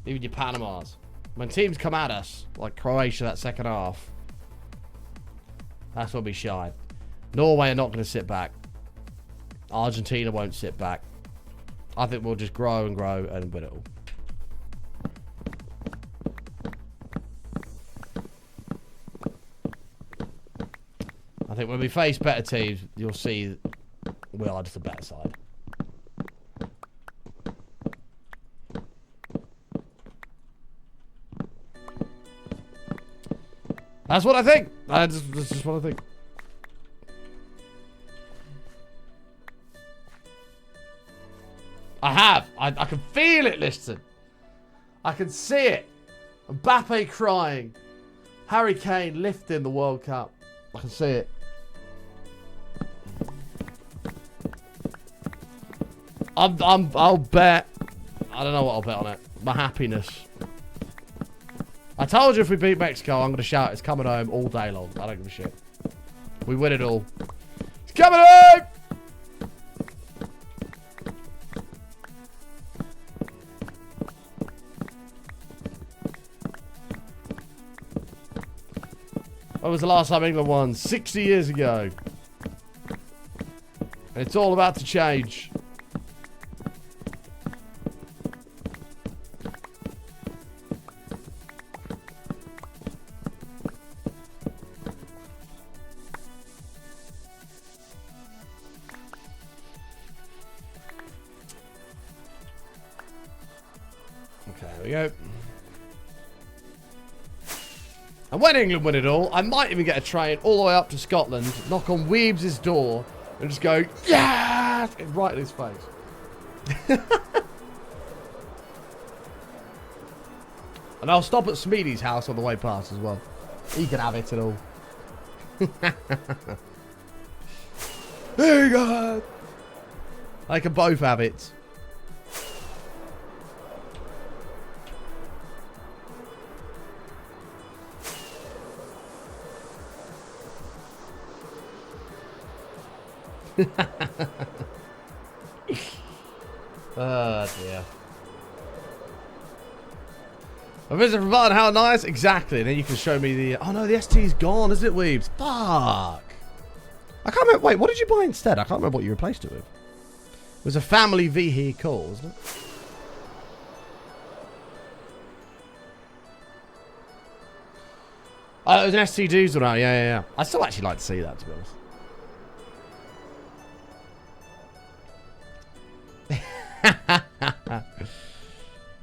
[SPEAKER 1] even your Panamas, when teams come at us like Croatia that second half, that's when we shine. Norway are not going to sit back. Argentina won't sit back. I think we'll just grow and grow and win it all. I think when we face better teams, you'll see we are just a better side. That's what I think. That's just what I think. I have. I can feel it, listen. I can see it. Mbappe crying. Harry Kane lifting the World Cup. I can see it. I'll bet. I don't know what I'll bet on it. My happiness. I told you if we beat Mexico, I'm going to shout, it's coming home all day long. I don't give a shit. We win it all. It's coming home! When was the last time England won? 60 years ago. And it's all about to change. There we go. And when England win it all, I might even get a train all the way up to Scotland, knock on Weebs' door, and just go, yeah, right in his face. And I'll stop at Smeedy's house on the way past as well. He can have it and all. There you go. They can both have it. Oh dear. A visit from Barton, how nice? Exactly. And then you can show me the... Oh no, the ST's gone, isn't it, Weebs? Fuck. I can't remember. Wait, what did you buy instead? I can't remember what you replaced it with. It was a family vehicle, wasn't it? Oh, it was an ST diesel now. Yeah. I still actually like to see that, to be honest.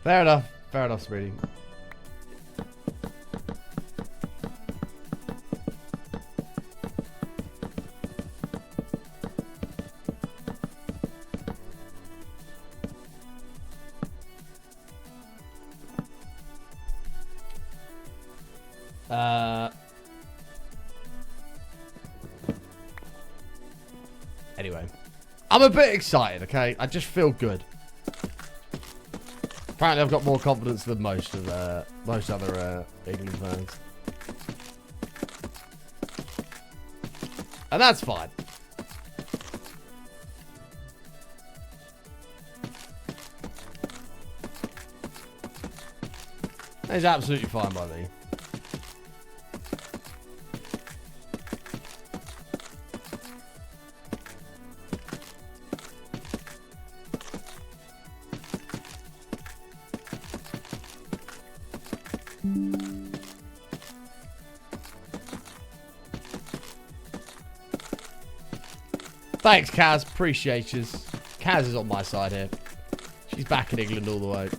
[SPEAKER 1] Fair enough. Fair enough, Speedy. Anyway, I'm a bit excited, okay? I just feel good. Apparently, I've got more confidence than most other England fans. And that's fine. It's absolutely fine by me. Thanks, Kaz. Appreciate you. Kaz is on my side here. She's back in England all the way.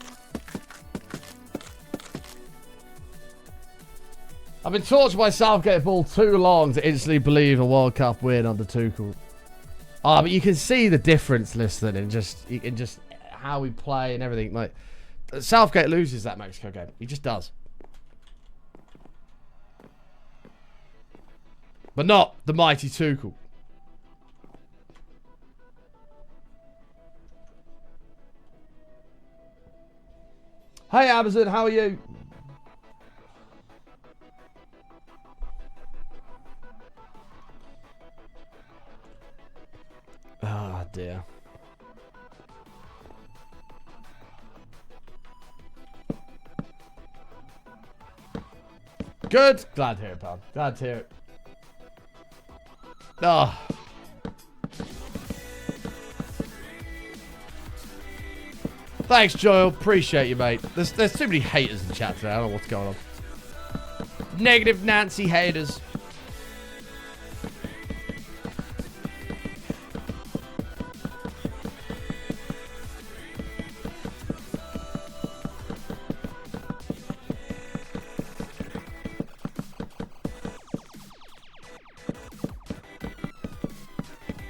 [SPEAKER 1] I've been tortured by Southgate for too long to instantly believe a World Cup win under Tuchel. Ah, but you can see the difference, listen, in just how we play and everything. Like, Southgate loses that Mexico game. He just does. But not the mighty Tuchel. Hey Amazon, how are you? Ah, dear. Good. Glad to hear it, pal. Glad to hear it. Oh. Thanks, Joel. Appreciate you, mate. There's too many haters in the chat today. I don't know what's going on. Negative Nancy haters.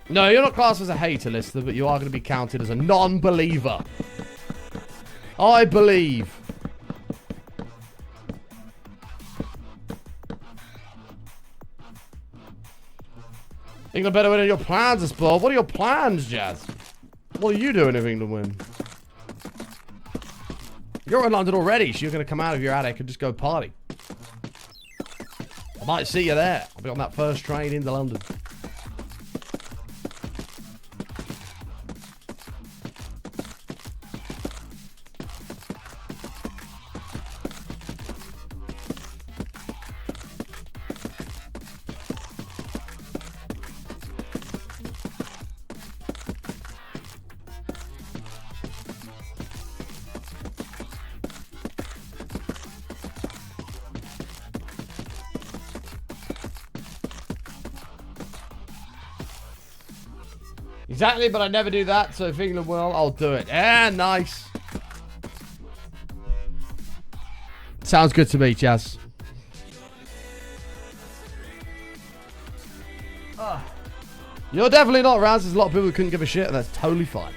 [SPEAKER 1] No, you're not classed as a hater, listener, but you are going to be counted as a non-believer. I believe. England better win. Your plans is Bob. What are your plans, Jazz? What are you doing if England win? You're in London already, so you're going to come out of your attic and just go party. I might see you there. I'll be on that first train into London. Exactly, but I never do that, so if England will, I'll do it. Yeah, nice. Sounds good to me, Jazz. You're definitely not around. There's a lot of people who couldn't give a shit, and that's totally fine.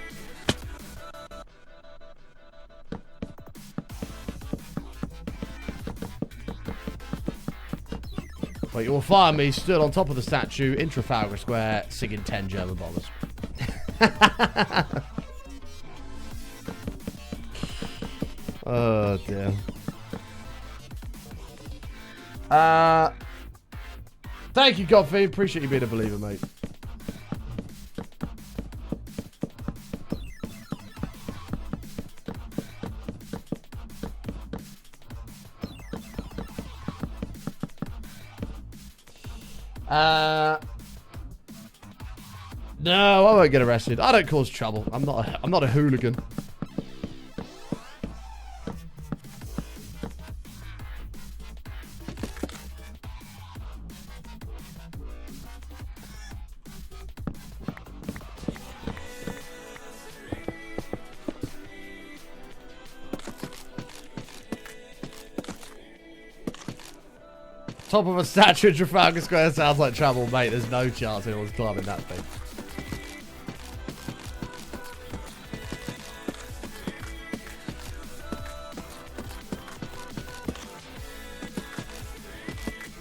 [SPEAKER 1] But you will find me stood on top of the statue in Trafalgar Square singing 10 German bombers. Oh dear. Thank you, Godfrey. Appreciate you being a believer, mate. No, I won't get arrested. I don't cause trouble. I'm not a hooligan. Top of a statue in Trafalgar Square sounds like trouble, mate. There's no chance anyone's climbing that thing.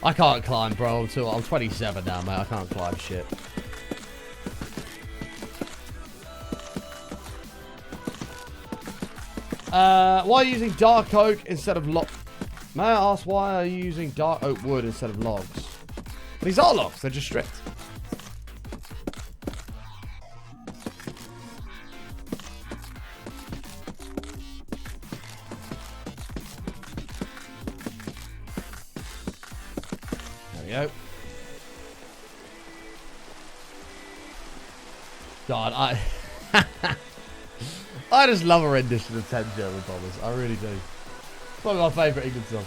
[SPEAKER 1] I can't climb, bro. I'm 27 now, mate. I can't climb shit. Why are you using dark oak instead of logs? May I ask why are you using dark oak wood instead of logs? These are logs. They're just stripped. There we go. God, I just love a rendition of 10 German bombers. I really do. It's one of my favourite England songs.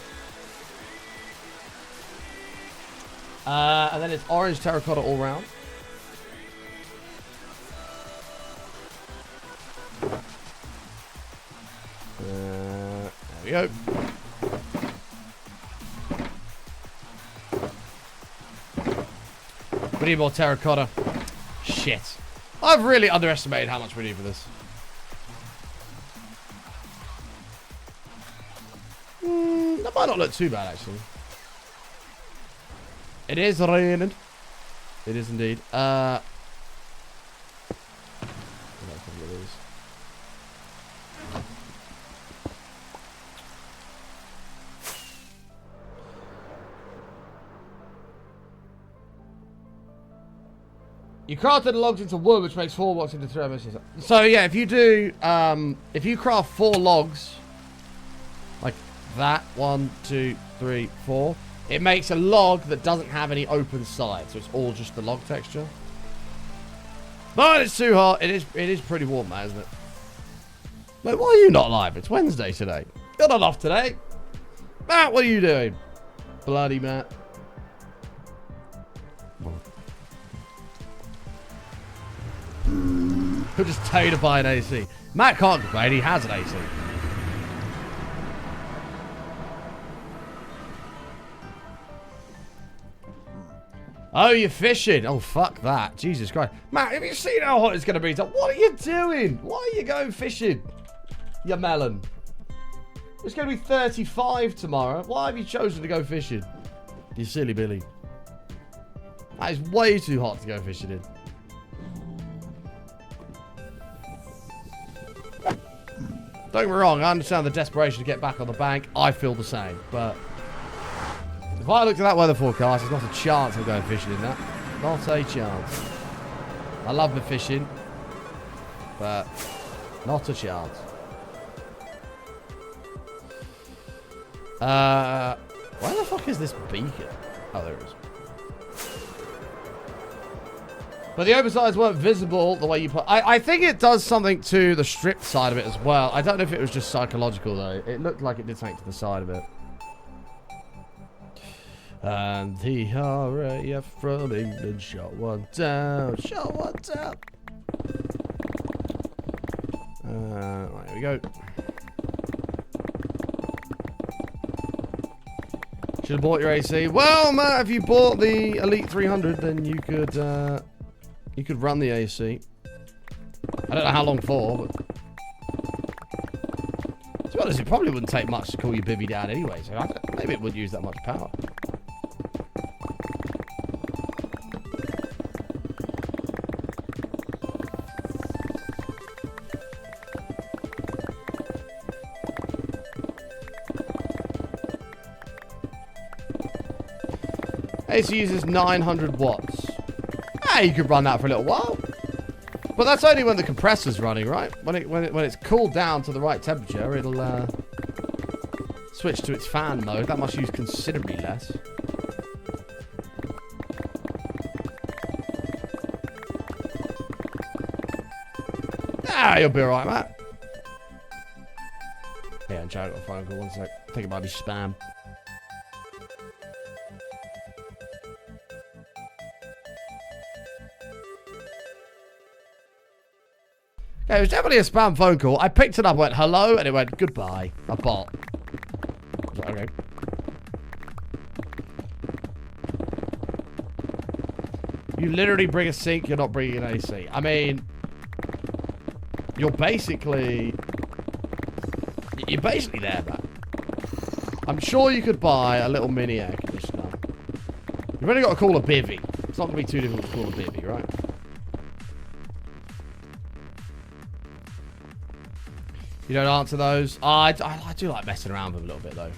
[SPEAKER 1] And then it's orange terracotta all round. There we go. We need more terracotta. Shit. I've really underestimated how much we need for this. That might not look too bad, actually. It is raining. It is indeed. You crafted the logs into wood, which makes 4 blocks into 3 emissions. So yeah, if you do, if you craft 4 logs, like that, 1, 2, 3, 4, it makes a log that doesn't have any open sides, so it's all just the log texture. But it's too hot. It is pretty warm, man, isn't it? Mate, why are you not live? It's Wednesday today. You're not off today. Matt, what are you doing? Bloody Matt. He'll just tell you to buy an AC. Matt can't complain, he has an AC. Oh, you're fishing. Oh, fuck that. Jesus Christ. Matt, have you seen how hot it's going to be? What are you doing? Why are you going fishing? You melon. It's going to be 35 tomorrow. Why have you chosen to go fishing? You silly Billy. That is way too hot to go fishing in. Don't get me wrong, I understand the desperation to get back on the bank. I feel the same, but if I looked at that weather forecast, there's not a chance of going fishing in that. Not a chance. I love the fishing, but not a chance. Where the fuck is this beacon? Oh, there it is. But the oversides weren't visible the way you put... I think it does something to the stripped side of it as well. I don't know if it was just psychological, though. It looked like it did something to the side of it. And the RAF from England shot one down. Shot one down. Right, here we go. Should have bought your AC. Well, Matt, if you bought the Elite 300, then you could run the AC. I don't know how long for, but to be honest, it probably wouldn't take much to cool your bivvy down anyway, so maybe it wouldn't use that much power. AC uses 900 watts. You could run that for a little while, but that's only when the compressor's running, right? When it's cooled down to the right temperature, it'll switch to its fan mode. That must use considerably less. Ah, you'll be alright, Matt. Yeah, I'm trying to get a phone call. 1 sec. I think it might be spam. Yeah, it was definitely a spam phone call. I picked it up, went hello, and it went goodbye. A bot. I was like, okay. You literally bring a sink, you're not bringing an AC. I mean, you're basically there, man. I'm sure you could buy a little mini air conditioner. You've only got to call a bivvy. It's not going to be too difficult to call a bivvy, right? You don't answer those? Oh, I do like messing around with them a little bit, though.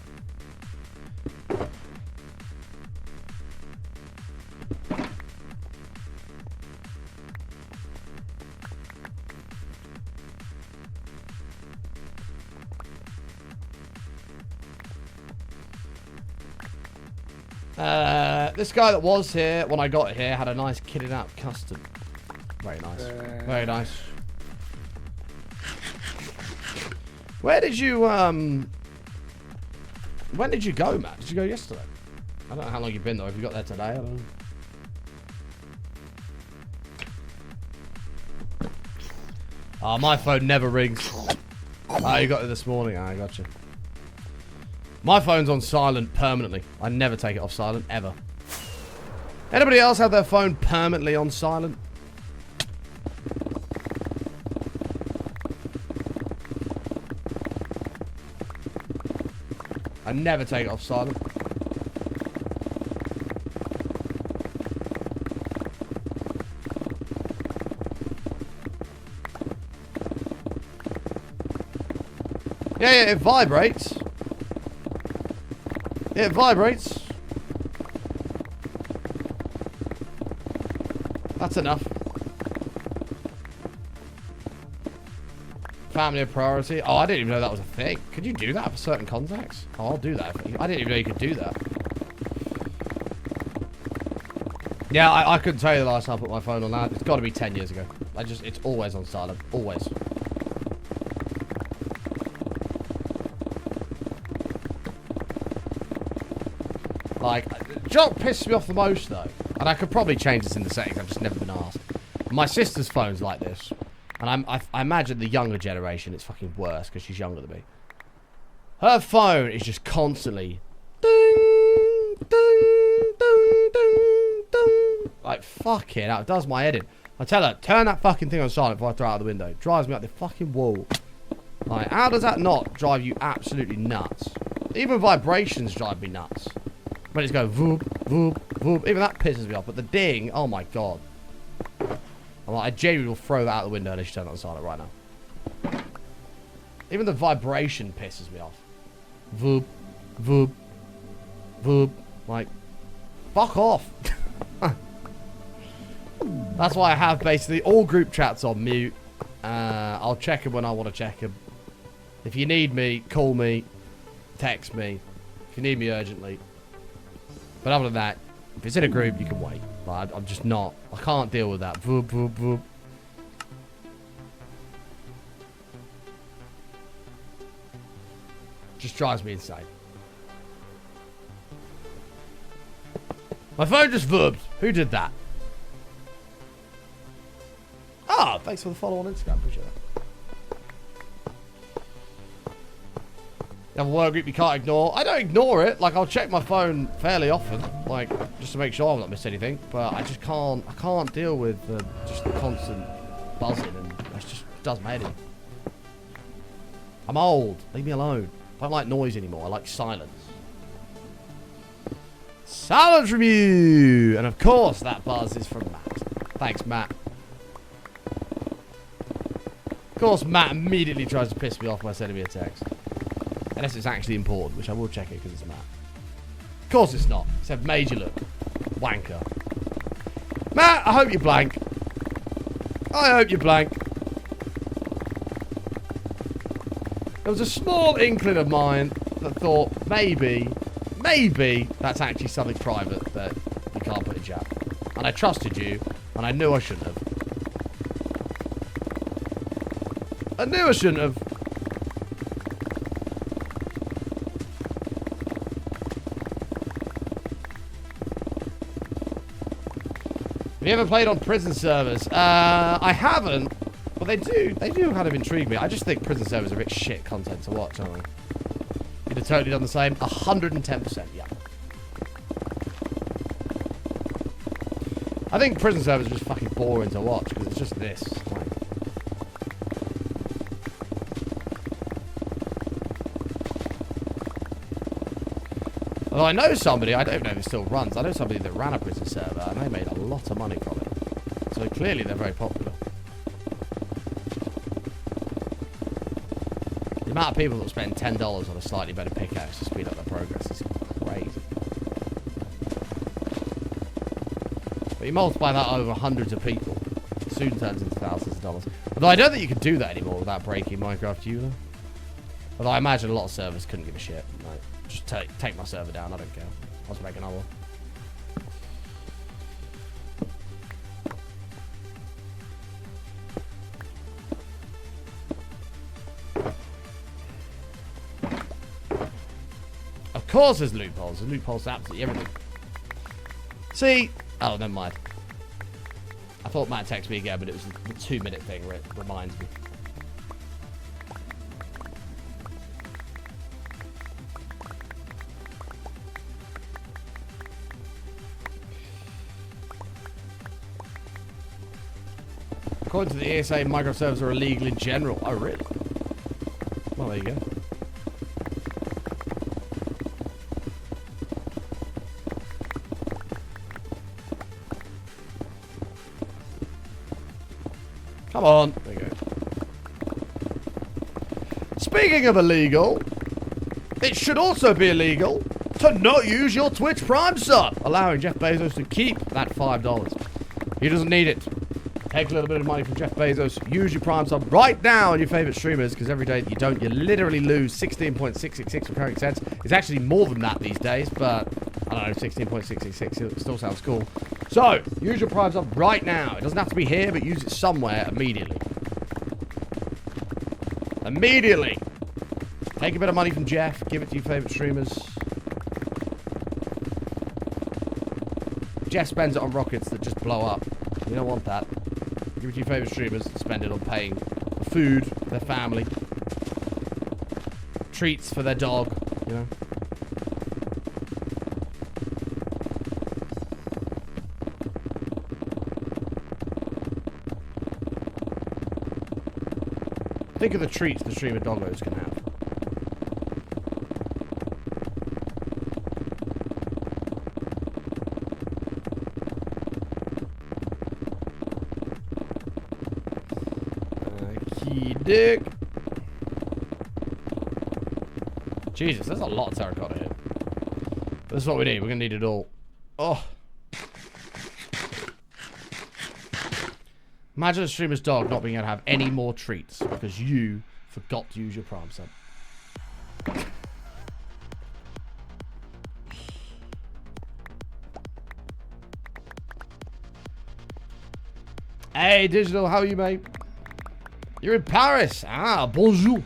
[SPEAKER 1] This guy that was here when I got here had a nice kitted out custom. Very nice. Very nice. Where did you, when did you go, Matt? Did you go yesterday? I don't know how long you've been, though. Have you got there today? I don't know. Oh, my phone never rings. Oh, you got it this morning. I got you. My phone's on silent permanently. I never take it off silent, ever. Anybody else have their phone permanently on silent? I never take it off silent. Yeah, it vibrates. It vibrates. That's enough. Family a priority. Oh, I didn't even know that was a thing. Could you do that for certain contacts? Oh, I'll do that. I didn't even know you could do that. Yeah, I couldn't tell you the last time I put my phone on that. It's got to be 10 years ago. It's always on silent. Always. Like, Jock pisses me off the most, though. And I could probably change this in the settings. I've just never been asked. My sister's phone's like this. And I imagine the younger generation, it's fucking worse because she's younger than me. Her phone is just constantly ding, ding, ding, ding, ding. Like, fuck it, it does my head in. I tell her, turn that fucking thing on silent before I throw it out the window. It drives me up the fucking wall. Like, how does that not drive you absolutely nuts? Even vibrations drive me nuts. When it's going voop, voop, voop. Even that pisses me off. But the ding, oh my god. I'm like, I genuinely will throw that out the window unless you turn it on silent right now. Even the vibration pisses me off. Voop, voop, voop. Like, fuck off. That's why I have basically all group chats on mute. I'll check them when I want to check them. If you need me, call me, text me. If you need me urgently. But other than that, if it's in a group, you can wait. Like, I'm just not. I can't deal with that. Voop, voop, voop. Just drives me insane. My phone just vooped. Who did that? Ah, thanks for the follow on Instagram. Appreciate that. You have a work group you can't ignore. I don't ignore it. Like, I'll check my phone fairly often, like, just to make sure I've not missed anything. But I just can't. I can't deal with just the constant buzzing, and it just does my head in. I'm old. Leave me alone. I don't like noise anymore. I like silence. Silence from you, and of course that buzz is from Matt. Thanks, Matt. Of course, Matt immediately tries to piss me off by sending me a text. Unless it's actually important, which I will check it because it's Matt. Of course it's not. It said major look. Wanker. Matt, I hope you're blank. I hope you're blank. There was a small inkling of mine that thought maybe that's actually something private that you can't put in chat. And I trusted you, and I knew I shouldn't have. I knew I shouldn't have. Have you ever played on prison servers? I haven't, but they do kind of intrigue me. I just think prison servers are a bit shit content to watch, aren't they? You'd have totally done the same. 110%, yeah. I think prison servers are just fucking boring to watch because it's just this. Like, although I know somebody, I don't know if it still runs, I know somebody that ran a prison server and they made a lot of money from it. So clearly they're very popular. The amount of people that spend $10 on a slightly better pickaxe to speed up their progress is crazy. But you multiply that over hundreds of people, it soon turns into thousands of dollars. Although I don't think you can do that anymore without breaking Minecraft user. Although I imagine a lot of servers couldn't give a shit. Like, just take my server down, I don't care. I'll just make another one. Of course there's loopholes. There's loopholes to absolutely everything. See? Oh, never mind. I thought Matt texted me again, but it was the 2-minute thing where it reminds me. According to the ESA, Minecraft servers are illegal in general. Oh, really? Well, there you go. Come on. There you go. Speaking of illegal, it should also be illegal to not use your Twitch Prime sub, allowing Jeff Bezos to keep that $5. He doesn't need it. Take a little bit of money from Jeff Bezos. Use your Prime sub right now on your favorite streamers, because every day that you don't, you literally lose 16.666 recurring cents. It's actually more than that these days, but I don't know, 16.666. It still sounds cool. So, use your Prime sub right now. It doesn't have to be here, but use it somewhere immediately. Immediately. Take a bit of money from Jeff. Give it to your favorite streamers. Jeff spends it on rockets that just blow up. You don't want that. Give it to your favorite streamers and spend it on paying for food for their family. Treats for their dog, you know. Think of the treats the streamer doggos can have. Dick. Jesus, there's a lot of terracotta here. This is what we need. We're gonna need it all. Oh. Imagine a streamer's dog not being able to have any more treats because you forgot to use your Prime sub. Hey, Digital, how are you, mate? You're in Paris. Ah, bonjour.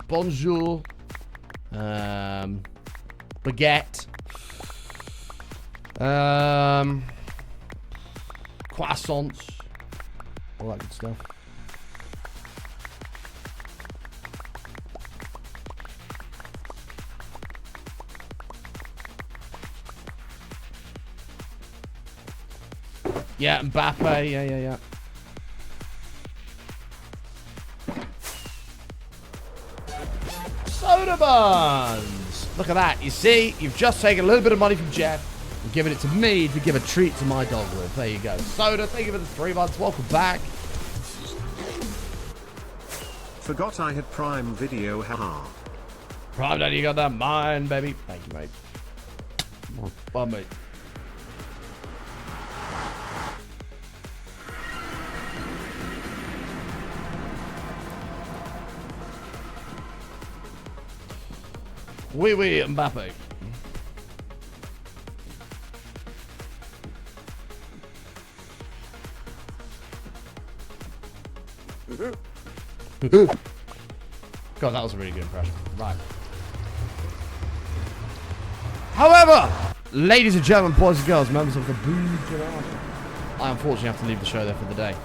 [SPEAKER 1] Bonjour. Baguette. Croissants. All that good stuff. Yeah, Mbappe. Yeah. Soda buns! Look at that. You see, you've just taken a little bit of money from Jeff and given it to me to give a treat to my dog with. There you go. Soda, thank you for the 3 months. Welcome back.
[SPEAKER 2] Forgot I had Prime Video, haha.
[SPEAKER 1] Prime Daddy, you got that mine, baby. Thank you, mate. Bye, mate. Oui, Mbappe. God, that was a really good impression. Right. However, ladies and gentlemen, boys and girls, members of the Boo Generation, I unfortunately have to leave the show there for the day.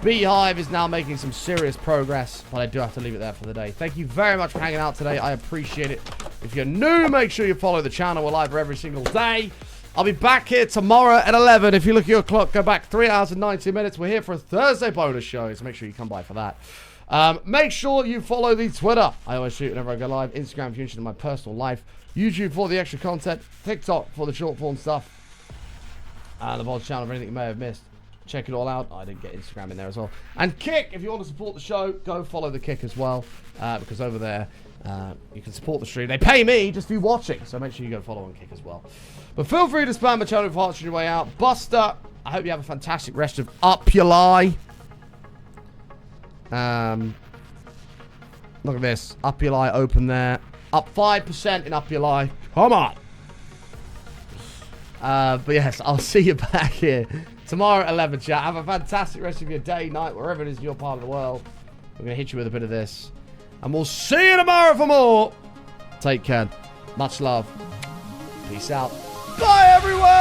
[SPEAKER 1] Beehive is now making some serious progress, but I do have to leave it there for the day. Thank you very much for hanging out today. I appreciate it. If you're new, make sure you follow the channel. We're live every single day. I'll be back here tomorrow at 11. If you look at your clock, go back 3 hours and 90 minutes. We're here for a Thursday bonus show, so make sure you come by for that. Make sure you follow the Twitter. I always shoot whenever I go live. Instagram if you're interested in my personal life. YouTube for the extra content. TikTok for the short form stuff. And the VODs channel for anything you may have missed. Check it all out. I didn't get Instagram in there as well. And Kick, if you want to support the show, go follow the Kick as well. Because over there, you can support the stream. They pay me just for you watching. So make sure you go follow on Kick as well. But feel free to spam my channel with hearts on your way out. Buster, I hope you have a fantastic rest of Up Your Lie. Look at this. Up Your Lie open there. Up 5% in Up Your Lie. Come on. But yes, I'll see you back here tomorrow at 11, chat. Have a fantastic rest of your day, night, wherever it is in your part of the world. We're going to hit you with a bit of this. And we'll see you tomorrow for more. Take care. Much love. Peace out. Bye, everyone.